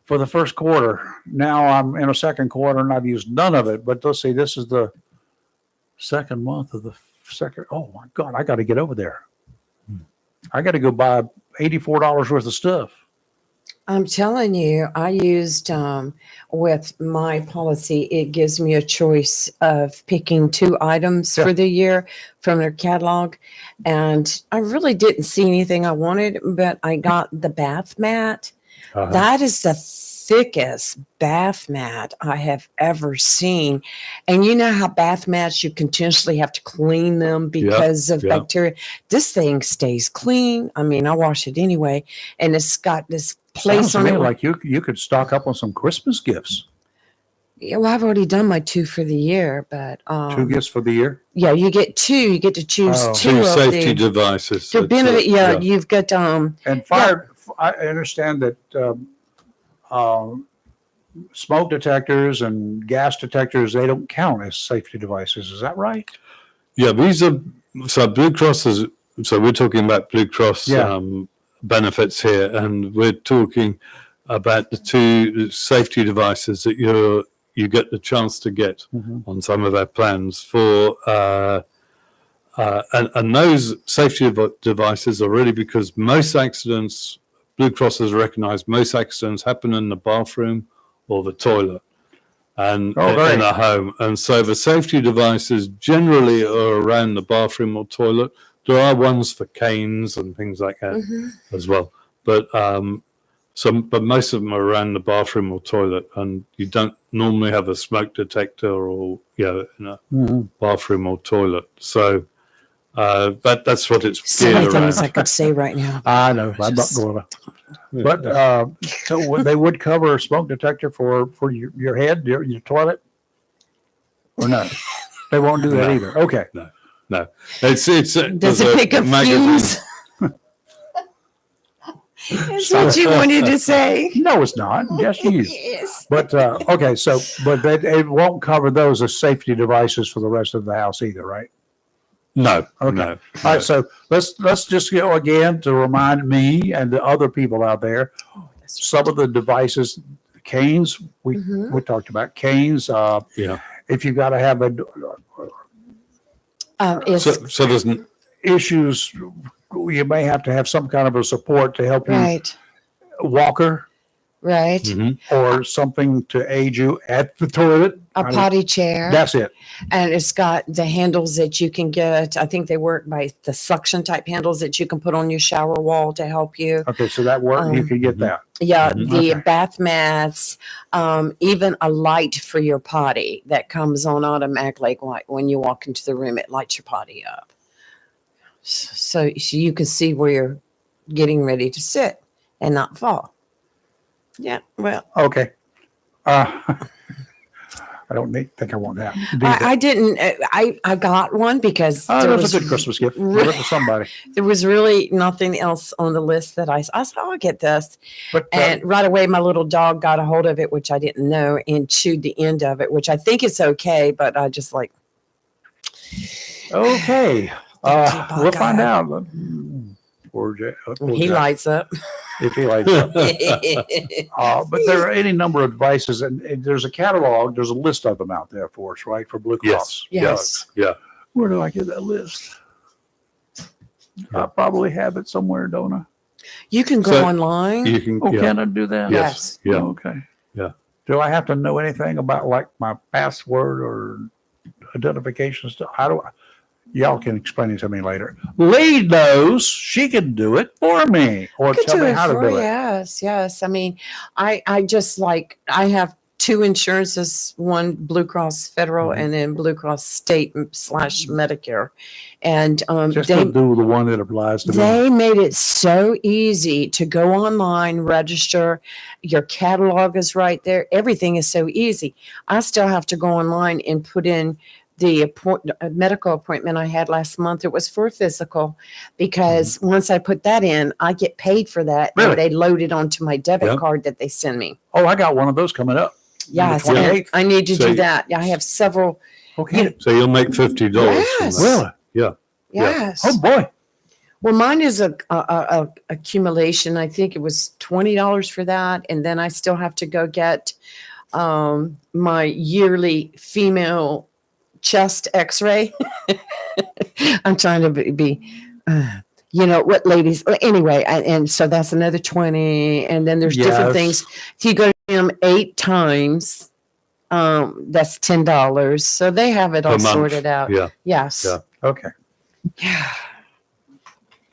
[SPEAKER 2] for the first quarter. Now I'm in a second quarter and I've used none of it. But let's see, this is the second month of the second. Oh my God, I got to get over there. I got to go buy $84 worth of stuff.
[SPEAKER 1] I'm telling you, I used with my policy, it gives me a choice of picking 2 items
[SPEAKER 2] Yeah.
[SPEAKER 1] for the year from their catalog. And I really didn't see anything I wanted, but I got the bath mat.
[SPEAKER 4] Uh-huh.
[SPEAKER 1] That is the thickest bath mat I have ever seen. And you know how bath mats, you continuously have to clean them because of
[SPEAKER 4] yeah.
[SPEAKER 1] bacteria. This thing stays clean. I mean, I wash it anyway. And it's got this place
[SPEAKER 2] Sounds to
[SPEAKER 1] on
[SPEAKER 2] me
[SPEAKER 1] it.
[SPEAKER 2] like you could stock up on some Christmas gifts.
[SPEAKER 1] Yeah, well, I've already done my 2 for the year, but
[SPEAKER 2] 2 gifts for the year.
[SPEAKER 1] yeah, you get 2. You get to choose
[SPEAKER 2] Oh.
[SPEAKER 1] 2
[SPEAKER 4] Two
[SPEAKER 1] of
[SPEAKER 4] safety
[SPEAKER 1] the
[SPEAKER 4] devices.
[SPEAKER 1] to benefit. Yeah, you've got
[SPEAKER 2] And fire. I understand that smoke detectors and gas detectors, they don't count as safety devices. Is that right?
[SPEAKER 4] Yeah, these are so Blue Cross is so we're talking about Blue Cross
[SPEAKER 2] Yeah.
[SPEAKER 4] benefits here, and we're talking about the 2 safety devices that you get the chance to get on some of our plans for, and those safety devices are really because most accidents, Blue Cross has recognized most accidents happen in the bathroom or the toilet and in a home. And so the safety devices generally are around the bathroom or toilet. There are ones for canes and things like that as well. But but most of them are around the bathroom or toilet, and you don't normally have a smoke detector or in a bathroom or toilet. So that's what it's
[SPEAKER 1] so
[SPEAKER 4] geared
[SPEAKER 1] many
[SPEAKER 4] around.
[SPEAKER 1] things I could say right now.
[SPEAKER 2] I know. I'm not going to. But so they would cover a smoke detector for your head, your toilet, or no? They won't do that either. Okay.
[SPEAKER 4] No, it's
[SPEAKER 1] Does it pick up fumes? That's what you wanted to say.
[SPEAKER 2] No, it's not. Yes, you.
[SPEAKER 1] Yes.
[SPEAKER 2] But okay, so but it won't cover those as safety devices for the rest of the house either, right?
[SPEAKER 4] No.
[SPEAKER 2] Okay.
[SPEAKER 4] No.
[SPEAKER 2] All right, so let's just go again to remind me and the other people out there some of the devices, canes. We talked about canes.
[SPEAKER 4] Yeah.
[SPEAKER 2] If you've got to have
[SPEAKER 4] So there's
[SPEAKER 2] issues, you may have to have some kind of a support to help you.
[SPEAKER 1] Right.
[SPEAKER 2] Walker.
[SPEAKER 1] Right.
[SPEAKER 2] Or something to aid you at the toilet.
[SPEAKER 1] A potty chair.
[SPEAKER 2] That's it.
[SPEAKER 1] And it's got the handles that you can get. I think they work by the suction type handles that you can put on your shower wall to help you.
[SPEAKER 2] Okay, so that works. You can get that.
[SPEAKER 1] Yeah, the bath mats, even a light for your potty that comes on automatically. Like when you walk into the room, it lights your potty up. So you can see where you're getting ready to sit and not fall. Yeah, well.
[SPEAKER 2] Okay. I don't think I want that.
[SPEAKER 1] I didn't. I got one because
[SPEAKER 2] there was a good Christmas gift for somebody.
[SPEAKER 1] There was really nothing else on the list that I said, I'll get this.
[SPEAKER 2] But
[SPEAKER 1] and right away, my little dog got a hold of it, which I didn't know, and chewed the end of it, which I think is okay, but I just like.
[SPEAKER 2] Okay. We'll find out. Poor
[SPEAKER 1] he
[SPEAKER 2] Jack.
[SPEAKER 1] lights up.
[SPEAKER 2] If he lights up. But there are any number of devices, and there's a catalog. There's a list of them out there for us, right? For Blue Cross.
[SPEAKER 1] Yes.
[SPEAKER 4] Yeah.
[SPEAKER 2] Where do I get that list? I probably have it somewhere, don't I?
[SPEAKER 1] You can go online.
[SPEAKER 4] You can.
[SPEAKER 2] Can I do that?
[SPEAKER 1] Yes.
[SPEAKER 4] Yeah.
[SPEAKER 2] Okay.
[SPEAKER 4] Yeah.
[SPEAKER 2] Do I have to know anything about like my password or identification stuff? How do I? Y'all can explain it to me later. Lee knows. She can do it for me, or tell me how to do it.
[SPEAKER 1] Yes. I mean, I just like, I have 2 insurances, one Blue Cross Federal and then Blue Cross State / Medicare. And
[SPEAKER 2] Just to do the one that applies to me.
[SPEAKER 1] They made it so easy to go online, register. Your catalog is right there. Everything is so easy. I still have to go online and put in the medical appointment I had last month. It was for a physical, because once I put that in, I get paid for that.
[SPEAKER 2] Really?
[SPEAKER 1] And they load it onto my debit card that they send me.
[SPEAKER 2] Oh, I got one of those coming up.
[SPEAKER 1] Yes,
[SPEAKER 2] The 28th.
[SPEAKER 1] I need to
[SPEAKER 4] So
[SPEAKER 1] do that. I have several.
[SPEAKER 2] Okay.
[SPEAKER 4] So you'll make $50.
[SPEAKER 1] Yes.
[SPEAKER 4] From that.
[SPEAKER 2] Really?
[SPEAKER 4] Yeah.
[SPEAKER 1] Yes.
[SPEAKER 2] Oh boy.
[SPEAKER 1] Well, mine is a accumulation. I think it was $20 for that, and then I still have to go get my yearly female chest X-ray. I'm trying to be you know what, ladies. Anyway, and so that's another 20, and then there's different things. If you go to them 8 times, that's $10. So they have it all sorted out.
[SPEAKER 4] Yeah.
[SPEAKER 1] Yes.
[SPEAKER 4] Yeah.
[SPEAKER 2] Okay.
[SPEAKER 1] Yeah.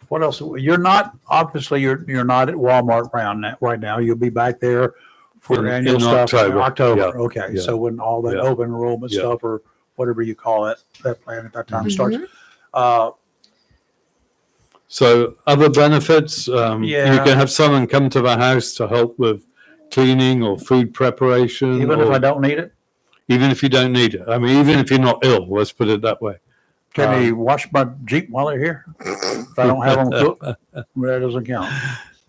[SPEAKER 2] What else? You're not you're not at Walmart right now. You'll be back there for annual
[SPEAKER 4] in
[SPEAKER 2] stuff in
[SPEAKER 4] October.
[SPEAKER 2] October.
[SPEAKER 4] Yeah.
[SPEAKER 2] Okay.
[SPEAKER 4] Yeah.
[SPEAKER 2] So when all that
[SPEAKER 4] Yeah.
[SPEAKER 2] open enrollment
[SPEAKER 4] Yeah.
[SPEAKER 2] stuff or whatever you call it, that plan at that time starts.
[SPEAKER 4] So other benefits, you
[SPEAKER 2] Yeah.
[SPEAKER 4] can have someone come to the house to help with cleaning or food preparation.
[SPEAKER 2] Even if I don't need it,
[SPEAKER 4] even if you don't need it. I mean, even if you're not ill, let's put it that way.
[SPEAKER 2] can they wash my Jeep while they're here? If I don't have them cooked, that doesn't count.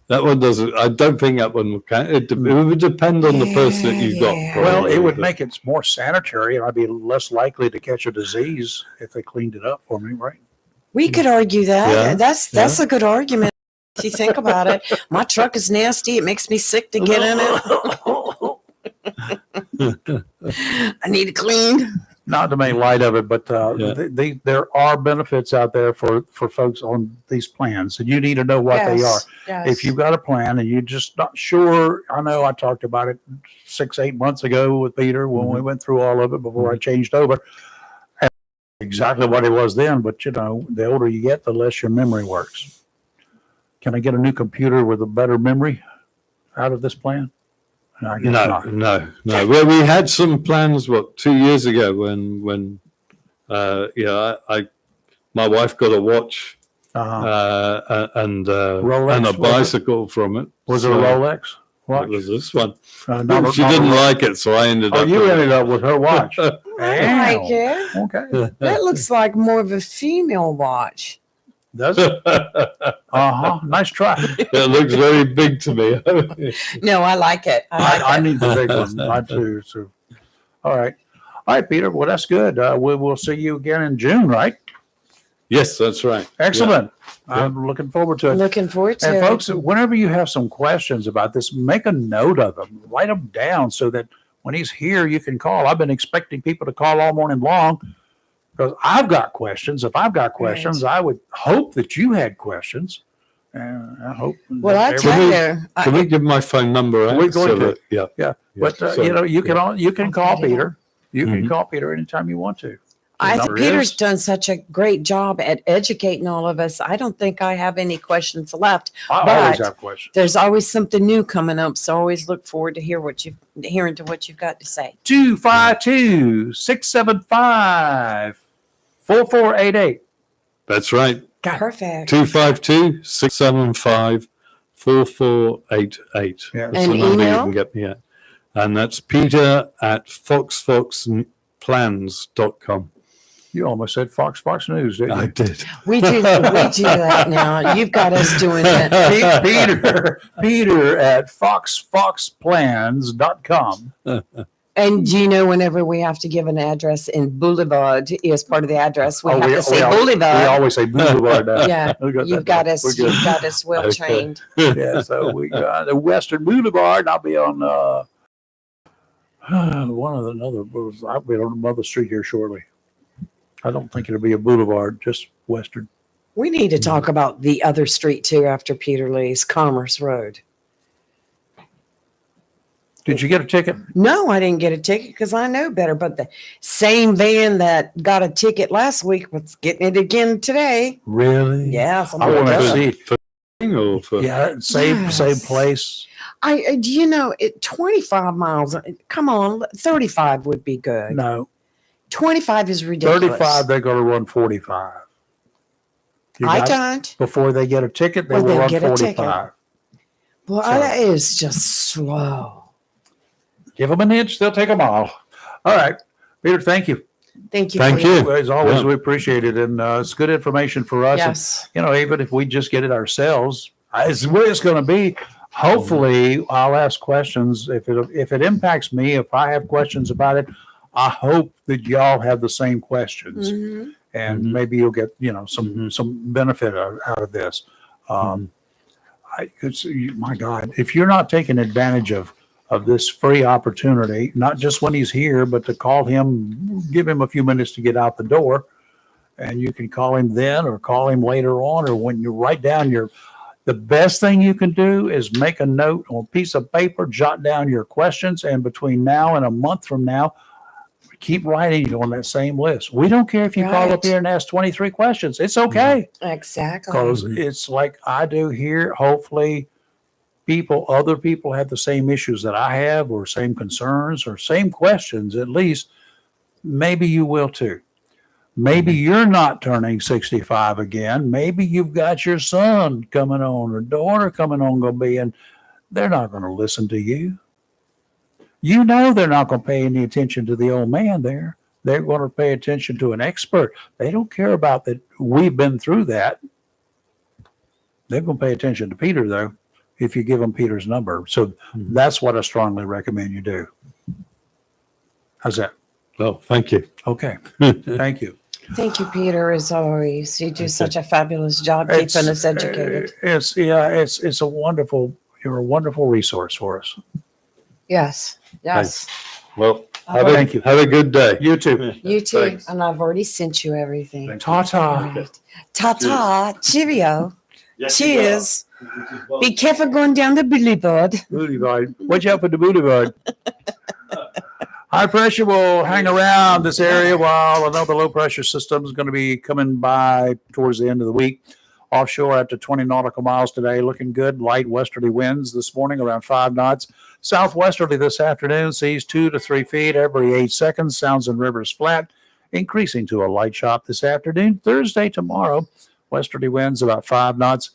[SPEAKER 4] That one doesn't. I don't think that one would count. It would depend on the person that you've got.
[SPEAKER 1] Yeah.
[SPEAKER 2] Well,
[SPEAKER 4] probably,
[SPEAKER 2] it would
[SPEAKER 4] but-
[SPEAKER 2] make it more sanitary, and I'd be less likely to catch a disease if they cleaned it up for me, right?
[SPEAKER 1] We could argue that.
[SPEAKER 4] Yeah.
[SPEAKER 1] That's a good argument. If you think about it, my truck is nasty. It makes me sick to get in it. I need it cleaned.
[SPEAKER 2] Not to make light of it, but
[SPEAKER 4] Yeah.
[SPEAKER 2] there are benefits out there for folks on these plans, and you need to know what they are.
[SPEAKER 1] Yes.
[SPEAKER 2] If you've got a plan and you're just not sure, I know I talked about it 6-8 months ago with Peter when we went through all of it before I changed over. And exactly what it was then, but you know, the older you get, the less your memory works. Can I get a new computer with a better memory out of this plan? I guess not.
[SPEAKER 4] No. Well, we had some plans, 2 years ago when my wife got a watch and
[SPEAKER 2] Rolex,
[SPEAKER 4] a bicycle from it.
[SPEAKER 2] Was it a
[SPEAKER 4] So
[SPEAKER 2] Rolex watch?
[SPEAKER 4] It was this one.
[SPEAKER 2] Not
[SPEAKER 4] She
[SPEAKER 2] a
[SPEAKER 4] didn't
[SPEAKER 2] Rolex.
[SPEAKER 4] like it, so I ended
[SPEAKER 2] Oh,
[SPEAKER 4] up.
[SPEAKER 2] you
[SPEAKER 4] with
[SPEAKER 2] ended up with her watch.
[SPEAKER 1] I like it.
[SPEAKER 2] Okay.
[SPEAKER 1] That looks like more of a female watch.
[SPEAKER 2] Does it? Nice try.
[SPEAKER 4] It looks very big to me.
[SPEAKER 1] No, I like it.
[SPEAKER 2] I need the big one. I too. So, all right. All right, Peter. Well, that's good. We will see you again in June, right?
[SPEAKER 4] Yes, that's right.
[SPEAKER 2] Excellent.
[SPEAKER 4] Yeah.
[SPEAKER 2] I'm looking forward to it.
[SPEAKER 1] Looking forward to
[SPEAKER 2] And
[SPEAKER 1] it.
[SPEAKER 2] folks, whenever you have some questions about this, make a note of them. Write them down so that when he's here, you can call. I've been expecting people to call all morning long because I've got questions. If I've got questions, I would hope that you had questions. And I hope.
[SPEAKER 1] Well, I
[SPEAKER 2] that
[SPEAKER 1] tell
[SPEAKER 2] everybody-
[SPEAKER 1] you,
[SPEAKER 4] Can we give my phone number out?
[SPEAKER 2] We're going to.
[SPEAKER 4] Yeah.
[SPEAKER 2] But
[SPEAKER 4] So,
[SPEAKER 2] you know, you can call
[SPEAKER 1] Okay.
[SPEAKER 2] Peter. You can
[SPEAKER 4] Mhm.
[SPEAKER 2] call Peter anytime you want to.
[SPEAKER 1] I
[SPEAKER 2] The
[SPEAKER 1] think
[SPEAKER 2] number
[SPEAKER 1] Peter's
[SPEAKER 2] is-
[SPEAKER 1] done such a great job at educating all of us. I don't think I have any questions left.
[SPEAKER 2] I always
[SPEAKER 1] but-
[SPEAKER 2] have questions.
[SPEAKER 1] There's always something new coming up, so always look forward to hearing what you've got to say.
[SPEAKER 2] 252-675-4488.
[SPEAKER 4] That's right.
[SPEAKER 1] Perfect.
[SPEAKER 4] 252-675-4488.
[SPEAKER 2] Yeah.
[SPEAKER 4] That's
[SPEAKER 1] And
[SPEAKER 4] the number
[SPEAKER 1] email?
[SPEAKER 4] you can get me at. And that's peter@foxfoxplans.com.
[SPEAKER 2] You almost said Fox News, didn't
[SPEAKER 4] I
[SPEAKER 2] you?
[SPEAKER 4] did.
[SPEAKER 1] We do that now. You've got us doing that.
[SPEAKER 2] Peter at foxplans.com.
[SPEAKER 1] And do you know whenever we have to give an address in Boulevard as part of the address, we have to say
[SPEAKER 2] We
[SPEAKER 1] Boulevard.
[SPEAKER 2] always say Boulevard now.
[SPEAKER 1] Yeah,
[SPEAKER 2] We got
[SPEAKER 1] you've
[SPEAKER 2] that
[SPEAKER 1] got
[SPEAKER 2] down.
[SPEAKER 1] us.
[SPEAKER 2] We're good.
[SPEAKER 1] You've got us well
[SPEAKER 4] Okay.
[SPEAKER 1] trained.
[SPEAKER 2] Yeah, so we got the Western Boulevard. I'll be on I'll be on another street here shortly. I don't think it'll be a boulevard, just Western.
[SPEAKER 1] We need to talk about the other street too after Peter Lee's Commerce Road.
[SPEAKER 2] Did you get a ticket?
[SPEAKER 1] No, I didn't get a ticket because I know better. But the same van that got a ticket last week was getting it again today.
[SPEAKER 4] Really?
[SPEAKER 1] Yeah,
[SPEAKER 2] I
[SPEAKER 1] somebody
[SPEAKER 2] want to
[SPEAKER 1] does.
[SPEAKER 2] see.
[SPEAKER 4] Or for,
[SPEAKER 2] Yeah, same
[SPEAKER 1] Yes.
[SPEAKER 2] place.
[SPEAKER 1] Do you know, 25 miles, come on, 35 would be good.
[SPEAKER 2] No,
[SPEAKER 1] 25 is ridiculous.
[SPEAKER 2] 35. They're going to run 45. You
[SPEAKER 1] I
[SPEAKER 2] got it?
[SPEAKER 1] don't.
[SPEAKER 2] Before they get a ticket, they
[SPEAKER 1] Well,
[SPEAKER 2] will
[SPEAKER 1] they'll
[SPEAKER 2] run
[SPEAKER 1] get a
[SPEAKER 2] 45.
[SPEAKER 1] Well,
[SPEAKER 2] So-
[SPEAKER 1] that is just slow.
[SPEAKER 2] Give them an inch, they'll take a mile. All right, Peter. Thank you.
[SPEAKER 1] Thank you.
[SPEAKER 4] Thank
[SPEAKER 1] for
[SPEAKER 4] you.
[SPEAKER 2] As always,
[SPEAKER 4] Yeah.
[SPEAKER 2] we appreciate it, and it's good information for us. And,
[SPEAKER 1] Yes.
[SPEAKER 2] you know, even if we just get it ourselves, it's where it's going to be. Hopefully, I'll ask questions if it impacts me. If I have questions about it, I hope that y'all have the same questions.
[SPEAKER 1] Mhm.
[SPEAKER 2] and
[SPEAKER 4] Mhm.
[SPEAKER 2] maybe you'll get, some
[SPEAKER 4] Mhm.
[SPEAKER 2] some benefit out of this. My God, if you're not taking advantage of this free opportunity, not just when he's here, but to call him, give him a few minutes to get out the door, and you can call him then or call him later on, or when you write down the best thing you can do is make a note on a piece of paper, jot down your questions, and between now and a month from now, keep writing on that same list. We don't care if you call up
[SPEAKER 1] Right.
[SPEAKER 2] here and ask 23 questions. It's okay.
[SPEAKER 1] Exactly.
[SPEAKER 2] Because
[SPEAKER 4] Mhm.
[SPEAKER 2] it's like I do here. Hopefully, other people have the same issues that I have, or same concerns, or same questions. At least, maybe you will too. Maybe you're not turning 65 again. Maybe you've got your son coming on or daughter coming on, going to be, and they're not going to listen to you. You know they're not going to pay any attention to the old man there. They're going to pay attention to an expert. They don't care about that. We've been through that. They're going to pay attention to Peter, though, if you give them Peter's number. So that's what I strongly recommend you do. How's that?
[SPEAKER 4] Well, thank you.
[SPEAKER 2] Okay. Thank you.
[SPEAKER 1] Thank you, Peter, as always. You do
[SPEAKER 4] Okay.
[SPEAKER 1] such a fabulous job keeping us educated.
[SPEAKER 2] It's a wonderful, you're a wonderful resource for us.
[SPEAKER 1] Yes. Yes.
[SPEAKER 4] Well,
[SPEAKER 2] Thank you.
[SPEAKER 4] Have a good day.
[SPEAKER 2] You too.
[SPEAKER 1] You too.
[SPEAKER 4] Thanks.
[SPEAKER 1] And I've already sent you everything.
[SPEAKER 2] Ta-ta.
[SPEAKER 1] Right. Ta-ta. Cheerio. Cheers. Be careful going down the boulevard.
[SPEAKER 2] Boulevard. Watch out for the boulevard. High pressure will hang around this area while another low pressure system is going to be coming by towards the end of the week. Offshore at to 20 nautical miles today, looking good. Light westerly winds this morning around 5 knots. Southwesterly this afternoon, seas 2 to 3 feet every 8 seconds. Sounds and rivers flat, increasing to a light chop this afternoon. Thursday, tomorrow, westerly winds about 5 knots.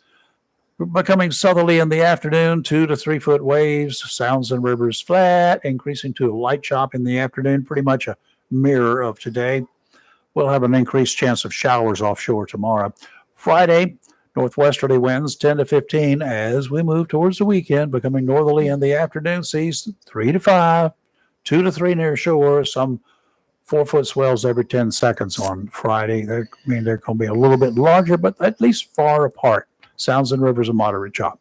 [SPEAKER 2] Becoming southerly in the afternoon, 2 to 3 foot waves, sounds and rivers flat, increasing to a light chop in the afternoon, pretty much a mirror of today. We'll have an increased chance of showers offshore tomorrow. Friday, northwesterly winds 10 to 15 as we move towards the weekend, becoming northerly in the afternoon, seas 3 to 5, 2 to 3 near shore, some 4-foot swells every 10 seconds on Friday. They're going to be a little bit larger, but at least far apart. Sounds and rivers a moderate chop.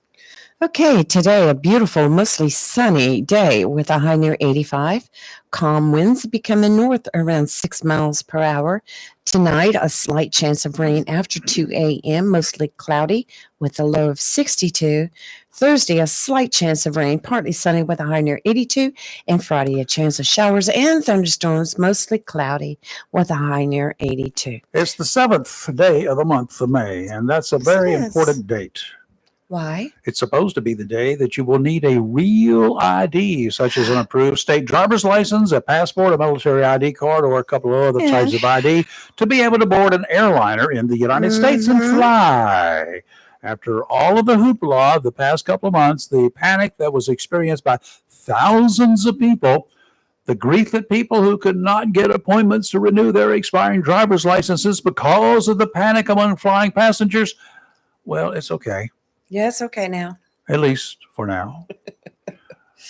[SPEAKER 1] Okay, today a beautiful, mostly sunny day with a high near 85. Calm winds becoming north around 6 miles per hour. Tonight, a slight chance of rain after 2 a.m., mostly cloudy with a low of 62. Thursday, a slight chance of rain, partly sunny with a high near 82. And Friday, a chance of showers and thunderstorms, mostly cloudy with a high near 82.
[SPEAKER 2] It's the 7th day of the month of May, and that's a very
[SPEAKER 1] Yes.
[SPEAKER 2] important date.
[SPEAKER 1] Why?
[SPEAKER 2] It's supposed to be the day that you will need a real ID, such as an approved state driver's license, a passport, a military ID card, or a couple of other types of ID to be able to board an airliner in the United States and fly. After all of the hoopla of the past couple of months, the panic that was experienced by thousands of people, the grief that people who could not get appointments to renew their expiring driver's licenses because of the panic among flying passengers, well, it's okay.
[SPEAKER 1] Yes, okay now.
[SPEAKER 2] At least for now.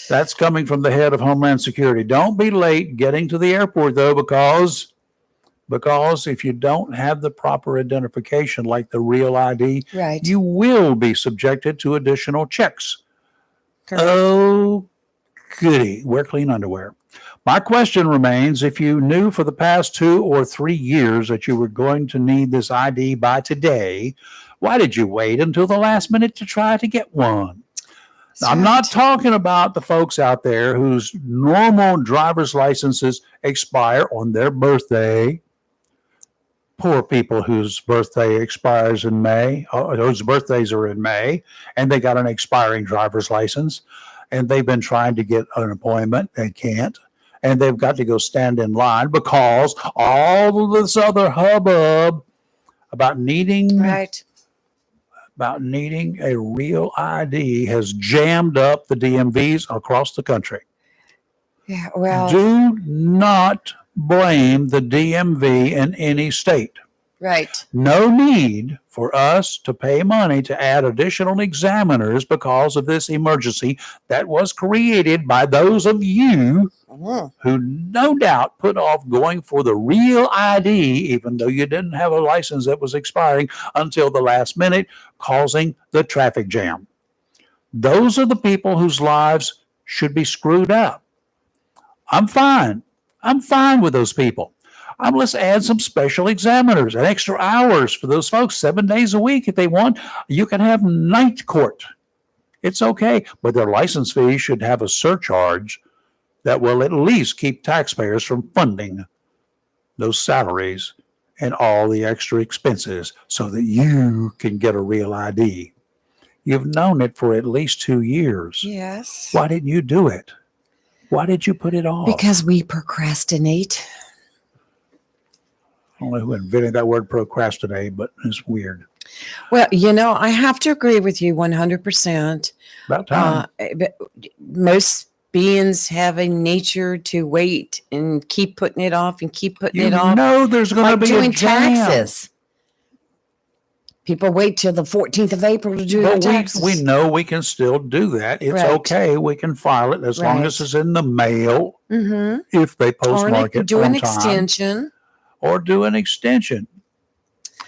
[SPEAKER 2] That's coming from the head of Homeland Security. Don't be late getting to the airport, though, because if you don't have the proper identification, like the real ID,
[SPEAKER 1] Right.
[SPEAKER 2] you will be subjected to additional checks.
[SPEAKER 1] Correct.
[SPEAKER 2] Oh, goody. Wear clean underwear. My question remains, if you knew for the past 2 or 3 years that you were going to need this ID by today, why did you wait until the last minute to try to get one?
[SPEAKER 1] That's
[SPEAKER 2] I'm
[SPEAKER 1] right.
[SPEAKER 2] not talking about the folks out there whose normal driver's licenses expire on their birthday. Poor people whose birthday expires in May, whose birthdays are in May, and they got an expiring driver's license, and they've been trying to get an appointment and can't. And they've got to go stand in line because all of this other hubbub about needing
[SPEAKER 1] Right.
[SPEAKER 2] a real ID has jammed up the DMVs across the country.
[SPEAKER 1] Yeah, well,
[SPEAKER 2] Do not blame the DMV in any state.
[SPEAKER 1] Right.
[SPEAKER 2] No need for us to pay money to add additional examiners because of this emergency that was created by those of you who no doubt put off going for the real ID, even though you didn't have a license that was expiring until the last minute, causing the traffic jam. Those are the people whose lives should be screwed up. I'm fine. I'm fine with those people. Let's add some special examiners and extra hours for those folks, 7 days a week if they want. You can have night court. It's okay, but their license fee should have a surcharge that will at least keep taxpayers from funding those salaries and all the extra expenses so that you can get a real ID. You've known it for at least 2 years.
[SPEAKER 1] Yes.
[SPEAKER 2] Why didn't you do it? Why did you put it off?
[SPEAKER 1] Because we procrastinate.
[SPEAKER 2] I don't know who invented that word procrastinate, but it's weird.
[SPEAKER 1] Well, I have to agree with you 100%.
[SPEAKER 2] About time.
[SPEAKER 1] But most beings have a nature to wait and keep putting it off and keep putting it off.
[SPEAKER 2] There's going to be
[SPEAKER 1] doing
[SPEAKER 2] a jam.
[SPEAKER 1] taxes. People wait till the 14th of April to do their taxes.
[SPEAKER 2] We know we can still do that. It's okay. We can file it as long as it's in the mail.
[SPEAKER 1] Mm-hmm.
[SPEAKER 2] If they postmark it
[SPEAKER 1] do
[SPEAKER 2] on
[SPEAKER 1] an
[SPEAKER 2] time.
[SPEAKER 1] extension.
[SPEAKER 2] Or do an extension.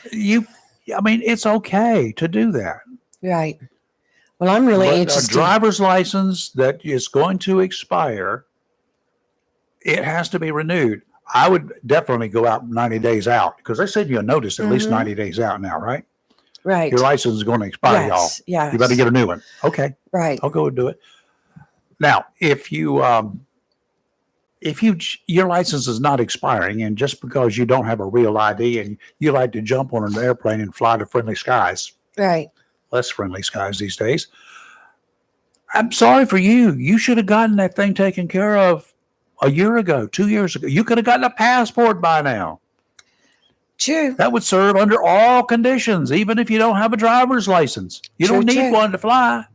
[SPEAKER 2] It's okay to do that.
[SPEAKER 1] Right. Well, I'm really
[SPEAKER 2] But
[SPEAKER 1] interested.
[SPEAKER 2] a driver's license that is going to expire, it has to be renewed. I would definitely go out 90 days out because they said you'll notice at least 90 days out now, right?
[SPEAKER 1] Right.
[SPEAKER 2] Your license is going to expire, y'all.
[SPEAKER 1] Yes.
[SPEAKER 2] You better get a new one. Okay.
[SPEAKER 1] Right.
[SPEAKER 2] I'll go and do it. Now, if your license is not expiring and just because you don't have a real ID and you like to jump on an airplane and fly to friendly skies,
[SPEAKER 1] Right.
[SPEAKER 2] less friendly skies these days, I'm sorry for you. You should have gotten that thing taken care of a year ago, 2 years ago. You could have gotten a passport by now.
[SPEAKER 1] True.
[SPEAKER 2] That would serve under all conditions, even if you don't have a driver's license. You don't need one to fly.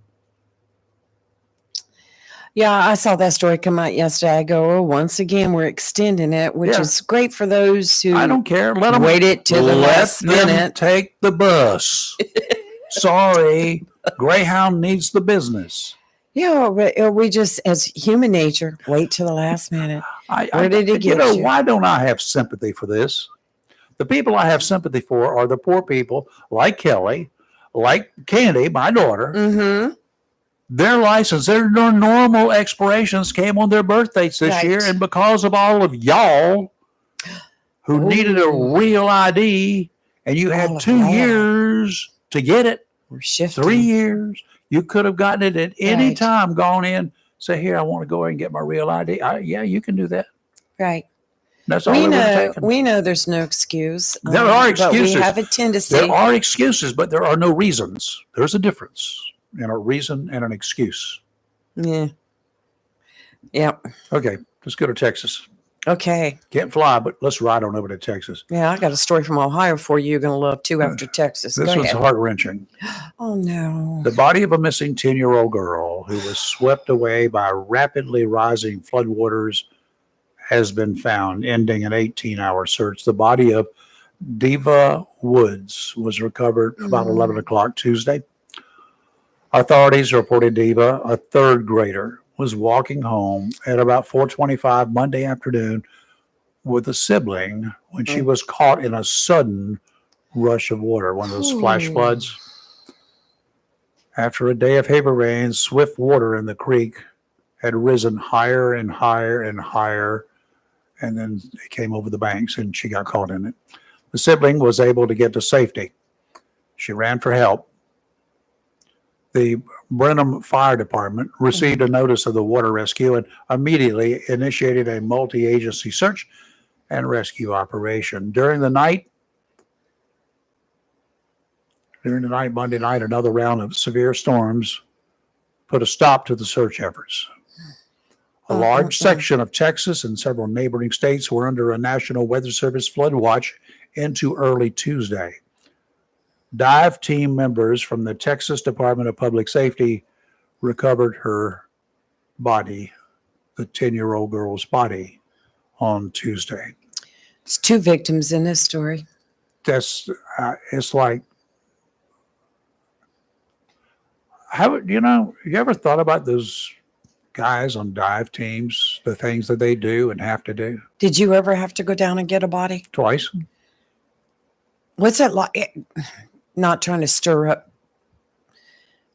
[SPEAKER 1] Yeah, I saw that story come out yesterday. I go, once again, we're extending it, which is great for those who
[SPEAKER 2] I don't care. Let them
[SPEAKER 1] wait it till the last minute.
[SPEAKER 2] Take the bus. Sorry, Greyhound needs the business.
[SPEAKER 1] Yeah, we just, as human nature, wait till the last minute. Where did it get you?
[SPEAKER 2] Why don't I have sympathy for this? The people I have sympathy for are the poor people like Kelly, like Candy, my daughter.
[SPEAKER 1] Mm-hmm.
[SPEAKER 2] Their license, their normal expirations came on their birthdays this year. And because of all of y'all who needed a real ID and you had 2 years to get it,
[SPEAKER 1] we're shifting.
[SPEAKER 2] 3 years, you could have gotten it at any time, gone in, say, here, I want to go ahead and get my real ID. Yeah, you can do that.
[SPEAKER 1] Right.
[SPEAKER 2] That's all
[SPEAKER 1] we know there's no excuse.
[SPEAKER 2] There are excuses.
[SPEAKER 1] But we have a tendency.
[SPEAKER 2] There are excuses, but there are no reasons. There's a difference in a reason and an excuse.
[SPEAKER 1] Yeah. Yep.
[SPEAKER 2] Okay, let's go to Texas.
[SPEAKER 1] Okay.
[SPEAKER 2] Can't fly, but let's ride on over to Texas.
[SPEAKER 1] Yeah, I got a story from Ohio for you. You're going to love too after Texas.
[SPEAKER 2] This one's heart-wrenching.
[SPEAKER 1] Oh, no.
[SPEAKER 2] The body of a missing 10-year-old girl who was swept away by rapidly rising floodwaters has been found, ending an 18-hour search. The body of Diva Woods was recovered about 11 o'clock Tuesday. Authorities reported Diva, a third grader, was walking home at about 4:25 Monday afternoon with a sibling when she was caught in a sudden rush of water, one of those flash floods. After a day of heavy rain, swift water in the creek had risen higher and higher and higher, and then it came over the banks and she got caught in it. The sibling was able to get to safety. She ran for help. The Brenham Fire Department received a notice of the water rescue and immediately initiated a multi-agency search and rescue operation. During the night, Monday night, another round of severe storms put a stop to the search efforts. A large section of Texas and several neighboring states were under a National Weather Service flood watch into early Tuesday. Dive team members from the Texas Department of Public Safety recovered her body, the 10-year-old girl's body, on Tuesday.
[SPEAKER 1] There's 2 victims in this story.
[SPEAKER 2] That's it's like, how you ever thought about those guys on dive teams, the things that they do and have to do?
[SPEAKER 1] Did you ever have to go down and get a body?
[SPEAKER 2] Twice.
[SPEAKER 1] What's that like? Not trying to stir up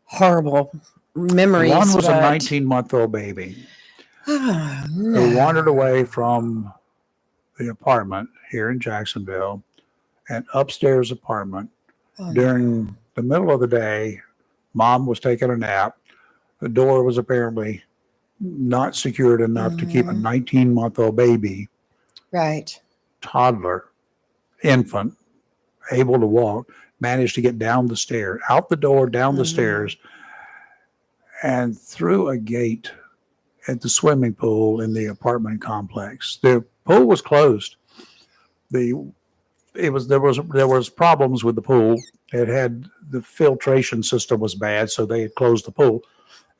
[SPEAKER 1] horrible memories.
[SPEAKER 2] One was a
[SPEAKER 1] but-
[SPEAKER 2] 19-month-old baby
[SPEAKER 1] Oh,
[SPEAKER 2] who
[SPEAKER 1] no.
[SPEAKER 2] wandered away from the apartment here in Jacksonville, an upstairs apartment.
[SPEAKER 1] Oh,
[SPEAKER 2] During the middle of the day, mom was taking a nap. The door was apparently not secured enough to keep a 19-month-old baby,
[SPEAKER 1] right.
[SPEAKER 2] toddler, infant, able to walk, managed to get down the stair, out the door, down the stairs, and through a gate at the swimming pool in the apartment complex. The pool was closed. There was problems with the pool. It had the filtration system was bad, so they had closed the pool,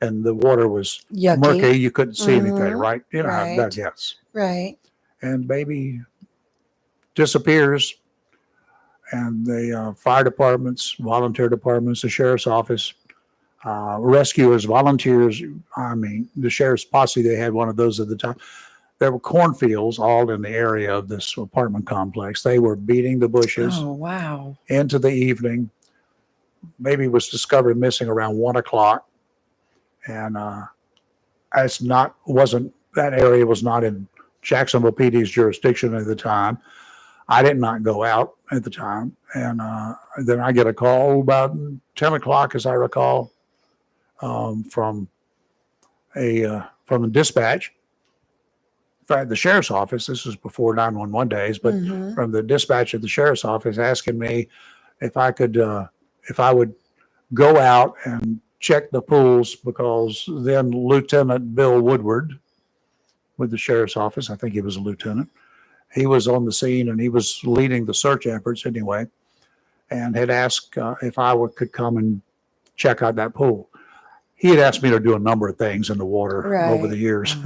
[SPEAKER 2] and the water was
[SPEAKER 1] Yucky.
[SPEAKER 2] murky. You couldn't see anything,
[SPEAKER 1] Mhm.
[SPEAKER 2] right? You know how
[SPEAKER 1] Right.
[SPEAKER 2] that gets.
[SPEAKER 1] Right.
[SPEAKER 2] And baby disappears, and the fire departments, volunteer departments, the sheriff's office, rescuers, volunteers. I mean, the sheriff's posse, they had one of those at the time. There were cornfields all in the area of this apartment complex. They were beating the bushes
[SPEAKER 1] Oh, wow.
[SPEAKER 2] into the evening. Baby was discovered missing around 1 o'clock. And that area was not in Jacksonville PD's jurisdiction at the time. I did not go out at the time. And then I get a call about 10 o'clock, as I recall, from the dispatch. In fact, the sheriff's office, this was before 911 days, but from the dispatch at the sheriff's office asking me if I would go out and check the pools, because then Lieutenant Bill Woodward with the sheriff's office, I think he was a lieutenant, he was on the scene and he was leading the search efforts anyway, and had asked if I could come and check out that pool. He had asked me to do a number of things in the water over the years.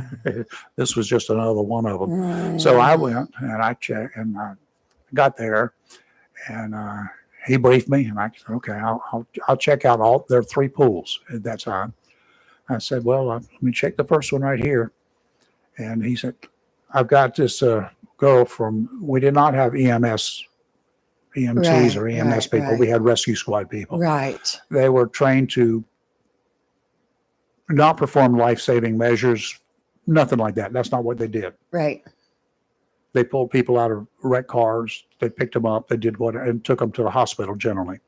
[SPEAKER 2] This was just another one of them. So I went and I checked, and I got there, and he briefed me, and I said, okay, I'll check out all. There are 3 pools at that time. I said, well, let me check the first one right here. And he said, I've got this girl we did not have EMTs or EMS people.
[SPEAKER 1] Right.
[SPEAKER 2] We had rescue squad people.
[SPEAKER 1] Right.
[SPEAKER 2] They were trained to not perform life-saving measures, nothing like that. That's not what they did.
[SPEAKER 1] Right.
[SPEAKER 2] They pulled people out of wrecked cars. They picked them up. They did and took them to the hospital generally.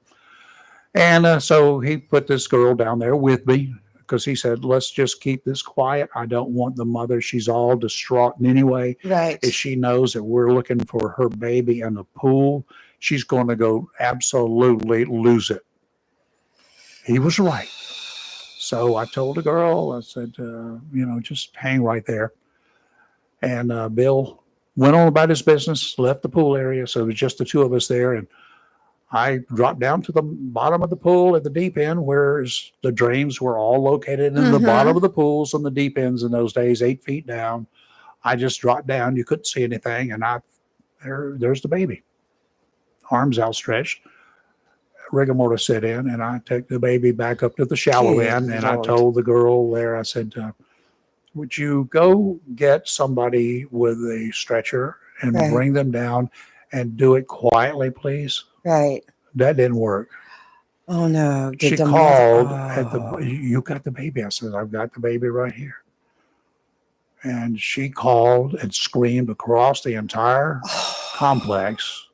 [SPEAKER 2] And so he put this girl down there with me, because he said, let's just keep this quiet. I don't want the mother. She's all distraught anyway.
[SPEAKER 1] Right.
[SPEAKER 2] If she knows that we're looking for her baby in the pool, she's going to go absolutely lose it. He was right. So I told the girl, I said, just hang right there. And Bill went on about his business, left the pool area. So it was just the 2 of us there. And I dropped down to the bottom of the pool at the deep end, where the drains were all located in the bottom of the pools and the deep ends in those days, 8 feet down. I just dropped down. You couldn't see anything. And there's the baby, arms outstretched. Rigor mortis set in, and I took the baby back up to the shallow end, and I told the girl there, I said, would you go get somebody with a stretcher and bring them down and do it quietly, please?
[SPEAKER 1] Right.
[SPEAKER 2] That didn't work.
[SPEAKER 1] Oh, no.
[SPEAKER 2] She called you got the baby. I said, I've got the baby right here. And she called and screamed across the entire complex.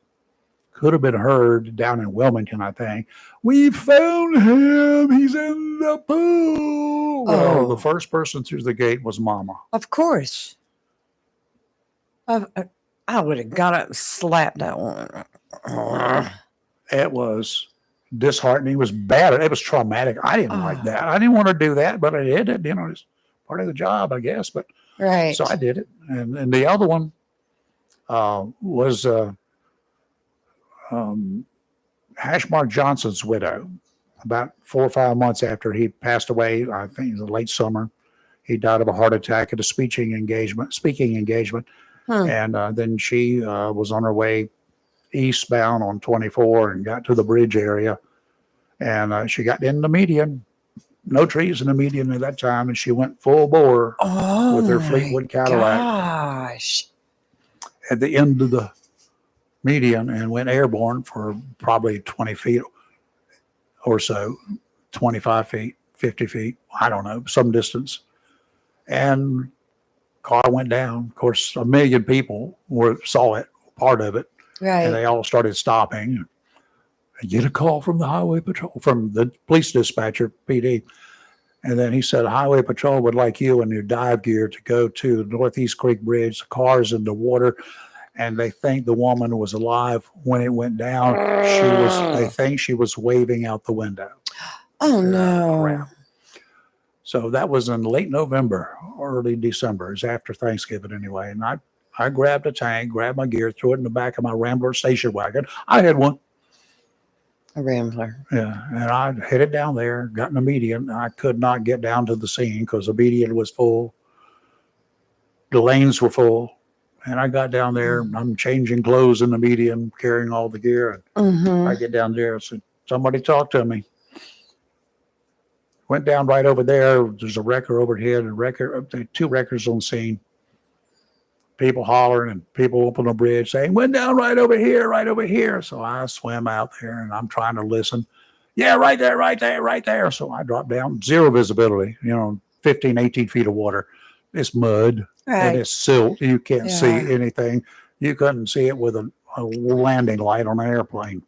[SPEAKER 2] Could have been heard down in Wilmington, I think. We found him. He's in the pool. Well, the first person through the gate was Mama.
[SPEAKER 1] Of course. I would have got up and slapped that one.
[SPEAKER 2] It was disheartening. It was bad. It was traumatic. I didn't like that. I didn't want to do that, but I did it. It's part of the job, I guess. But
[SPEAKER 1] right.
[SPEAKER 2] So I did it. And the other one was Hashmark Johnson's widow. About 4 or 5 months after he passed away, I think it was late summer, he died of a heart attack at a speaking engagement. And then she was on her way eastbound on 24 and got to the bridge area. And she got in the median. No trees in the median at that time, and she went full bore with her Fleetwood Cadillac
[SPEAKER 1] Gosh.
[SPEAKER 2] at the end of the median and went airborne for probably 20 feet or so, 25 feet, 50 feet, I don't know, some distance. And car went down. Of course, a million people saw it, part of it, and they all started stopping. I get a call from the highway patrol, from the police dispatcher, PD. And then he said, highway patrol would like you and your dive gear to go to the Northeast Creek Bridge. The car's in the water, and they think the woman was alive when it went down. They think she was waving out the window.
[SPEAKER 1] Oh, no.
[SPEAKER 2] Around. So that was in late November, early December. It was after Thanksgiving anyway. And I grabbed a tank, grabbed my gear, threw it in the back of my Rambler station wagon. I had one.
[SPEAKER 1] A Rambler.
[SPEAKER 2] Yeah, and I headed down there, got in the median. I could not get down to the scene because the median was full. The lanes were full. And I got down there. I'm changing clothes in the median, carrying all the gear. And I get down there and said, somebody talk to me. Went down right over there. There's a wrecker overhead, two wreckers on scene. People hollering and people up on the bridge saying, went down right over here, right over here. So I swim out there and I'm trying to listen. Yeah, right there, right there, right there. So I dropped down, zero visibility, 15, 18 feet of water. It's mud and it's silt. You can't see anything. You couldn't see it with a landing light on an airplane.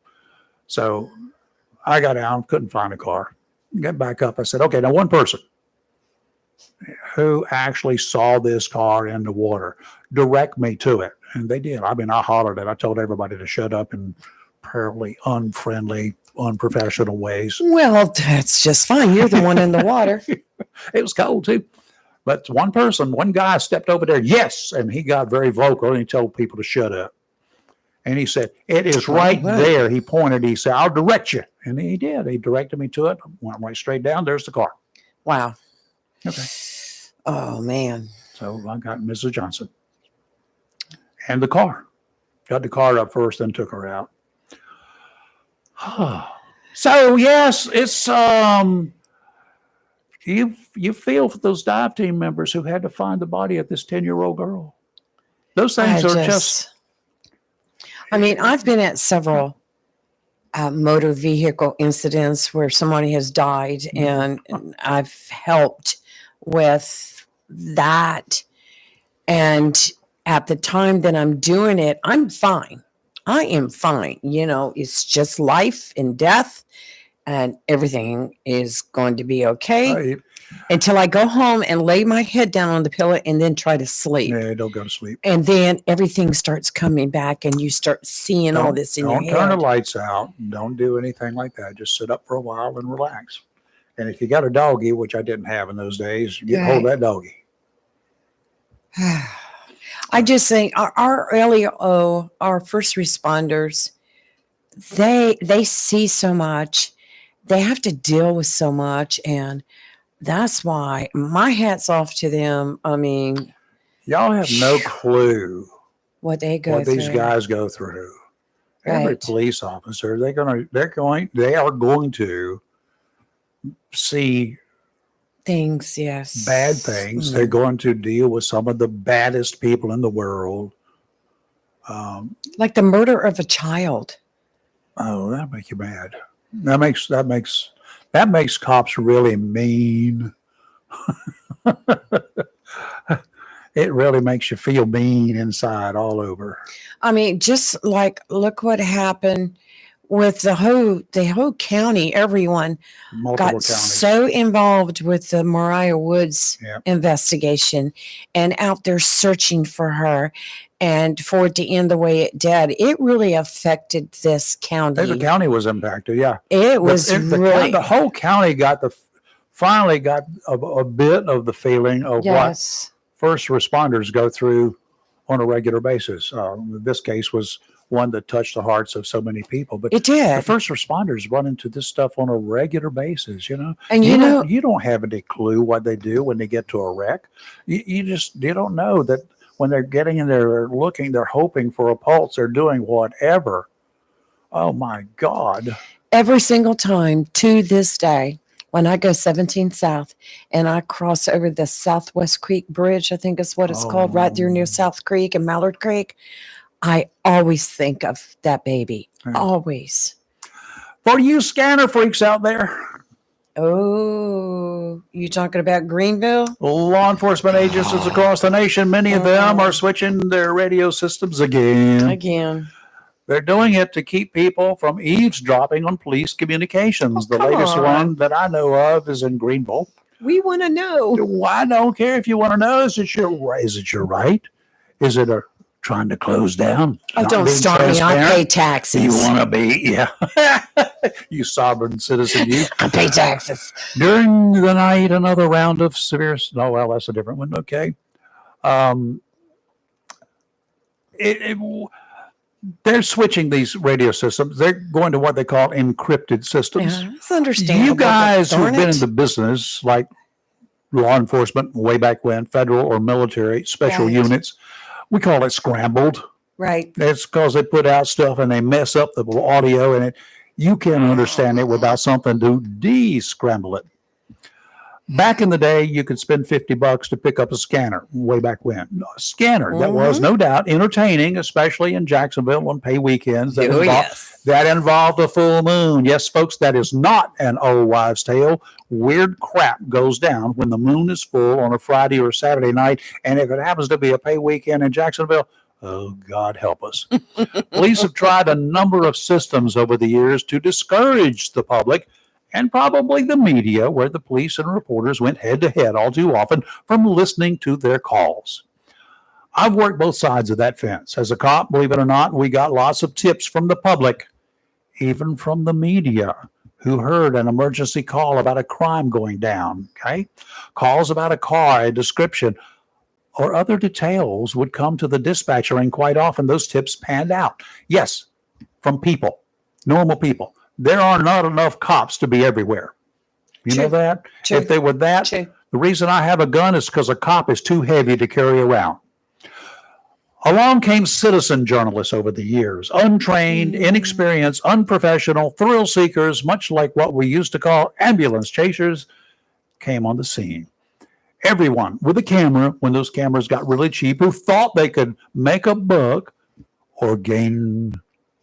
[SPEAKER 2] So I got down, couldn't find a car. Get back up. I said, okay, now one person who actually saw this car in the water, direct me to it. And they did. I mean, I hollered it. I told everybody to shut up in apparently unfriendly, unprofessional ways.
[SPEAKER 1] Well, that's just fine. You're the one in the water.
[SPEAKER 2] It was cold too. But one guy stepped over there. Yes. And he got very vocal and he told people to shut up. And he said, it is right there. He pointed. He said, I'll direct you. And he did. He directed me to it. Went right straight down. There's the car.
[SPEAKER 1] Wow.
[SPEAKER 2] Okay.
[SPEAKER 1] Oh, man.
[SPEAKER 2] So I got Mrs. Johnson and the car. Got the car up first, then took her out. So yes, it's you feel for those dive team members who had to find the body of this 10-year-old girl. Those things are just.
[SPEAKER 1] I mean, I've been at several motor vehicle incidents where somebody has died, and I've helped with that. And at the time that I'm doing it, I'm fine. I am fine. It's just life and death, and everything is going to be okay.
[SPEAKER 2] Right.
[SPEAKER 1] Until I go home and lay my head down on the pillow and then try to sleep.
[SPEAKER 2] Yeah, don't go to sleep.
[SPEAKER 1] And then everything starts coming back and you start seeing all this in your head.
[SPEAKER 2] Don't turn the lights out. Don't do anything like that. Just sit up for a while and relax. And if you got a doggy, which I didn't have in those days, get hold of that doggy.
[SPEAKER 1] I just think our LEO, our first responders, they see so much. They have to deal with so much, and that's why my hat's off to them. I mean,
[SPEAKER 2] y'all have no clue
[SPEAKER 1] what they go
[SPEAKER 2] what
[SPEAKER 1] through.
[SPEAKER 2] These guys go through.
[SPEAKER 1] Right.
[SPEAKER 2] Every police officer, they are going to see
[SPEAKER 1] things, yes,
[SPEAKER 2] bad things. They're going to deal with some of the baddest people in the world.
[SPEAKER 1] Like the murder of a child.
[SPEAKER 2] Oh, that makes you mad. That makes cops really mean. It really makes you feel mean inside all over.
[SPEAKER 1] I mean, just like, look what happened with the whole county. Everyone
[SPEAKER 2] Multiple
[SPEAKER 1] got
[SPEAKER 2] counties.
[SPEAKER 1] so involved with the Mariah Woods investigation and out there searching for her. And for it to end the way it did, it really affected this county.
[SPEAKER 2] The county was impacted, yeah.
[SPEAKER 1] It was really...
[SPEAKER 2] The whole county finally got a bit of the feeling of what first responders go through on a regular basis. This case was one that touched the hearts of so many people. But
[SPEAKER 1] it did.
[SPEAKER 2] The first responders run into this stuff on a regular basis,
[SPEAKER 1] And
[SPEAKER 2] you don't have any clue what they do when they get to a wreck. You don't know that when they're getting in there, they're hoping for a pulse, they're doing whatever Oh my God.
[SPEAKER 1] Every single time to this day, when I go 17 South and I cross over the Southwest Creek Bridge, I think is what it's called, right there near South Creek and Mallard Creek, I always think of that baby.
[SPEAKER 2] Yeah.
[SPEAKER 1] Always.
[SPEAKER 2] For you scanner freaks out there,
[SPEAKER 1] Oh, you talking about Greenville?
[SPEAKER 2] law enforcement agencies across the nation, many of them are switching their radio systems again.
[SPEAKER 1] Again.
[SPEAKER 2] They're doing it to keep people from eavesdropping on police communications.
[SPEAKER 1] Oh,
[SPEAKER 2] the latest
[SPEAKER 1] come on.
[SPEAKER 2] one that I know of is in Greenville.
[SPEAKER 1] We want to know.
[SPEAKER 2] Well, I don't care if you want to know. Is it your right? Is it trying to close down?
[SPEAKER 1] Oh,
[SPEAKER 2] Not
[SPEAKER 1] don't
[SPEAKER 2] being
[SPEAKER 1] start me. I
[SPEAKER 2] transparent?
[SPEAKER 1] pay taxes.
[SPEAKER 2] You want to be, yeah. You sovereign citizen, you.
[SPEAKER 1] I pay taxes.
[SPEAKER 2] During the night, another round of severe. Oh, well, that's a different one. Okay. They're switching these radio systems. They're going to what they call encrypted systems.
[SPEAKER 1] Yeah, it's understandable.
[SPEAKER 2] You guys who've
[SPEAKER 1] darn
[SPEAKER 2] been
[SPEAKER 1] it.
[SPEAKER 2] in the business, like law enforcement way back when, federal or military, special
[SPEAKER 1] Right.
[SPEAKER 2] units, we call it scrambled.
[SPEAKER 1] Right.
[SPEAKER 2] It's because they put out stuff and they mess up the audio, and you can't understand it without something to de-scramble it. Back in the day, you could spend $50 to pick up a scanner way back when. A scanner that was no doubt entertaining, especially in Jacksonville on pay weekends. That involved a full moon. Yes, folks, that is not an old wives' tale. Weird crap goes down when the moon is full on a Friday or Saturday night. And if it happens to be a pay weekend in Jacksonville, oh, God help us. Police have tried a number of systems over the years to discourage the public and probably the media, where the police and reporters went head to head all too often, from listening to their calls. I've worked both sides of that fence. As a cop, believe it or not, we got lots of tips from the public, even from the media, who heard an emergency call about a crime going down, okay? Calls about a car, a description, or other details would come to the dispatcher, and quite often those tips panned out. Yes, from people, normal people. There are not enough cops to be everywhere. You know that?
[SPEAKER 1] True.
[SPEAKER 2] If they were that,
[SPEAKER 1] True.
[SPEAKER 2] the reason I have a gun is because a cop is too heavy to carry around. Along came citizen journalists over the years, untrained, inexperienced, unprofessional, thrill seekers, much like what we used to call ambulance chasers, came on the scene. Everyone with a camera, when those cameras got really cheap, who thought they could make a buck or gain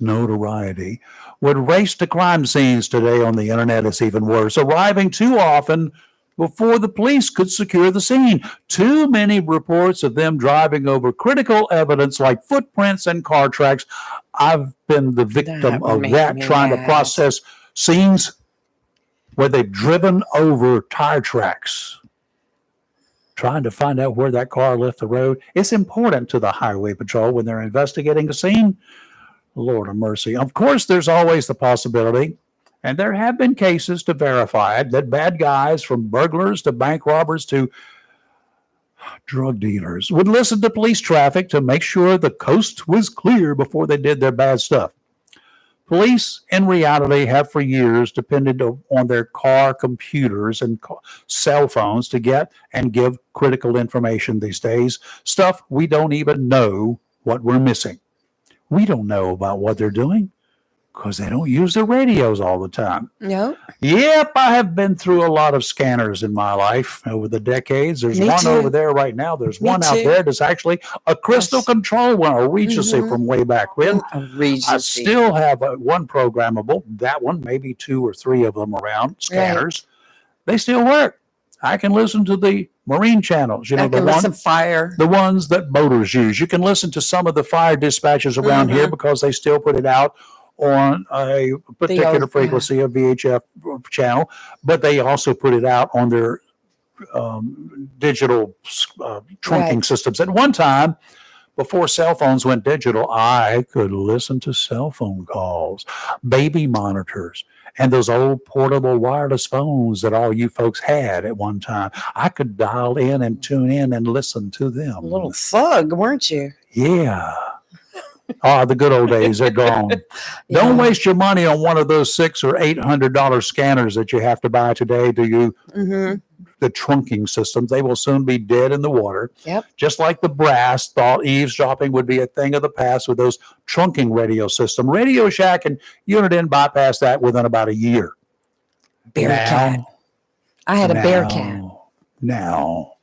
[SPEAKER 2] notoriety, would race to crime scenes. Today on the internet, it's even worse, arriving too often before the police could secure the scene. Too many reports of them driving over critical evidence like footprints and car tracks. I've been the victim of that, trying to process scenes where they've driven over tire tracks, trying to find out where that car left the road. It's important to the highway patrol when they're investigating a scene. Lord of mercy. Of course, there's always the possibility, and there have been cases to verify it, that bad guys, from burglars to bank robbers to drug dealers, would listen to police traffic to make sure the coast was clear before they did their bad stuff. Police, in reality, have for years depended on their car computers and cell phones to get and give critical information these days, stuff we don't even know what we're missing. We don't know about what they're doing because they don't use their radios all the time.
[SPEAKER 1] No.
[SPEAKER 2] Yep, I have been through a lot of scanners in my life over the decades. There's one over there right now. There's one out there that's actually a crystal control one, a Regency from way back when.
[SPEAKER 1] A Regency.
[SPEAKER 2] I still have one programmable, that one, maybe 2 or 3 of them around, scanners. Right. They still work. I can listen to the marine channels, the ones that boaters use. You can listen to some of the fire dispatches around here because they still put it out on a particular frequency, a VHF channel, but they also put it out on their digital trunking systems. At one time, before cell phones went digital, I could listen to cell phone calls, baby monitors, and those old portable wireless phones that all you folks had at one time. I could dial in and tune in and listen to them.
[SPEAKER 1] A little thug, weren't you?
[SPEAKER 2] Yeah. Oh, the good old days are gone. Don't waste your money on one of those $600 or $800 scanners that you have to buy today. Do you the trunking systems. They will soon be dead in the water.
[SPEAKER 1] Yep.
[SPEAKER 2] Just like the brass thought eavesdropping would be a thing of the past with those trunking radio system. Radio Shack and Uniden bypassed that within about a year.
[SPEAKER 1] Bearcat. I had a Bearcat.
[SPEAKER 2] Now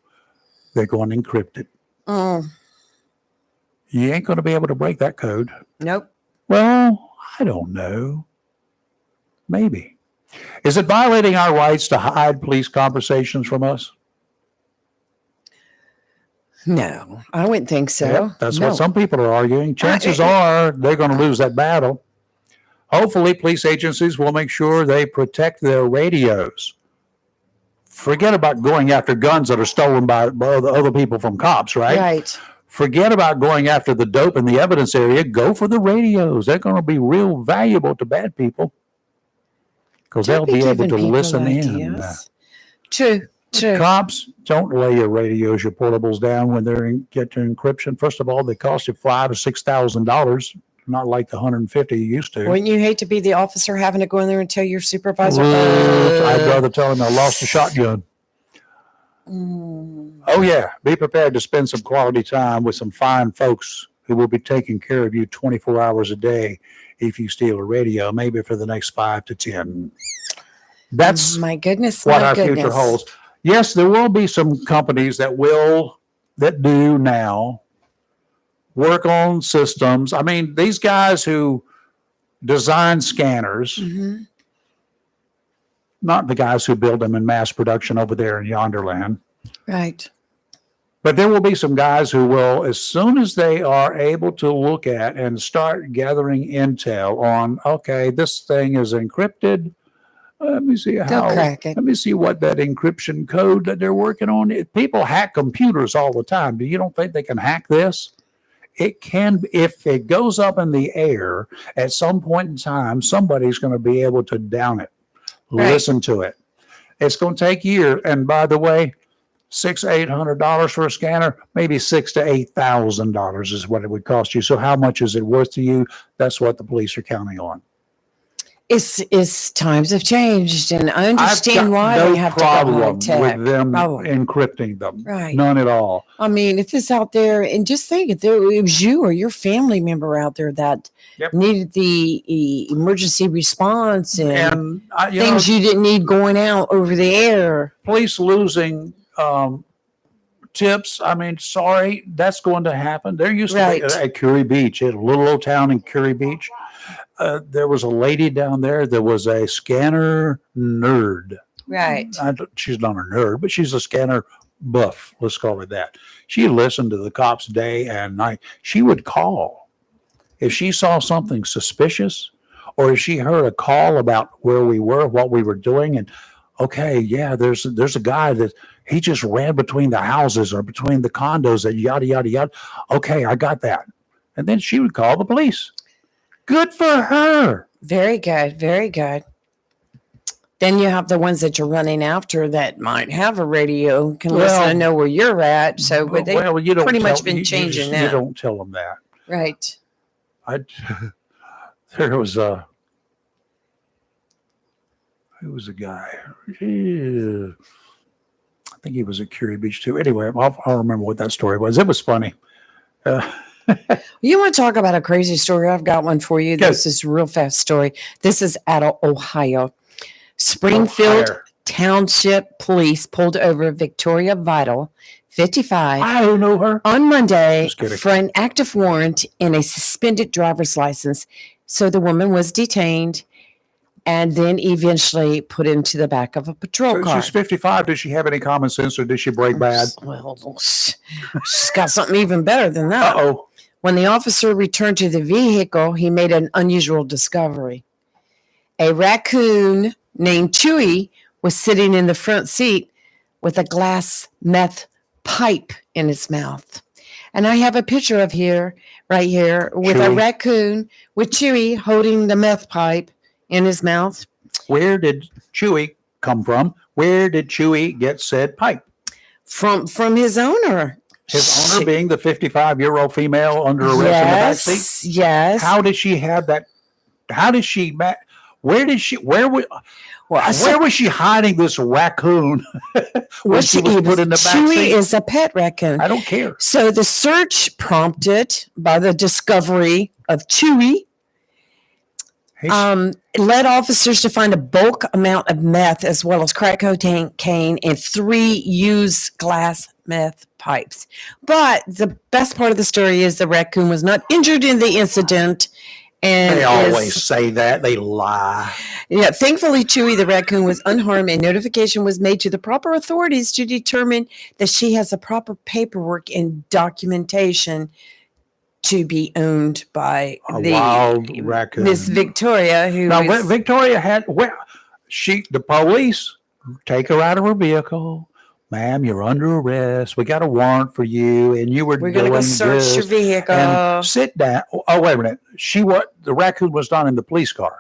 [SPEAKER 2] they're going to encrypt it.
[SPEAKER 1] Oh,
[SPEAKER 2] You ain't going to be able to break that code.
[SPEAKER 1] nope.
[SPEAKER 2] Well, I don't know. Maybe. Is it violating our rights to hide police conversations from us?
[SPEAKER 1] No, I wouldn't think so.
[SPEAKER 2] Yep, that's
[SPEAKER 1] No.
[SPEAKER 2] what some people are arguing. Chances are they're going to lose that battle. Hopefully, police agencies will make sure they protect their radios. Forget about going after guns that are stolen by other people from cops, right?
[SPEAKER 1] Right.
[SPEAKER 2] Forget about going after the dope in the evidence area. Go for the radios. They're going to be real valuable to bad people because they'll be able to listen in.
[SPEAKER 1] True.
[SPEAKER 2] Cops, don't lay your radios, your portables down when they're get to encryption. First of all, they cost you $5,000 or $6,000, not like the $150 you used to.
[SPEAKER 1] Wouldn't you hate to be the officer having to go in there and tell your supervisor?
[SPEAKER 2] I'd rather tell them I lost a shotgun. Oh yeah, be prepared to spend some quality time with some fine folks who will be taking care of you 24 hours a day if you steal a radio, maybe for the next 5 to 10. That's
[SPEAKER 1] my goodness.
[SPEAKER 2] what our future holds. Yes, there will be some companies that do now work on systems. I mean, these guys who design scanners, not the guys who build them in mass production over there in yonder land.
[SPEAKER 1] Right.
[SPEAKER 2] But there will be some guys who will, as soon as they are able to look at and start gathering intel on, okay, this thing is encrypted. Let me see
[SPEAKER 1] They'll crack it.
[SPEAKER 2] Let me see what that encryption code that they're working on. People hack computers all the time. You don't think they can hack this? It can, if it goes up in the air at some point in time, somebody's going to be able to down it, listen to it. It's going to take years. And by the way, $600-800 for a scanner, maybe $6,000 to $8,000 is what it would cost you. So how much is it worth to you? That's what the police are counting on.
[SPEAKER 1] It's times have changed, and I understand why they have to go high tech.
[SPEAKER 2] With them encrypting them.
[SPEAKER 1] Right.
[SPEAKER 2] None at all.
[SPEAKER 1] I mean, if it's out there, and just think, if it was you or your family member out there that needed the emergency response and things you didn't need going out over the air.
[SPEAKER 2] Police losing tips. I mean, sorry, that's going to happen. There used to be at Curie Beach, a little old town in Curie Beach. There was a lady down there that was a scanner nerd.
[SPEAKER 1] Right.
[SPEAKER 2] She's not a nerd, but she's a scanner buff. Let's call it that. She listened to the cops day and night. She would call if she saw something suspicious, or if she heard a call about where we were, what we were doing, and okay, yeah, there's a guy that he just ran between the houses or between the condos and yada yada yada. Okay, I got that, and then she would call the police. Good for her.
[SPEAKER 1] Very good. Very good. Then you have the ones that you're running after that might have a radio, can listen and know where you're at. So, but they've pretty much been changing that.
[SPEAKER 2] You don't tell them that.
[SPEAKER 1] Right.
[SPEAKER 2] There was a guy. I think he was at Curie Beach too. Anyway, I'll remember what that story was. It was funny.
[SPEAKER 1] You want to talk about a crazy story? I've got one for you. This is a real fast story. This is out of Ohio. Springfield Township Police pulled over Victoria Vital, 55.
[SPEAKER 2] I don't know her.
[SPEAKER 1] On Monday for an active warrant and a suspended driver's license. So the woman was detained and then eventually put into the back of a patrol car.
[SPEAKER 2] She's 55. Does she have any common sense, or did she break bad?
[SPEAKER 1] Well, she's got something even better than that.
[SPEAKER 2] Uh-oh.
[SPEAKER 1] When the officer returned to the vehicle, he made an unusual discovery. A raccoon named Chewy was sitting in the front seat with a glass meth pipe in his mouth. And I have a picture of right here, with a raccoon with Chewy holding the meth pipe in his mouth.
[SPEAKER 2] Where did Chewy come from? Where did Chewy get said pipe?
[SPEAKER 1] From his owner.
[SPEAKER 2] His owner being the 55-year-old female under arrest in the back seat?
[SPEAKER 1] Yes.
[SPEAKER 2] How did she have that? How did she? Where did she? Where would?
[SPEAKER 1] Well,
[SPEAKER 2] Where was she hiding this raccoon when she was put in the back
[SPEAKER 1] Chewy
[SPEAKER 2] seat?
[SPEAKER 1] is a pet raccoon.
[SPEAKER 2] I don't care.
[SPEAKER 1] So the search prompted by the discovery of Chewy led officers to find a bulk amount of meth as well as crack cocaine and 3 used glass meth pipes. But the best part of the story is the raccoon was not injured in the incident. And
[SPEAKER 2] they always say that. They lie.
[SPEAKER 1] Yeah, thankfully, Chewy the raccoon was unharmed, and notification was made to the proper authorities to determine that she has the proper paperwork and documentation to be owned by
[SPEAKER 2] A wild raccoon.
[SPEAKER 1] Miss Victoria, who
[SPEAKER 2] Now,
[SPEAKER 1] is,
[SPEAKER 2] Victoria had the police take her out of her vehicle. Ma'am, you're under arrest. We got a warrant for you, and you were
[SPEAKER 1] we're going to go search your vehicle.
[SPEAKER 2] And sit down. Oh, wait a minute. The raccoon was not in the police car.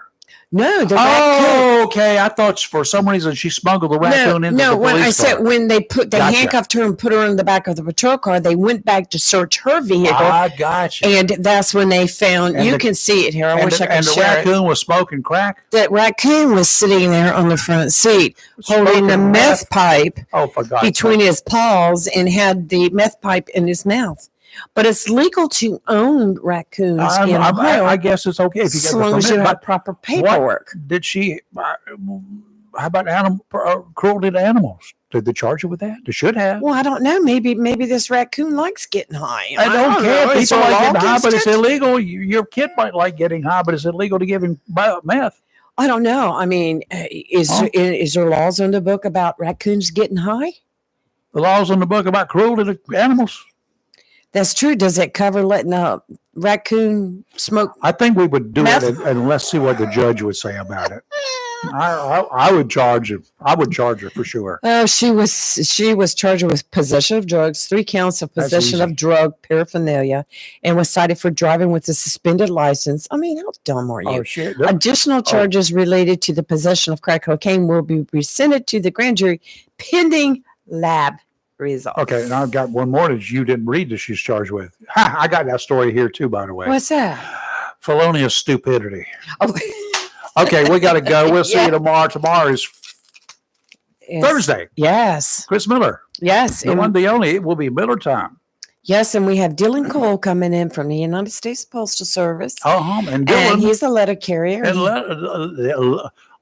[SPEAKER 1] No, the raccoon.
[SPEAKER 2] Okay. I thought for some reason she smuggled the raccoon into the police car.
[SPEAKER 1] No, when I said when they handcuffed her and put her in the back of the patrol car, they went back to search her vehicle.
[SPEAKER 2] I got you.
[SPEAKER 1] And that's when they found, you can see it here. I wish I could share it.
[SPEAKER 2] And the raccoon was smoking crack?
[SPEAKER 1] That raccoon was sitting there on the front seat holding the meth pipe between his paws and had the meth pipe in his mouth. But it's legal to own raccoons in Ohio.
[SPEAKER 2] I guess it's okay if you get
[SPEAKER 1] as long as you have proper paperwork.
[SPEAKER 2] Did she? How about cruelty to animals? Did they charge her with that? They should have.
[SPEAKER 1] Well, I don't know. Maybe this raccoon likes getting high.
[SPEAKER 2] I don't care. People like getting high, but it's illegal. Your kid might like getting high, but it's illegal to give him meth.
[SPEAKER 1] I don't know. I mean, is there laws on the book about raccoons getting high?
[SPEAKER 2] The laws on the book about cruelty to animals.
[SPEAKER 1] That's true. Does it cover letting a raccoon smoke?
[SPEAKER 2] I think we would do it, and let's see what the judge would say about it. I would charge her. I would charge her for sure.
[SPEAKER 1] Oh, she was charged with possession of drugs, 3 counts of possession of drug paraphernalia, and was cited for driving with a suspended license. I mean, how dumb are you?
[SPEAKER 2] Oh, shit.
[SPEAKER 1] Additional charges related to the possession of crack cocaine will be presented to the grand jury pending lab results.
[SPEAKER 2] Okay, and I've got one more that you didn't read that she's charged with. I got that story here too, by the way.
[SPEAKER 1] What's that?
[SPEAKER 2] Felonious stupidity.
[SPEAKER 1] Oh.
[SPEAKER 2] Okay, we got to go. We'll see you tomorrow. Tomorrow is Thursday.
[SPEAKER 1] Yes.
[SPEAKER 2] Chris Miller.
[SPEAKER 1] Yes.
[SPEAKER 2] The one, the only. It will be Miller time.
[SPEAKER 1] Yes, and we have Dylan Cole coming in from the United States Postal Service.
[SPEAKER 2] And Dylan.
[SPEAKER 1] And he's a letter carrier.
[SPEAKER 2] And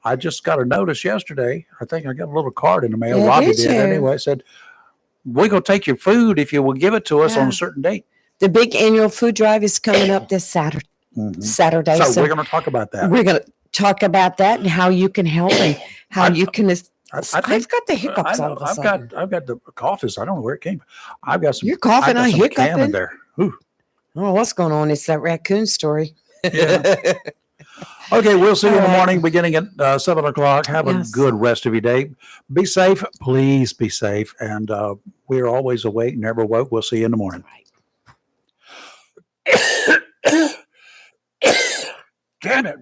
[SPEAKER 2] I just got a notice yesterday. I think I got a little card in the mail. Yeah, Robbie did anyway. It said, we're going to take your food if you will give it to us on a certain date.
[SPEAKER 1] The big annual food drive is coming up this Saturday. Saturday.
[SPEAKER 2] So we're going to talk about that.
[SPEAKER 1] We're going to talk about that and how you can help and how you can. I've got the hiccups all of a sudden.
[SPEAKER 2] I've got the coughs. I don't know where it came from. I've got some.
[SPEAKER 1] You're coughing. I hiccup in
[SPEAKER 2] there. Ooh.
[SPEAKER 1] Oh, what's going on? It's that raccoon story.
[SPEAKER 2] Yeah. Okay, we'll see you in the morning beginning at 7:00. Have a good rest of your day. Be safe. Please be safe. And we're always awake, never woke. We'll see you in the morning. Damn it.